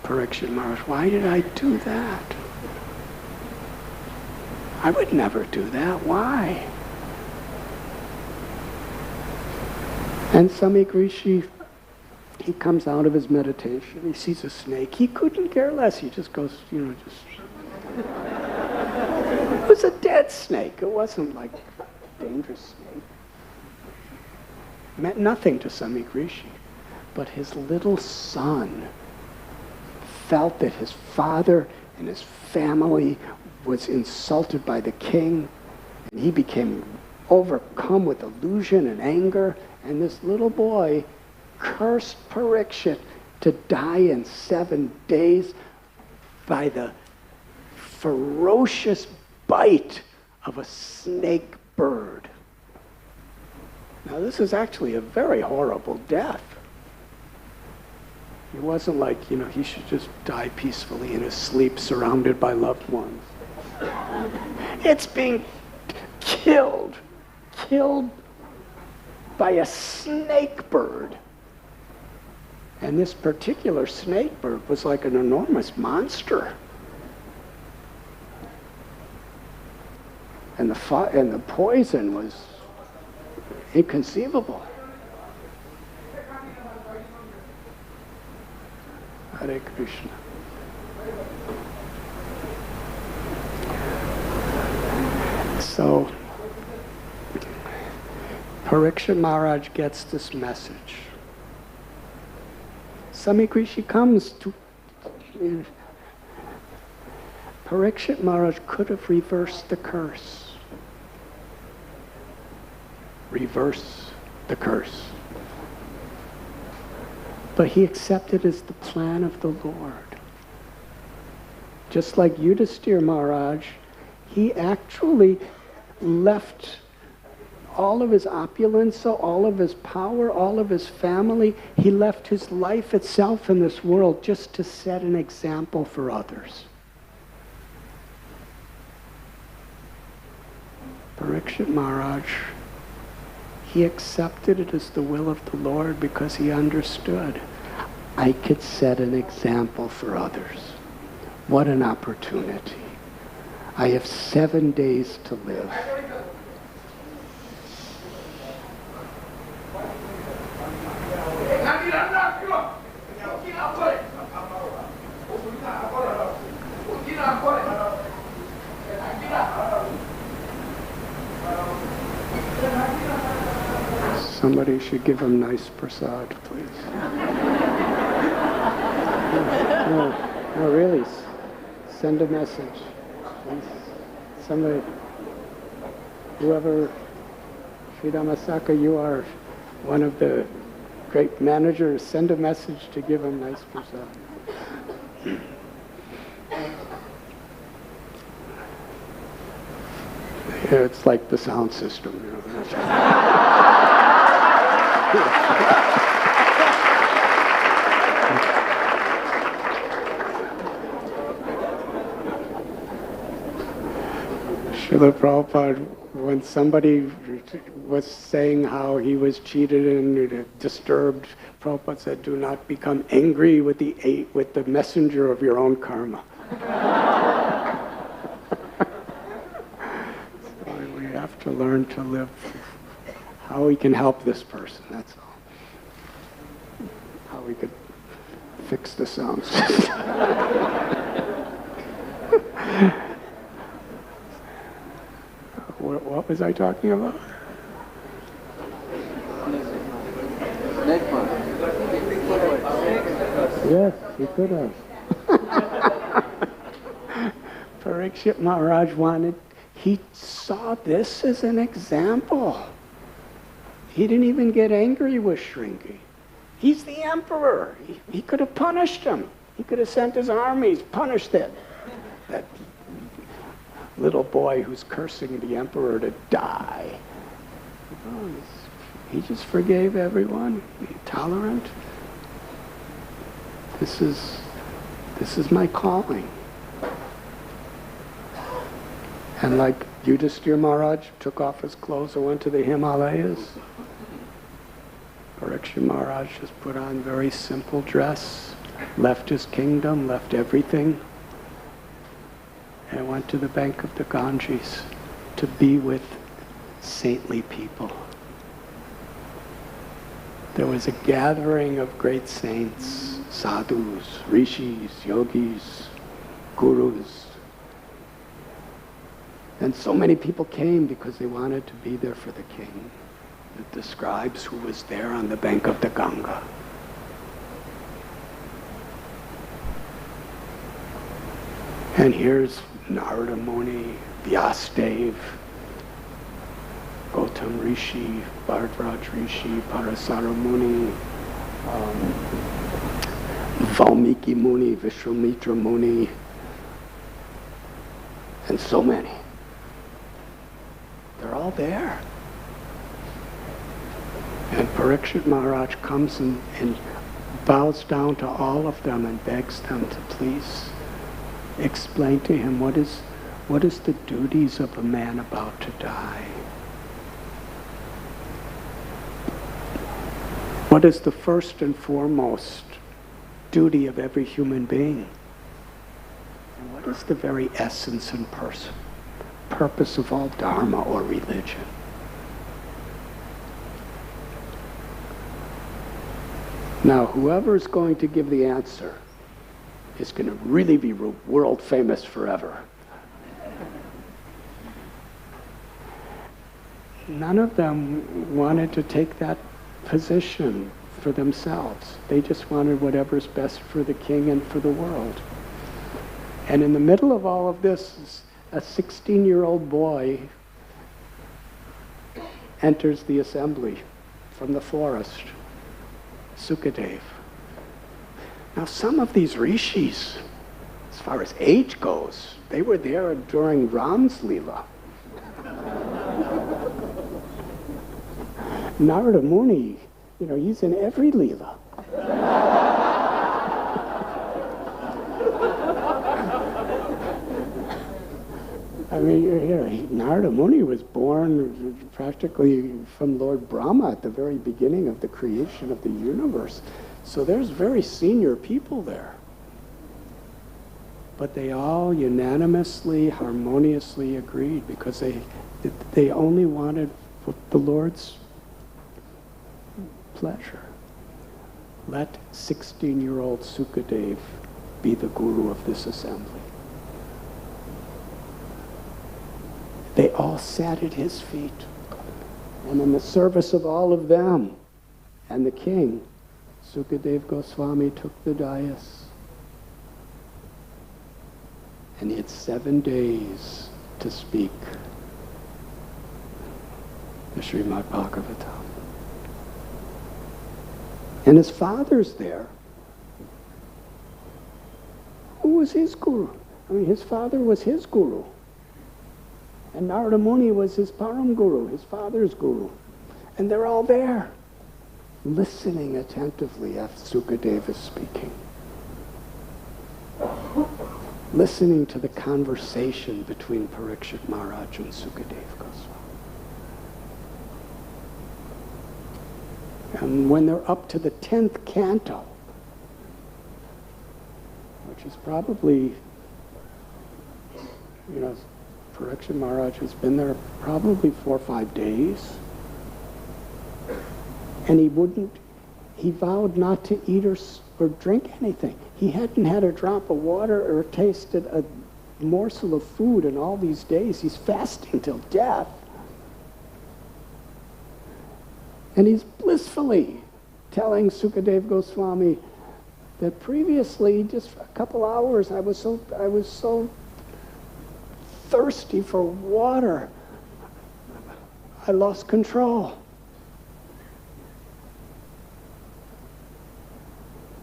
Parikshit Maharaj, why did I do that? I would never do that. Why? And Samikrishi, he comes out of his meditation. He sees a snake. He couldn't care less. He just goes, It was a dead snake. It wasn't like a dangerous snake. It meant nothing to Samikrishi. But his little son felt that his father and his family was insulted by the king, and he became overcome with illusion and anger, and this little boy cursed Parikshit to die in 7 days by the ferocious bite of a snake bird. Now this is actually a very horrible death. It wasn't like, he should just die peacefully in his sleep surrounded by loved ones. It's being killed by a snake bird. And this particular snake bird was like an enormous monster. And the poison was inconceivable. Hare Krishna. So, Parikshit Maharaj gets this message. Samikrishi comes to... Parikshit Maharaj could have reversed the curse. Reverse the curse. But he accepted as the plan of the Lord. Just like Yudhisthira Maharaj, he actually left all of his opulence, all of his power, all of his family. He left his life itself in this world just to set an example for others. Parikshit Maharaj, he accepted it as the will of the Lord because he understood, I could set an example for others. What an opportunity. I have 7 days to live. Somebody should give him nice prasad, please. No, really. Send a message. Please. Somebody, whoever, Sri Damasaka, you are one of the great managers. Send a message to give him nice prasad. Yeah, it's like the sound system. Srila Prabhupada, when somebody was saying how he was cheated and disturbed, Prabhupada said, do not become angry with the messenger of your own karma. So we have to learn to live how we can help this person, that's all. How we could fix the sound system. What was I talking about? Yes, he could have. Parikshit Maharaj he saw this as an example. He didn't even get angry with Shringi. He's the emperor. He could have punished him. He could have sent his armies, punished that little boy who's cursing the emperor to die. Oh, he just forgave everyone, tolerant. This is my calling. And like Yudhisthira Maharaj took off his clothes and went to the Himalayas, Parikshit Maharaj just put on very simple dress, left his kingdom, left everything, and went to the bank of the Ganges to be with saintly people. There was a gathering of great saints, sadhus, rishis, yogis, gurus. And so many people came because they wanted to be there for the king. It describes who was there on the bank of the Ganga. And here's Narada Muni, Vyasadeva, Gautam Rishi, Bhardraj Rishi, Parasara Muni, Valmiki Muni, Vishwamitra Muni, and so many. They're all there. And Parikshit Maharaj comes and bows down to all of them and begs them to please explain to him what is the duties of a man about to die. What is the first and foremost duty of every human being? And what is the very essence and purpose of all dharma or religion? Now, whoever's going to give the answer is going to really be world famous forever. None of them wanted to take that position for themselves. They just wanted whatever's best for the king and for the world. And in the middle of all of this, a 16-year-old boy enters the assembly from the forest, Sukadeva. Now, some of these rishis, as far as age goes, they were there during Ram's Leela. Narada Muni, he's in every Leela. I mean, Narada Muni was born practically from Lord Brahma at the very beginning of the creation of the universe. So there's very senior people there. But they all unanimously, harmoniously agreed because they only wanted the Lord's pleasure. Let 16-year-old Sukadeva be the guru of this assembly. They all sat at his feet. And in the service of all of them and the king, Sukadeva Goswami took the dais. And he had 7 days to speak the Srimad Bhagavatam. And his father's there. Who was his guru? I mean, his father was his guru. And Narada Muni was his param guru, his father's guru. And they're all there, listening attentively as Sukadeva is speaking. Listening to the conversation between Parikshit Maharaj and Sukadeva Goswami. And when they're up to the 10th canto, which is probably, Parikshit Maharaj has been there probably 4 or 5 days. And he vowed not to eat or drink anything. He hadn't had a drop of water or tasted a morsel of food in all these days. He's fasting till death. And he's blissfully telling Sukadeva Goswami that previously, just for a couple hours, I was so thirsty for water, I lost control.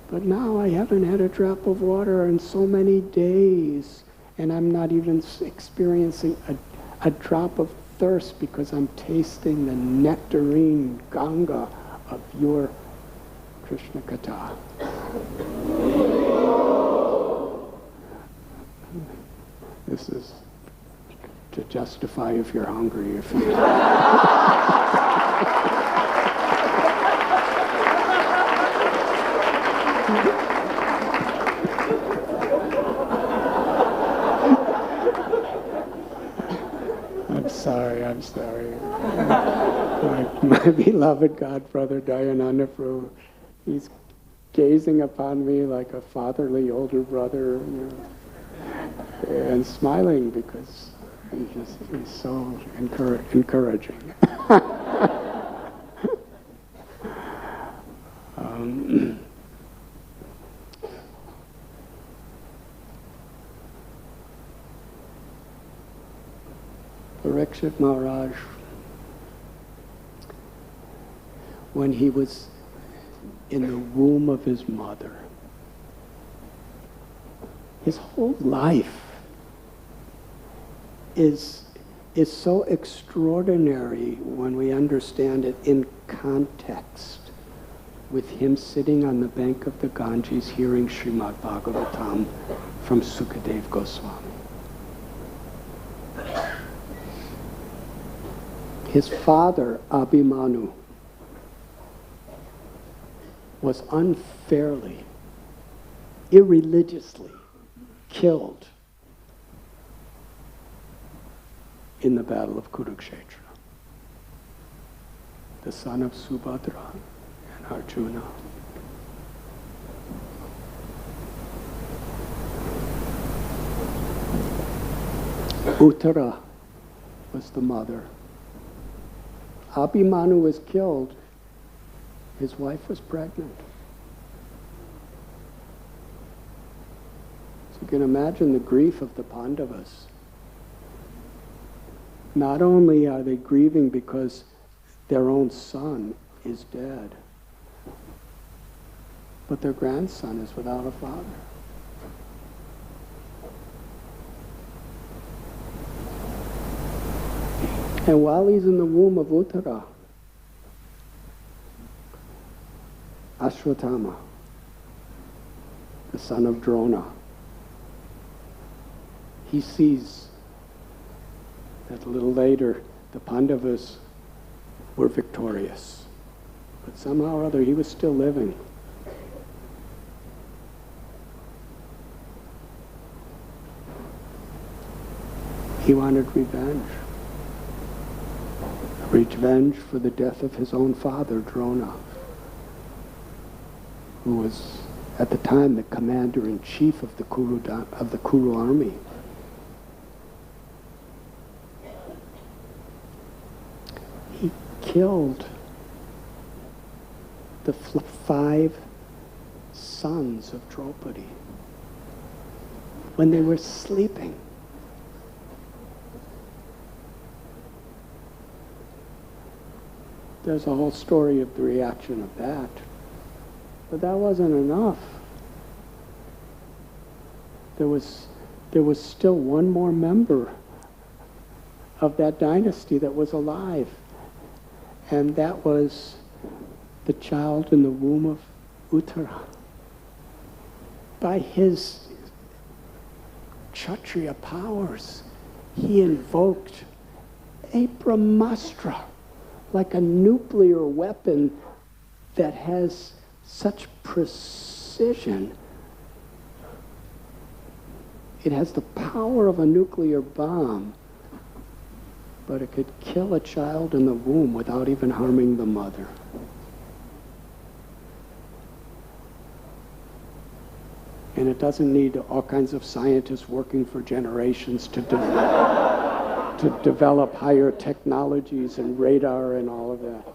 But now I haven't had a drop of water in so many days, and I'm not even experiencing a drop of thirst because I'm tasting the nectarine Ganga of your Krishna Katha. This is to justify if you're hungry. If you I'm sorry. My beloved God brother Dayananda Prabhu, he's gazing upon me like a fatherly older brother, and smiling because he's so encouraging. Parikshit Maharaj, when he was in the womb of his mother, his whole life is so extraordinary when we understand it in context with him sitting on the bank of the Ganges hearing Srimad Bhagavatam from Sukadeva Goswami. His father, Abhimanyu, was unfairly, irreligiously killed in the Battle of Kurukshetra. The son of Subhadra and Arjuna. Uttara was the mother. Abhimanyu was killed. His wife was pregnant. So you can imagine the grief of the Pandavas. Not only are they grieving because their own son is dead, but their grandson is without a father. And while he's in the womb of Uttara, Ashwatthama, the son of Drona, he sees that a little later the Pandavas were victorious. But somehow or other he was still living. He wanted revenge. Revenge for the death of his own father, Drona, who was at the time the commander-in-chief of the Kuru army. He killed the 5 sons of Draupadi when they were sleeping. There's a whole story of the reaction of that. But that wasn't enough. There was still one more member of that dynasty that was alive. And that was the child in the womb of Uttara. By his Kshatriya powers, he invoked a Brahmastra, like a nuclear weapon that has such precision. It has the power of a nuclear bomb, but it could kill a child in the womb without even harming the mother. And it doesn't need all kinds of scientists working for generations to develop higher technologies and radar and all of that.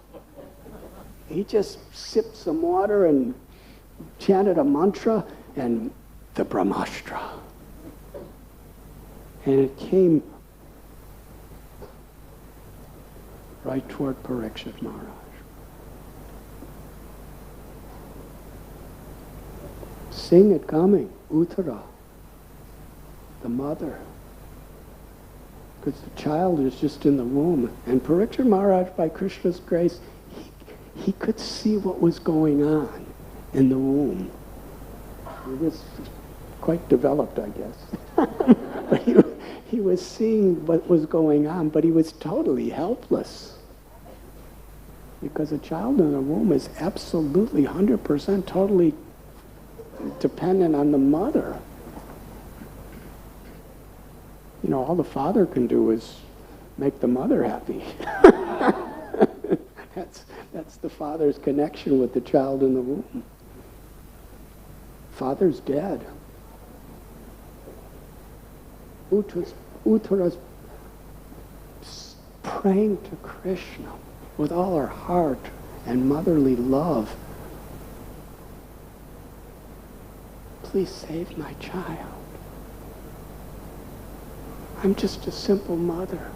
he just sipped some water and chanted a mantra, and the Brahmastra. And it came right toward Parikshit Maharaj. Seeing it coming, Uttara, the mother, because the child is just in the womb. And Parikshit Maharaj, by Krishna's grace, he could see what was going on in the womb. He was quite developed, I guess. But he was seeing what was going on, but he was totally helpless. Because a child in the womb is absolutely 100% totally dependent on the mother. You know, all the father can do is make the mother happy. That's the father's connection with the child in the womb. Father's dead. Uttara's praying to Krishna with all her heart and motherly love. Please save my child. I'm just a simple mother.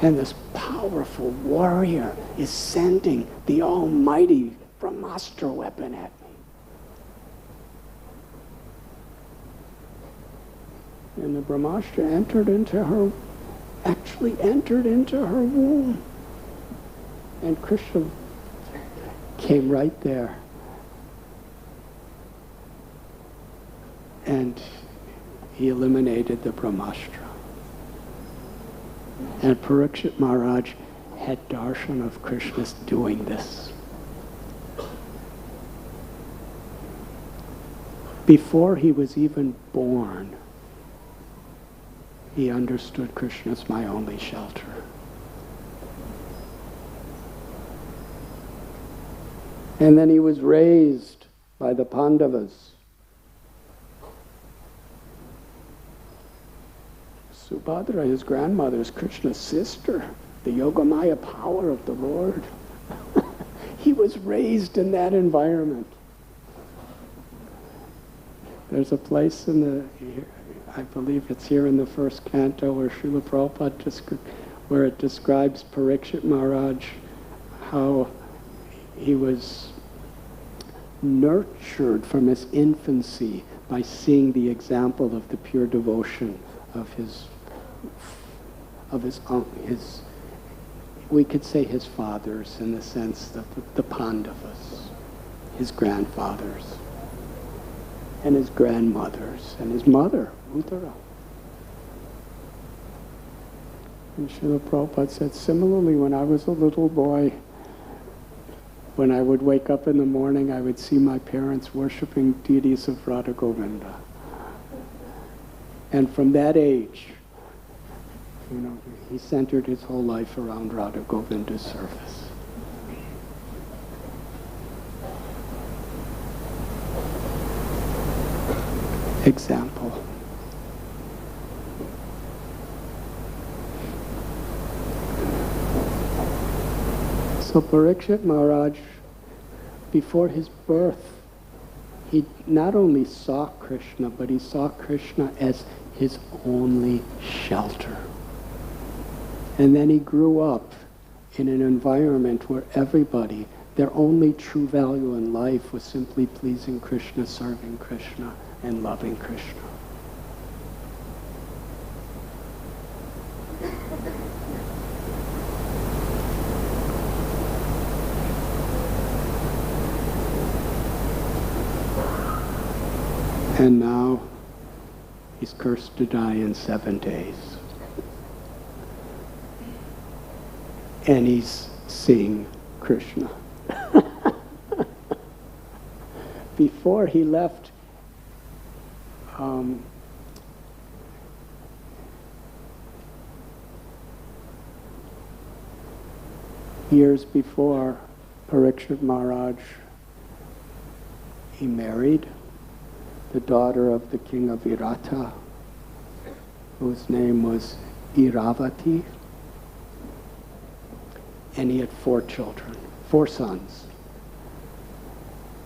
And this powerful warrior is sending the almighty Brahmastra weapon at me. And the Brahmastra entered into her womb. And Krishna came right there. And he eliminated the Brahmastra. And Parikshit Maharaj had darshan of Krishna doing this. Before he was even born, he understood Krishna's my only shelter. And then he was raised by the Pandavas. Subhadra, his grandmother, is Krishna's sister, the Yogamaya power of the Lord. He was raised in that environment. There's a place I believe it's here in the first canto where Srila Prabhupada where it describes Parikshit Maharaj, how he was nurtured from his infancy by seeing the example of the pure devotion of his we could say his fathers, in the sense that the Pandavas, his grandfathers, and his grandmothers, and his mother, Uttara. And Srila Prabhupada said, similarly, when I was a little boy, when I would wake up in the morning, I would see my parents worshiping deities of Radha Govinda. And from that age, he centered his whole life around Radha Govinda's service. Example. So Parikshit Maharaj, before his birth, he not only saw Krishna, but he saw Krishna as his only shelter. And then he grew up in an environment where everybody, their only true value in life was simply pleasing Krishna, serving Krishna, and loving Krishna. And now he's cursed to die in 7 days. And he's seeing Krishna. Before he left, years before, Parikshit Maharaj, he married the daughter of the king of Irata, whose name was Iravati. and he had 4 children, 4 sons.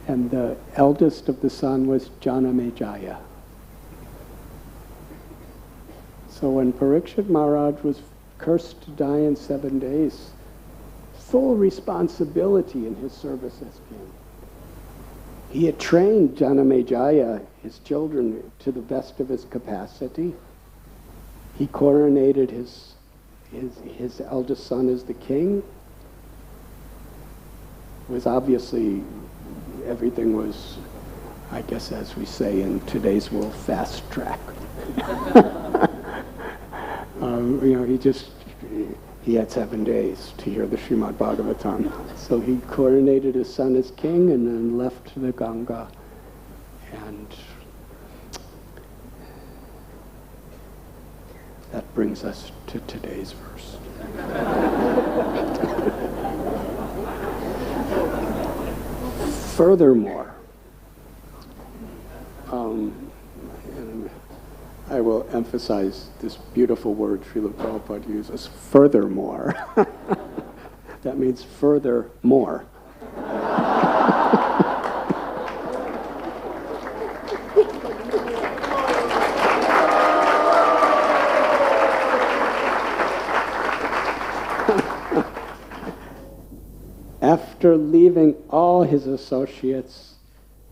And the eldest of the son was Janamejaya. So when Parikshit Maharaj was cursed to die in 7 days, full responsibility in his service as king. He had trained Janamejaya, his children, to the best of his capacity. He coronated his eldest son as the king. It was obviously, everything was, I guess as we say in today's world, fast track. He had 7 days to hear the Srimad Bhagavatam. So he coronated his son as king and then left the Ganga. And that brings us to today's verse. Furthermore, and I will emphasize this beautiful word Srila Prabhupada uses, furthermore. That means furthermore. After leaving all his associates,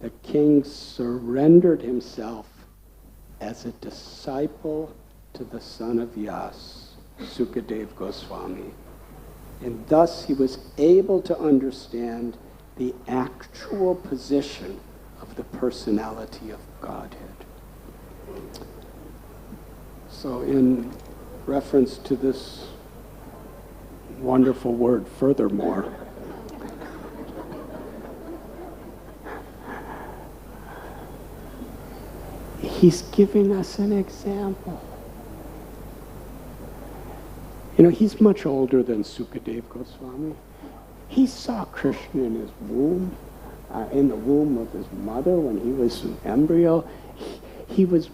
the king surrendered himself as a disciple to the son of Yas, Sukadev Goswami. And thus he was able to understand the actual position of the personality of Godhead. So in reference to this wonderful word, furthermore, he's giving us an example. He's much older than Sukadev Goswami. He saw Krishna in his womb, in the womb of his mother when he was an embryo. He was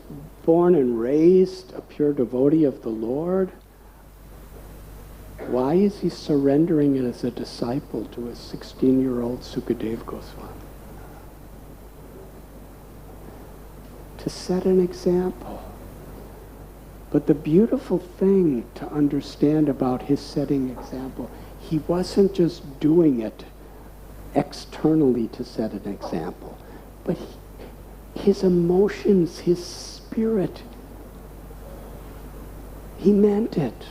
born and raised a pure devotee of the Lord. Why is he surrendering it as a disciple to a 16-year-old Sukadev Goswami? To set an example. But the beautiful thing to understand about his setting example, he wasn't just doing it externally to set an example, but his emotions, his spirit, he meant it.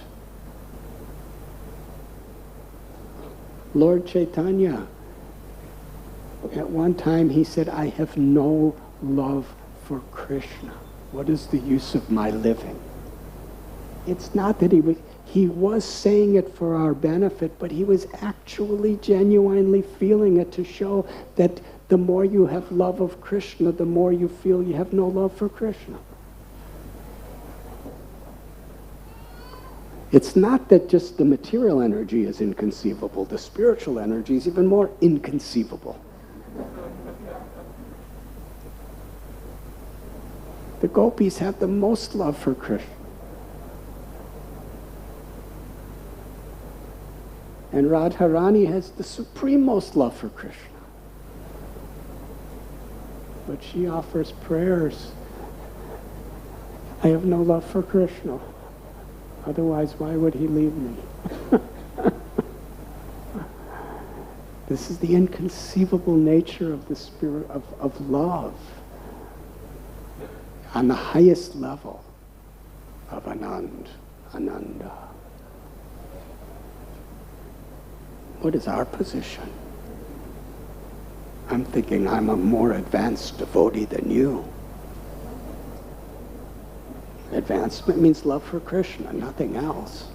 Lord Chaitanya, at one time he said, I have no love for Krishna. What is the use of my living? It's not that he was saying it for our benefit, but he was actually genuinely feeling it to show that the more you have love of Krishna, the more you feel you have no love for Krishna. It's not that just the material energy is inconceivable, the spiritual energy is even more inconceivable. The gopis have the most love for Krishna. And Radharani has the supremost love for Krishna. But she offers prayers. I have no love for Krishna. Otherwise, why would he leave me? This is the inconceivable nature of the spirit of love on the highest level of Ananda. What is our position? I'm thinking I'm a more advanced devotee than you. Advancement means love for Krishna, nothing else.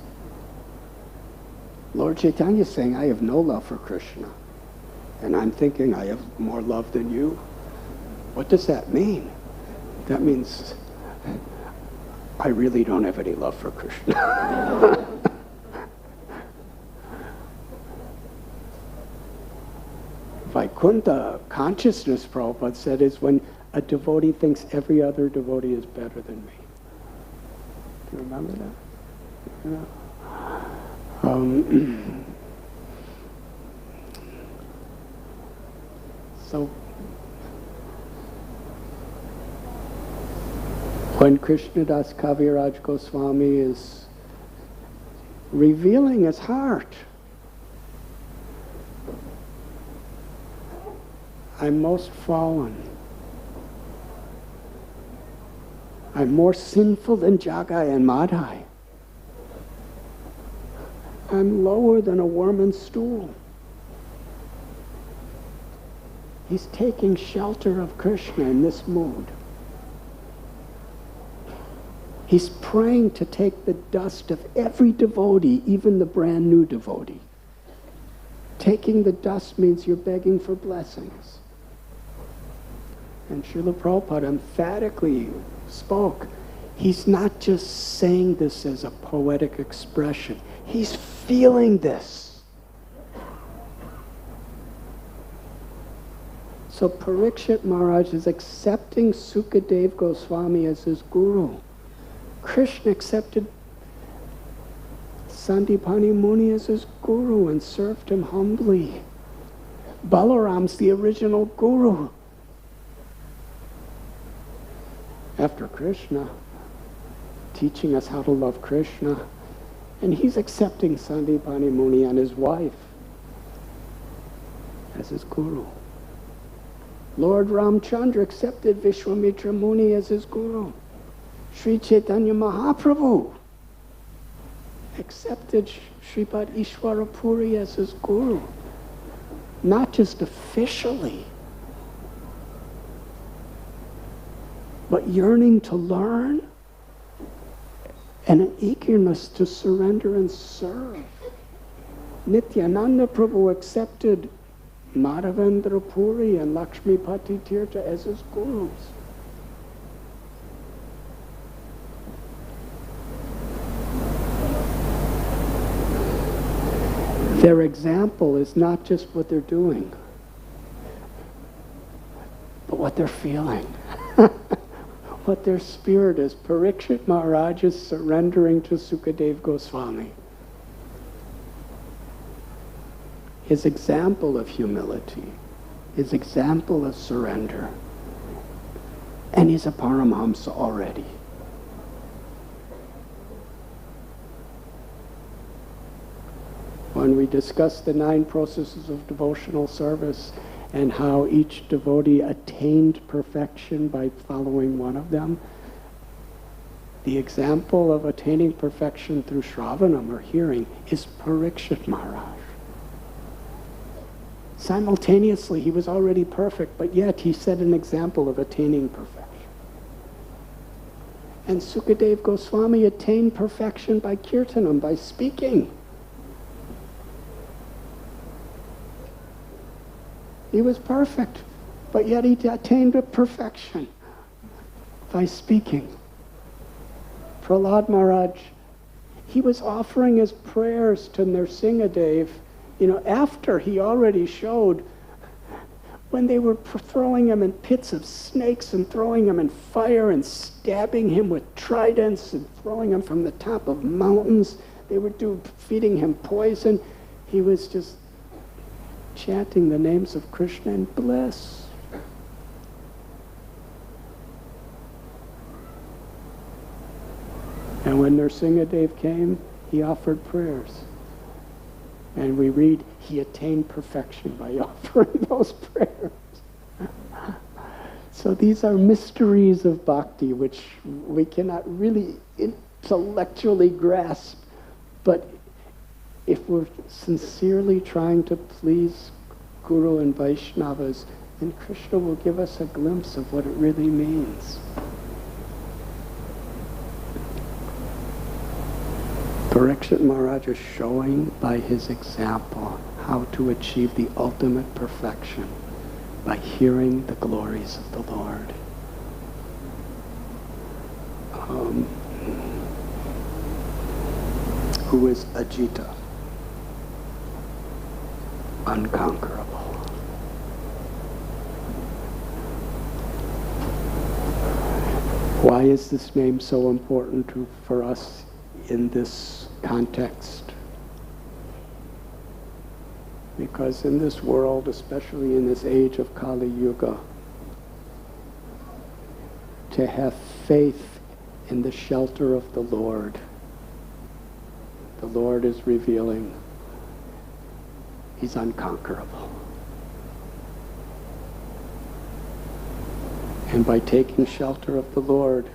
Lord Chaitanya is saying, I have no love for Krishna. And I'm thinking I have more love than you. What does that mean? That means I really don't have any love for Krishna. Vaikuntha consciousness, Prabhupada said, is when a devotee thinks every other devotee is better than me. Do you remember that? Yeah. So when Krishnadas Kaviraj Goswami is revealing his heart, I'm most fallen. I'm more sinful than Jagai and Madhai. I'm lower than a worm and stool. He's taking shelter of Krishna in this mood. He's praying to take the dust of every devotee, even the brand new devotee. Taking the dust means you're begging for blessings. And Srila Prabhupada emphatically spoke. He's not just saying this as a poetic expression. He's feeling this. So Parikshit Maharaj is accepting Sukadev Goswami as his guru. Krishna accepted Sandipani Muni as his guru and served him humbly. Balaram's the original guru. After Krishna, teaching us how to love Krishna, and he's accepting Sandipani Muni and his wife as his guru. Lord Ramchandra accepted Vishwamitra Muni as his guru. Sri Chaitanya Mahaprabhu accepted Sripad Ishwara Puri as his guru, not just officially, but yearning to learn and an eagerness to surrender and serve. Nityananda Prabhu accepted Madhavendra Puri and Lakshmipati Tirtha as his gurus. Their example is not just what they're doing, but what they're feeling. What their spirit is. Parikshit Maharaj is surrendering to Sukadev Goswami. His example of humility, his example of surrender. And he's a Paramahamsa already. When we discuss the 9 processes of devotional service and how each devotee attained perfection by following one of them, the example of attaining perfection through Shravanam or hearing is Parikshit Maharaj. Simultaneously, he was already perfect, but yet he set an example of attaining perfection. And Sukadev Goswami attained perfection by kirtanam, by speaking. He was perfect, but yet he attained a perfection by speaking. Prahlad Maharaj, he was offering his prayers to Nrsingadev, after he already showed when they were throwing him in pits of snakes and throwing him in fire and stabbing him with tridents and throwing him from the top of mountains. They were feeding him poison. He was just chanting the names of Krishna in bliss. And when Nrsingadev came, he offered prayers. And we read, he attained perfection by offering those prayers. So these are mysteries of bhakti, which we cannot really intellectually grasp, but if we're sincerely trying to please Guru and Vaishnavas, then Krishna will give us a glimpse of what it really means. Parikshit Maharaj is showing by his example how to achieve the ultimate perfection by hearing the glories of the Lord. Who is Ajita? Unconquerable. Why is this name so important for us in this context? Because in this world, especially in this age of Kali Yuga, to have faith in the shelter of the Lord is revealing He's unconquerable. And by taking shelter of the Lord,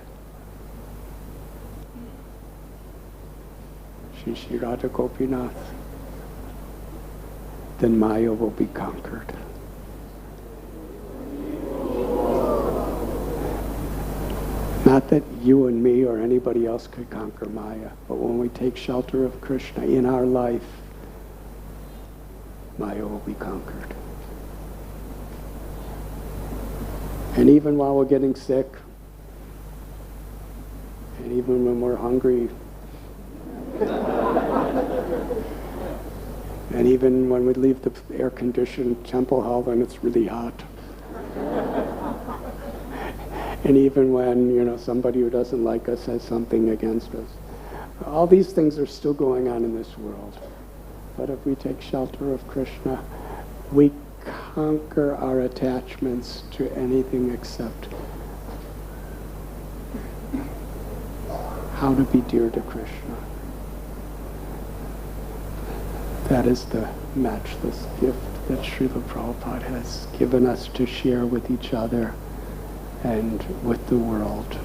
Shri Radha Gopinath, then Maya will be conquered. Not that you and me or anybody else could conquer Maya, but when we take shelter of Krishna in our life, Maya will be conquered. And even while we're getting sick, and even when we're hungry, and even when we leave the air-conditioned temple hall and it's really hot, and even when, somebody who doesn't like us says something against us, all these things are still going on in this world. But if we take shelter of Krishna, we conquer our attachments to anything except how to be dear to Krishna. That is the matchless gift that Srila Prabhupada has given us to share with each other and with the world.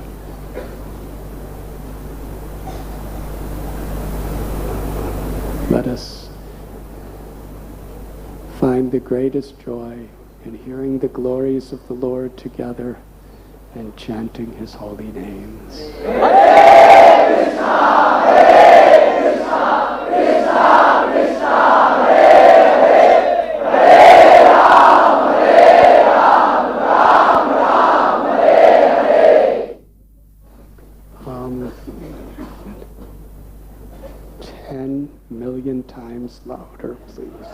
Let us find the greatest joy in hearing the glories of the Lord together and chanting His holy names. Hare Krishna, Hare Krishna, Krishna Krishna, Hare Hare, Hare Ram, Ram Ram, Hare Hare. 10 million times louder, please.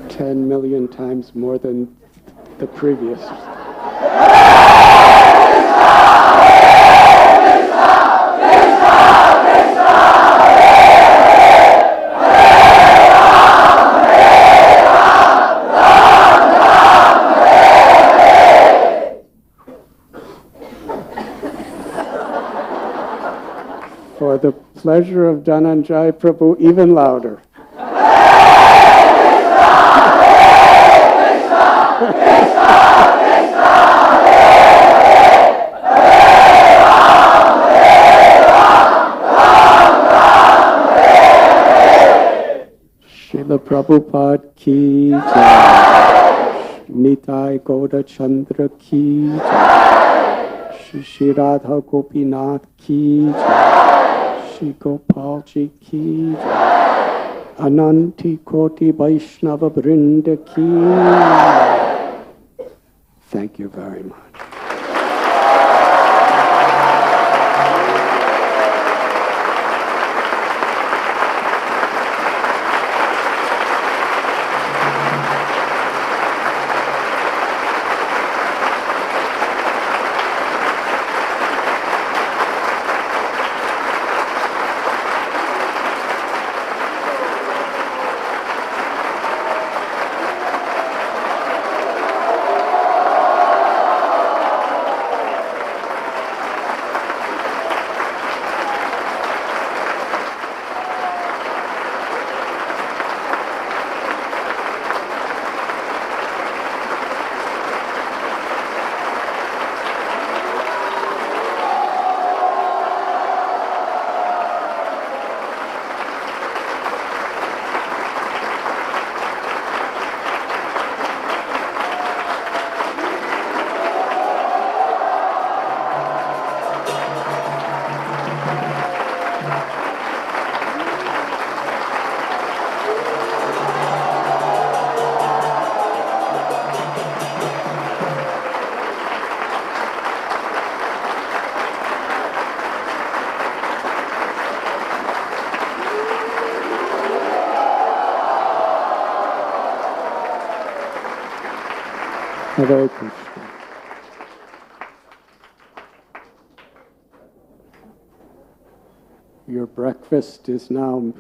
10 million times more than the previous. For the pleasure of Dhananjay Prabhu, even louder. Srila Prabhupada ki jai, Nitai Gauda Chandra ki jai, Shri Radha Gopinath ki jai, Shri Gopal ji ki jai, Ananti Koti Vaishnava Vrinda ki. Thank you very much. Hare Krishna. Your breakfast is now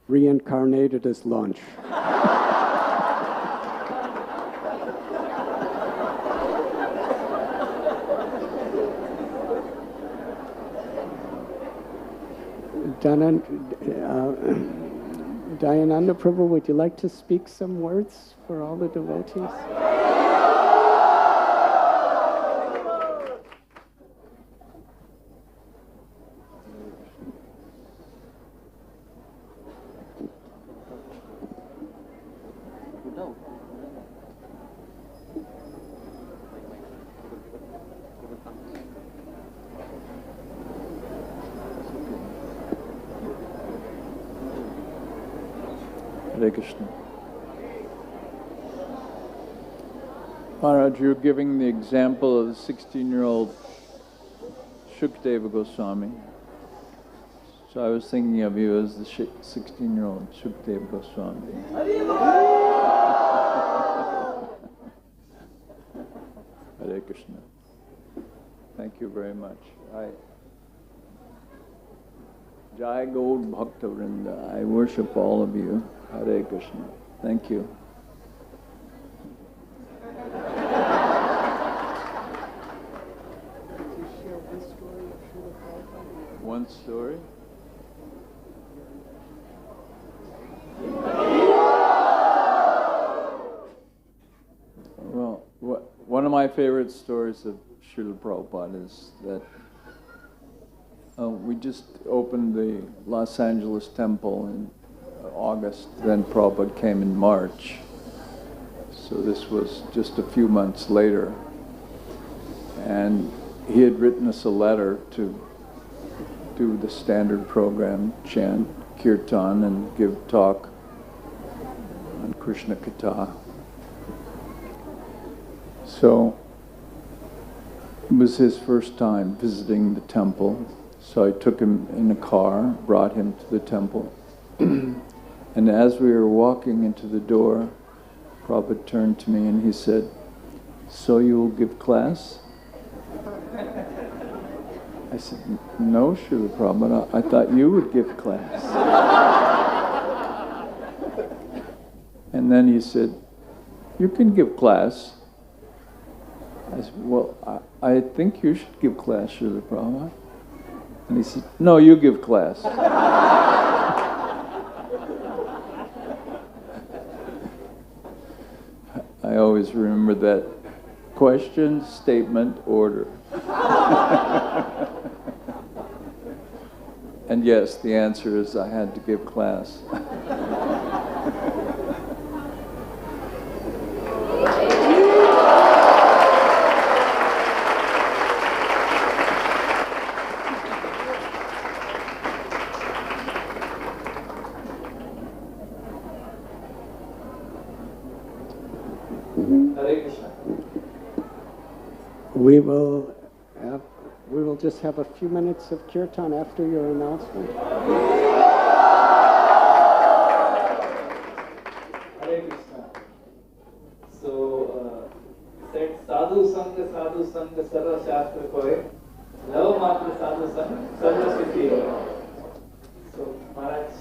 reincarnated as lunch. Dayananda Prabhu, would you like to speak some words for all the devotees? Hare Krishna. Maharaj, you're giving the example of the 16-year-old Shukadeva Goswami. So I was thinking of you as the 16-year-old Shukadeva Goswami. Hare Krishna. Thank you very much. Jai Gaur Bhakta Vrinda. I worship all of you. Hare Krishna. Thank you. One story? Well, one of my favorite stories of Srila Prabhupada is that we just opened the Los Angeles temple in August, then Prabhupada came in March. So this was just a few months later. And he had written us a letter to do the standard program, chant, kirtan, and give talk on Krishna Katha. So it was his first time visiting the temple. So I took him in a car, brought him to the temple. And as we were walking into the door, Prabhupada turned to me and he said, "So you will give class?" I said, "No, Srila Prabhupada, I thought you would give class." And then he said, "You can give class." I said, "Well, I think you should give class, Srila Prabhupada." And he said, "No, you give class." I always remember that question, statement, order. And yes, the answer is I had to give class. We will just have a few minutes of kirtan after your announcement. Hare Krishna. So, said sadhu sangha sarva shastra koy, lava matra sadhu sangha sarva siddhi hoy. So, Maharaj,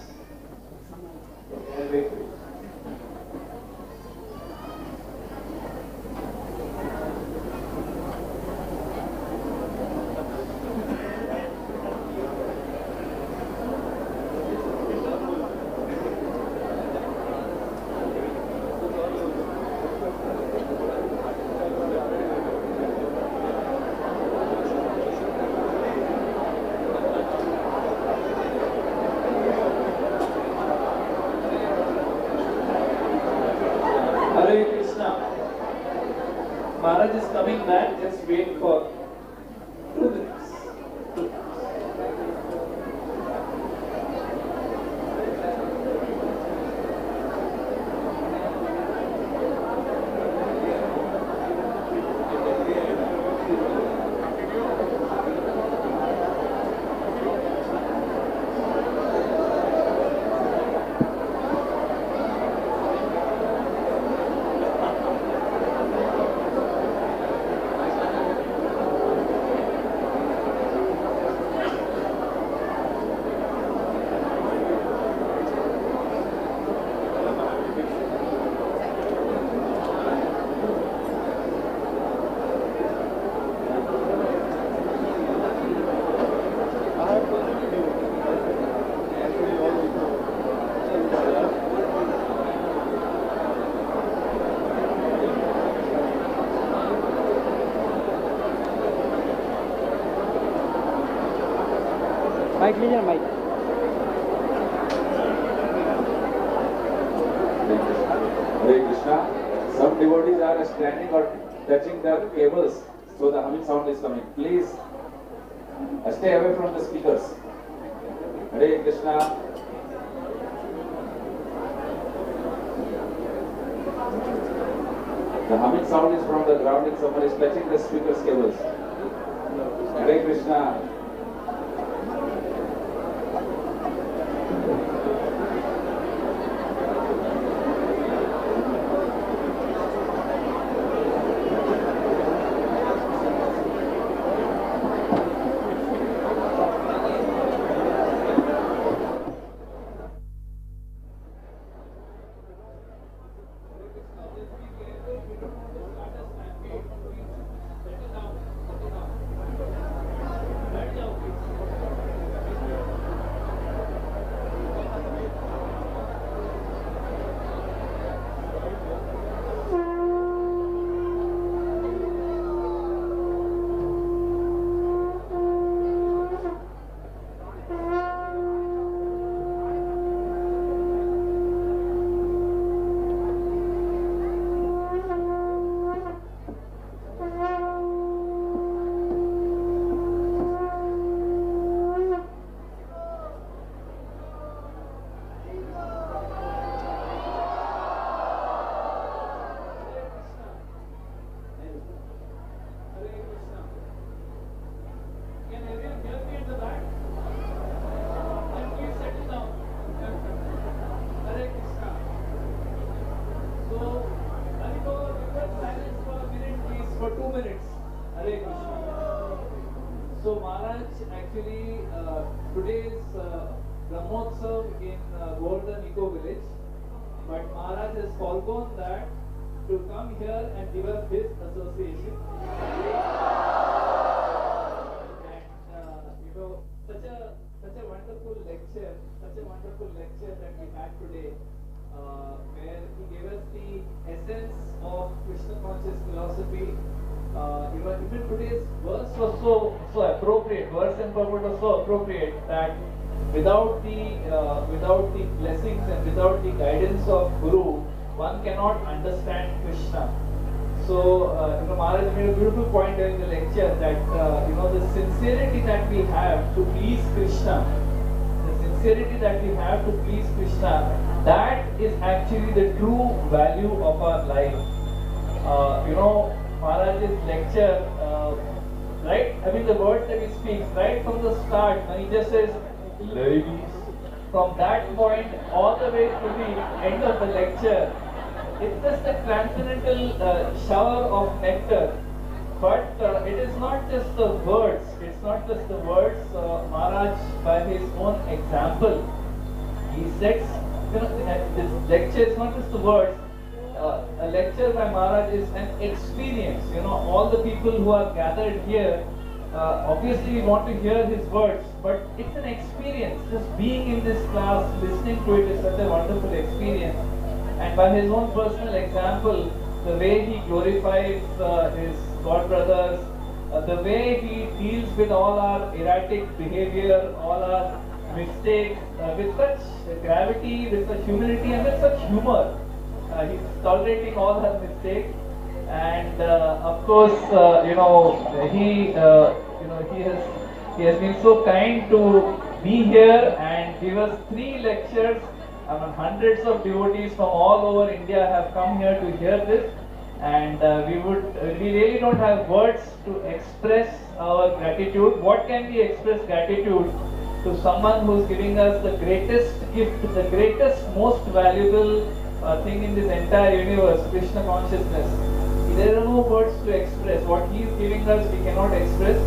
wait. Mic लीजिए mic. Hare Krishna. Some devotees are standing or touching the cables, so the humming sound is coming. Please stay away from the speakers. Hare Krishna. The humming sound is from the ground if someone is touching the speaker's cables. Hare Krishna. So Maharaj, actually today is Brahmotsav in Golden Eco Village, but Maharaj has foregone that to come here and give us this association. And such a wonderful lecture, that we had today, where he gave us the essence of Krishna conscious philosophy. Even today's verse was so appropriate. Verse and purport was so appropriate that without the blessings and without the guidance of Guru, one cannot understand Krishna. So Maharaj made a beautiful point during the lecture that the sincerity that we have to please Krishna, that is actually the true value of our life. Maharaj's lecture, right? I mean, the words that he speaks right from the start, when he just says, ladies, from that point all the way to the end of the lecture, it's just a transcendental shower of nectar. But it is not just the words. Maharaj, by his own example, he sets. This lecture is not just the words. A lecture by Maharaj is an experience. All the people who are gathered here, obviously we want to hear his words, but it's an experience. Just being in this class, listening to it is such a wonderful experience. And by his own personal example, the way he glorifies his God brothers, the way he deals with all our erratic behavior, all our mistakes, with such gravity, with such humility, and with such humor. He's tolerating all her mistakes, and of course, he has been so kind to be here and give us 3 lectures. Hundreds of devotees from all over India have come here to hear this, and we really don't have words to express our gratitude. What can we express gratitude to someone who's giving us the greatest gift, the greatest, most valuable thing in this entire universe, Krishna consciousness? There are no words to express. What he is giving us, we cannot express,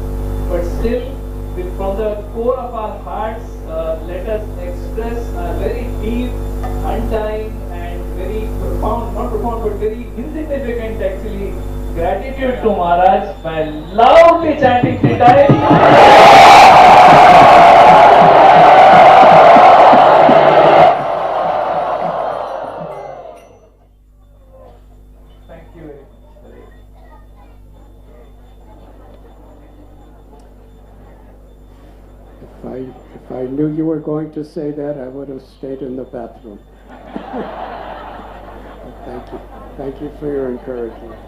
but still, from the core of our hearts, let us express a very deep, undying, and very profound, not profound, but very insignificant actually, gratitude to Maharaj by loudly chanting 3 times. If I knew you were going to say that, I would have stayed in the bathroom. Thank you. Thank you for your encouragement.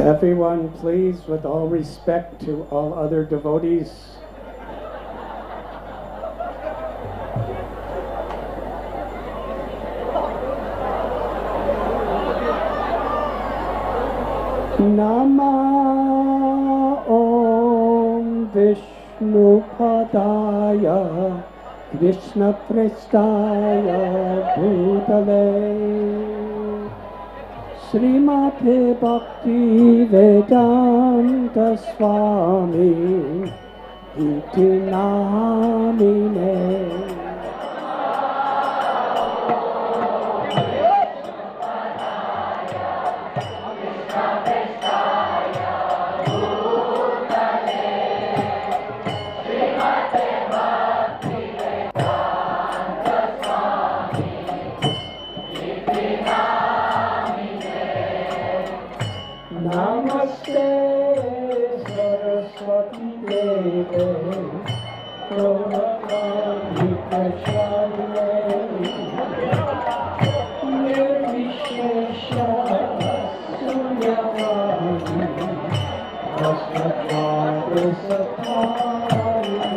Everyone, please, with all respect to all other devotees, Nama Om Vishnu Padaya Krishna Prestaya Bhutale Srimad Bhakti Vedanta Swami Iti Namine Namaste Saraswati Deve Pranamami Pracharya Nirvishesha Sunyavadi Asmatmata Sattvarine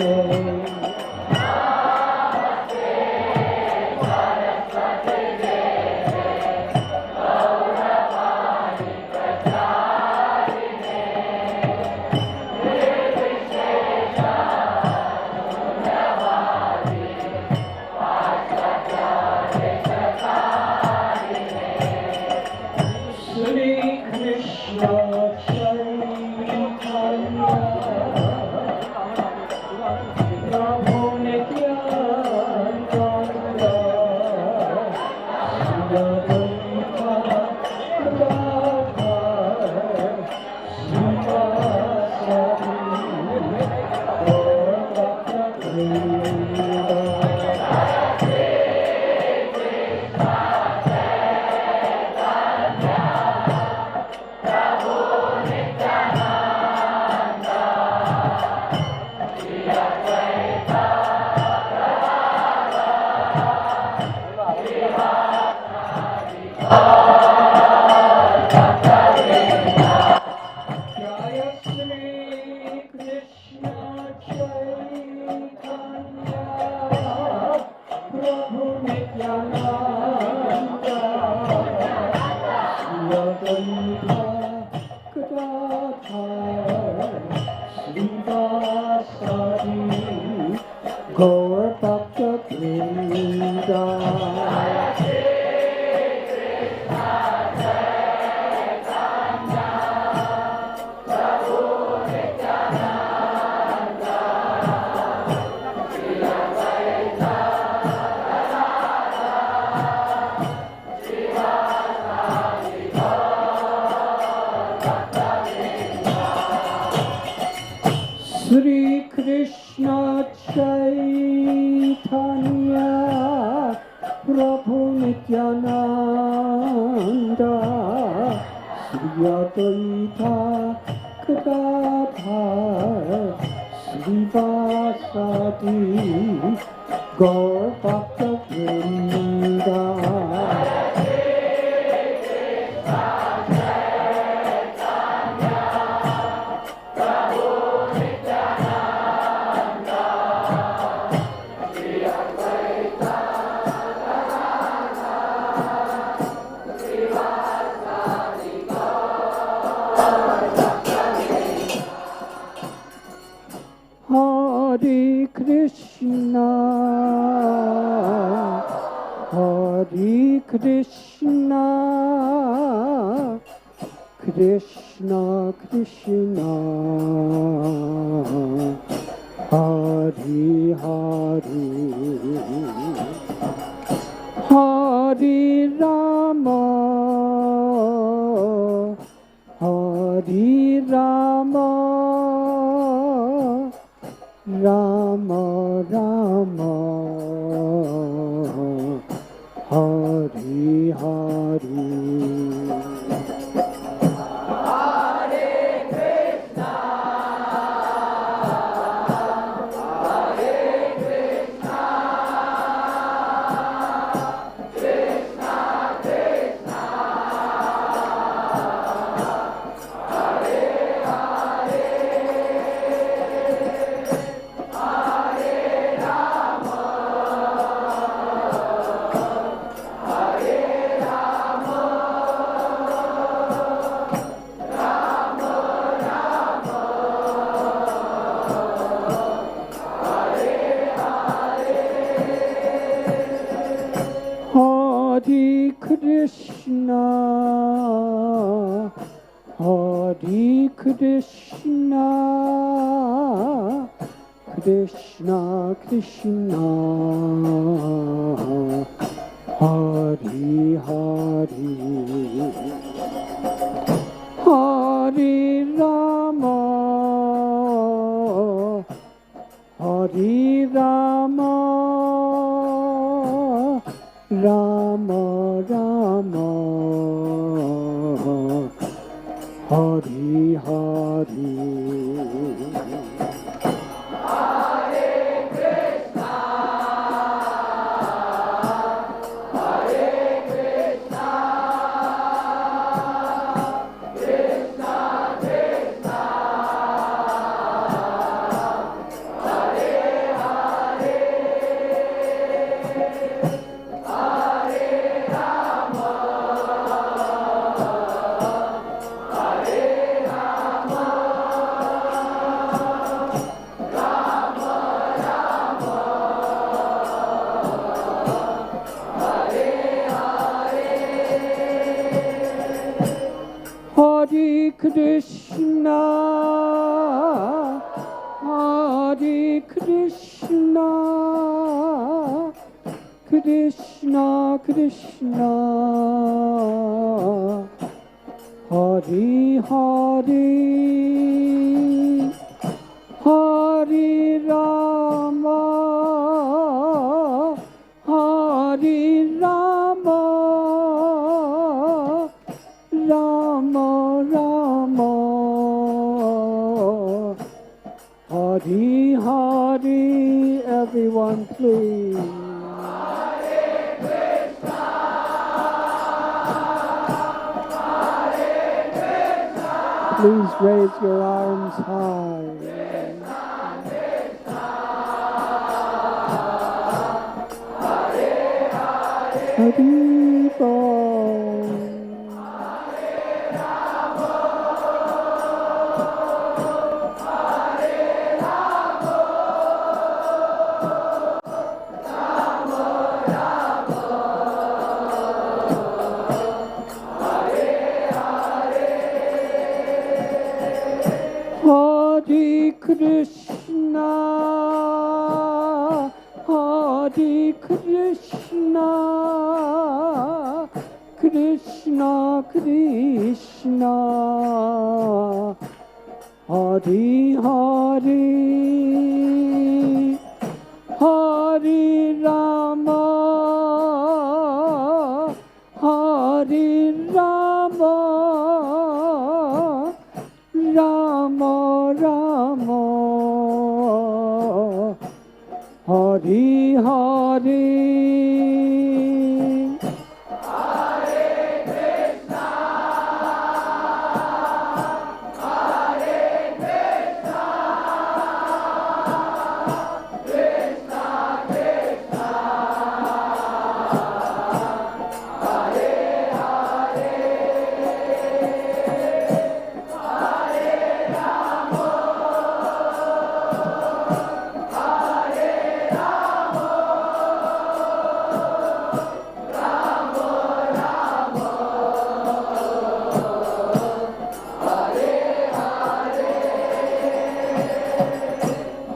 Hari Hari Hare Krishna, Hare Krishna, Krishna Krishna, Hare Hare, Hare Rama, Hare Rama, Rama Rama, Hare Hare. Hare Krishna, Hare Krishna, Krishna Krishna, Hare Hare, Hare Rama, Hare Rama, Rama Rama, Hare Hare. Everyone please. Please raise your arms high. Hare Bol. Hare Krishna, Hare Krishna, Krishna Krishna, Hare Hare, Hare Rama, Hare Rama, Rama Rama, Hare Hare.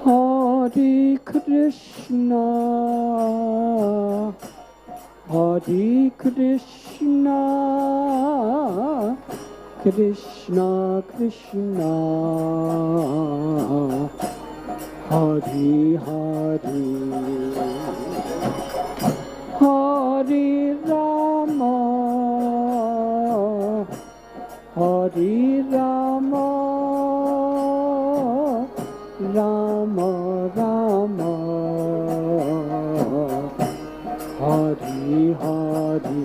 Hare Krishna, Hare Krishna, Krishna Krishna, Hare Hare, Hare Rama, Hare Rama, Rama Rama, Hare Hare.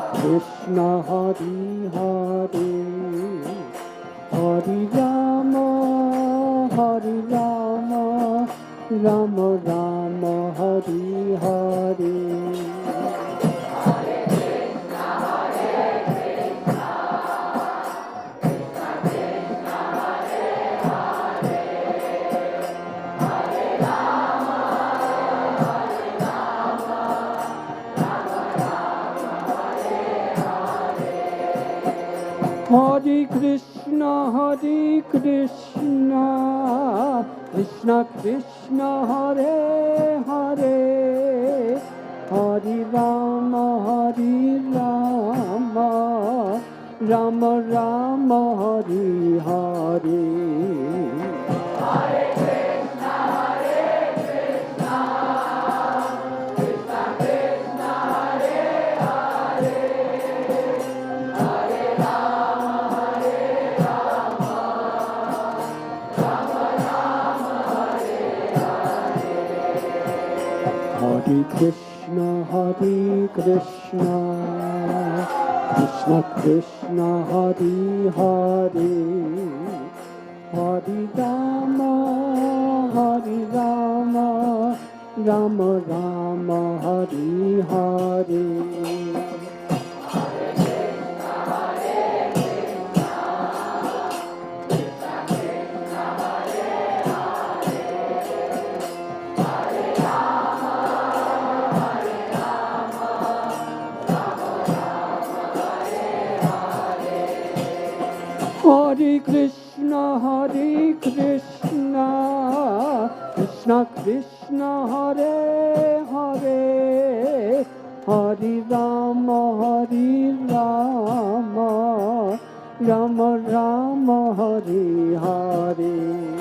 Krishna Hari Hari Hari Rama Rama Rama Hari Hari Hare Krishna, Krishna Krishna, Hare Hare, Hare Rama, Rama Rama, Hare Hare. Hare Krishna, Krishna Krishna, Hare Hare, Hare Rama, Rama Rama, Hare Hare. Hare Krishna, Krishna Krishna, Hare Hare, Hare Rama, Rama Rama, Hare Hare.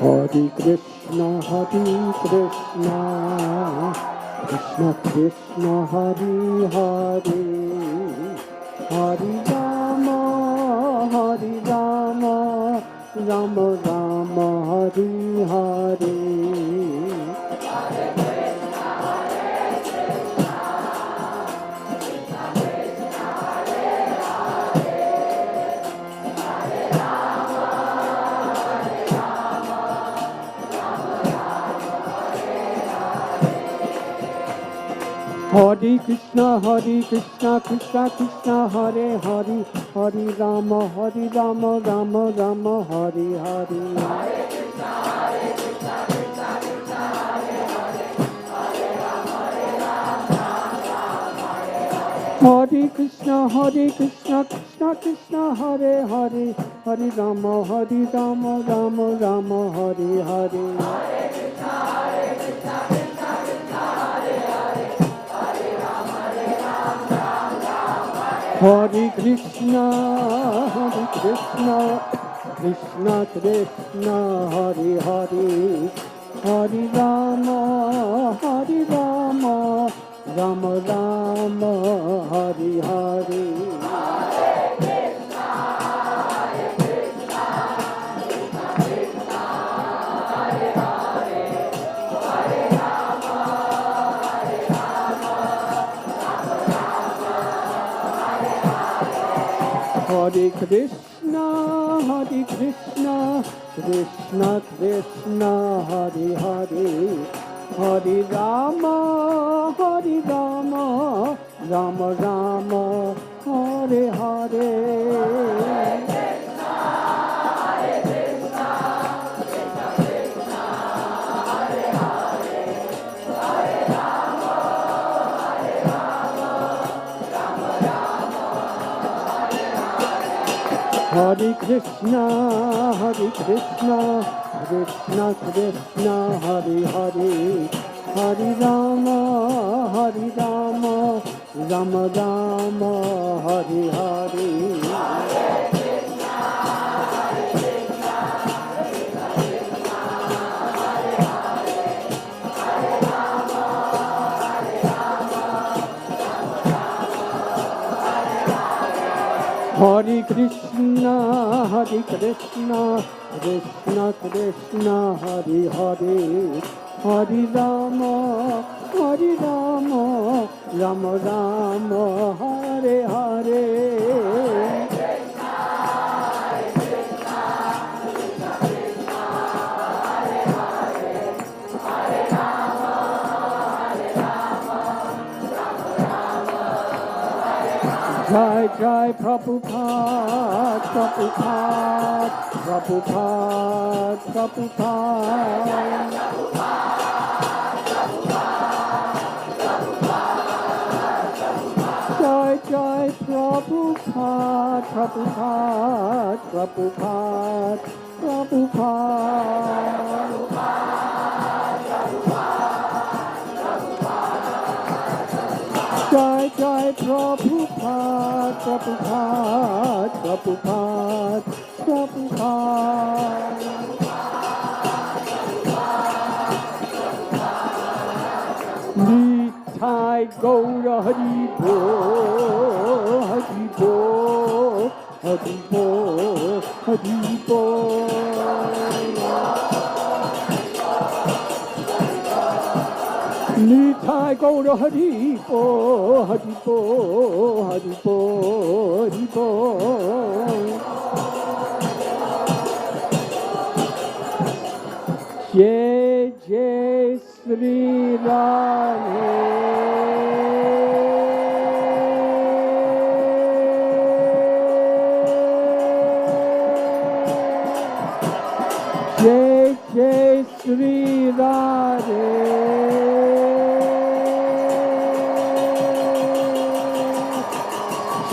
Hare Krishna, Krishna Krishna, Hare Hare, Hare Rama, Rama Rama, Hare Hare. Hare Krishna, Krishna Krishna, Hare Hare, Hare Rama, Rama Rama, Hare Hare. Hare Krishna, Krishna Krishna, Hare Hare, Hare Rama, Rama Rama, Hare Hare. Hare Krishna, Krishna Krishna, Hare Hare, Hare Rama, Rama Rama, Hare Hare. Hare Krishna, Krishna Krishna, Hare Hare, Hare Rama, Rama Rama, Hare Hare. Hare Krishna, Krishna Krishna, Hare Hare, Hare Rama, Rama Rama, Hare Hare. Hare Hare Krishna, Krishna Krishna, Hare Hare, Hare Rama, Rama Rama, Hare Hare. Jai Jai Prabhupada, Prabhupada, Prabhupada, Prabhupada. Jai Jai Prabhupada, Prabhupada, Prabhupada, Prabhupada. Jai Jai Prabhupada, Prabhupada, Prabhupada, Prabhupada. Nitai Gaura Hari Bo, Hari Bo, Hari Bo, Hari Bo. Nitai Gaura Hari Bo, Hari Bo, Hari Bo, Hari Bo. Jai Jai Sri Radhe. Jai Jai Sri Radhe.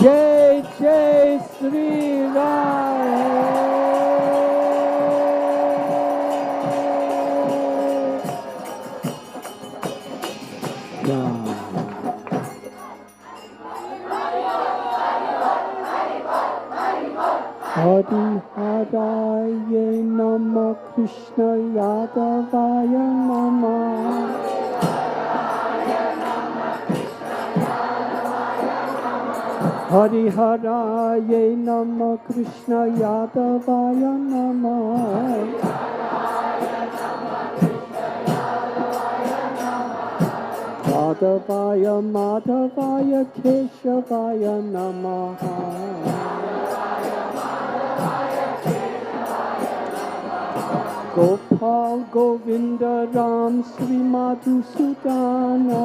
Jai Jai Sri Radhe. Hare Hare Nama Krishna Yadavaya Nama. Hare Hare Nama Krishna Yadavaya Nama. Madhavaya Madhavaya Keshavaya Namaha. Gopal Govinda Ram Sri Madhusudana.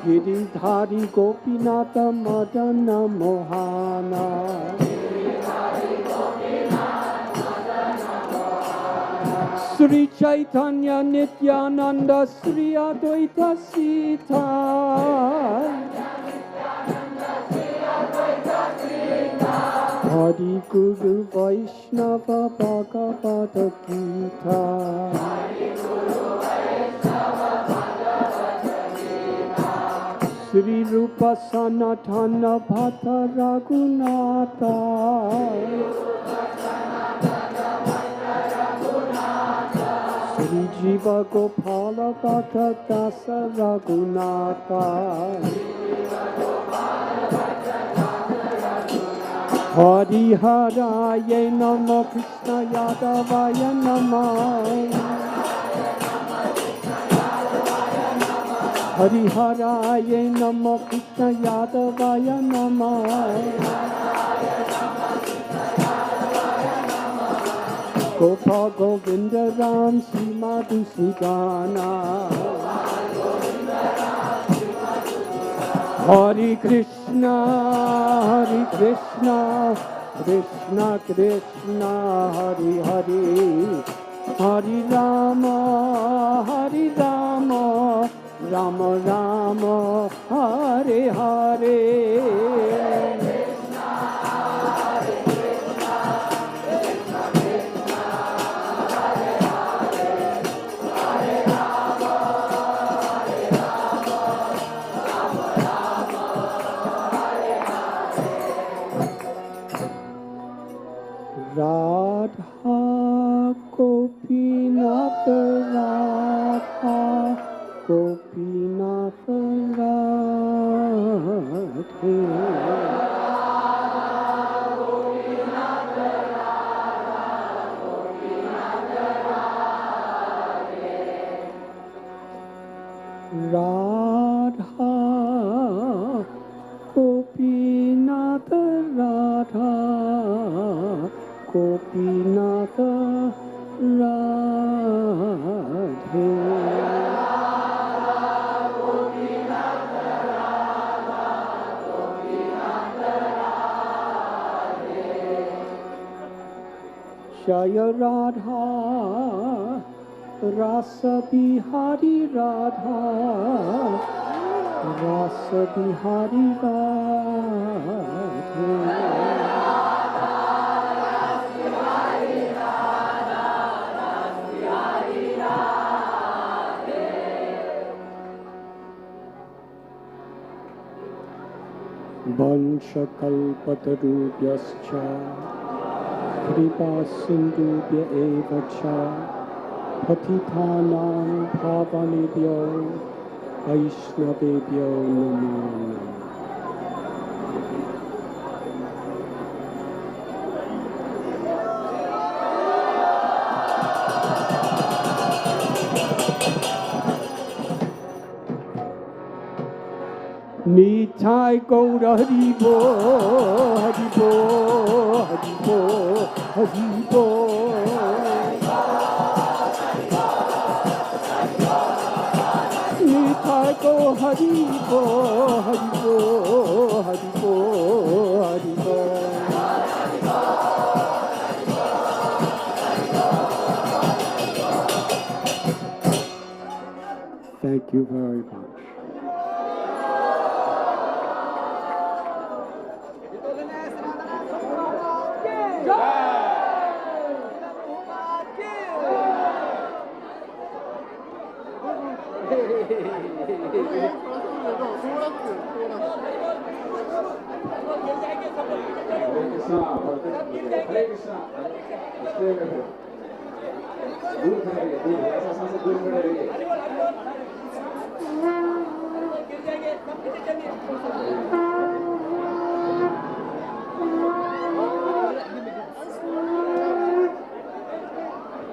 Giridhari Gopinatha Madana Mohana. Sri Chaitanya Nityananda Sri Advaita Sita. Adi Guru Vaishnava Bhagavata Gita. Sri Rupa Sanatana Bhatta Raghunatha. Sri Jiva Gopala Bhatta Dasa Raghunatha. Hare Hare Nama Krishna Yadavaya Nama. Hare Hare Nama Krishna Yadavaya Nama. Gopal Govinda Ram Sri Madhusudana. Hare Krishna, Krishna Krishna, Hare Hare, Hare Rama, Rama Rama, Hare Hare. Radha Gopinath, Radha Gopinath, Jaya Radha, Rasa Bihari Radha, Rasa Bihari Radha. Vanchakalpatarubhyascha kripa sindubhya eva cha patitanam pavanebhyo vaishnavebhyo namo namo. Nitai Gaura Haribo, Haribo, Haribo, Haribo. Nitai Gaura Haribo, Haribo, Haribo, Haribo. Thank you very much.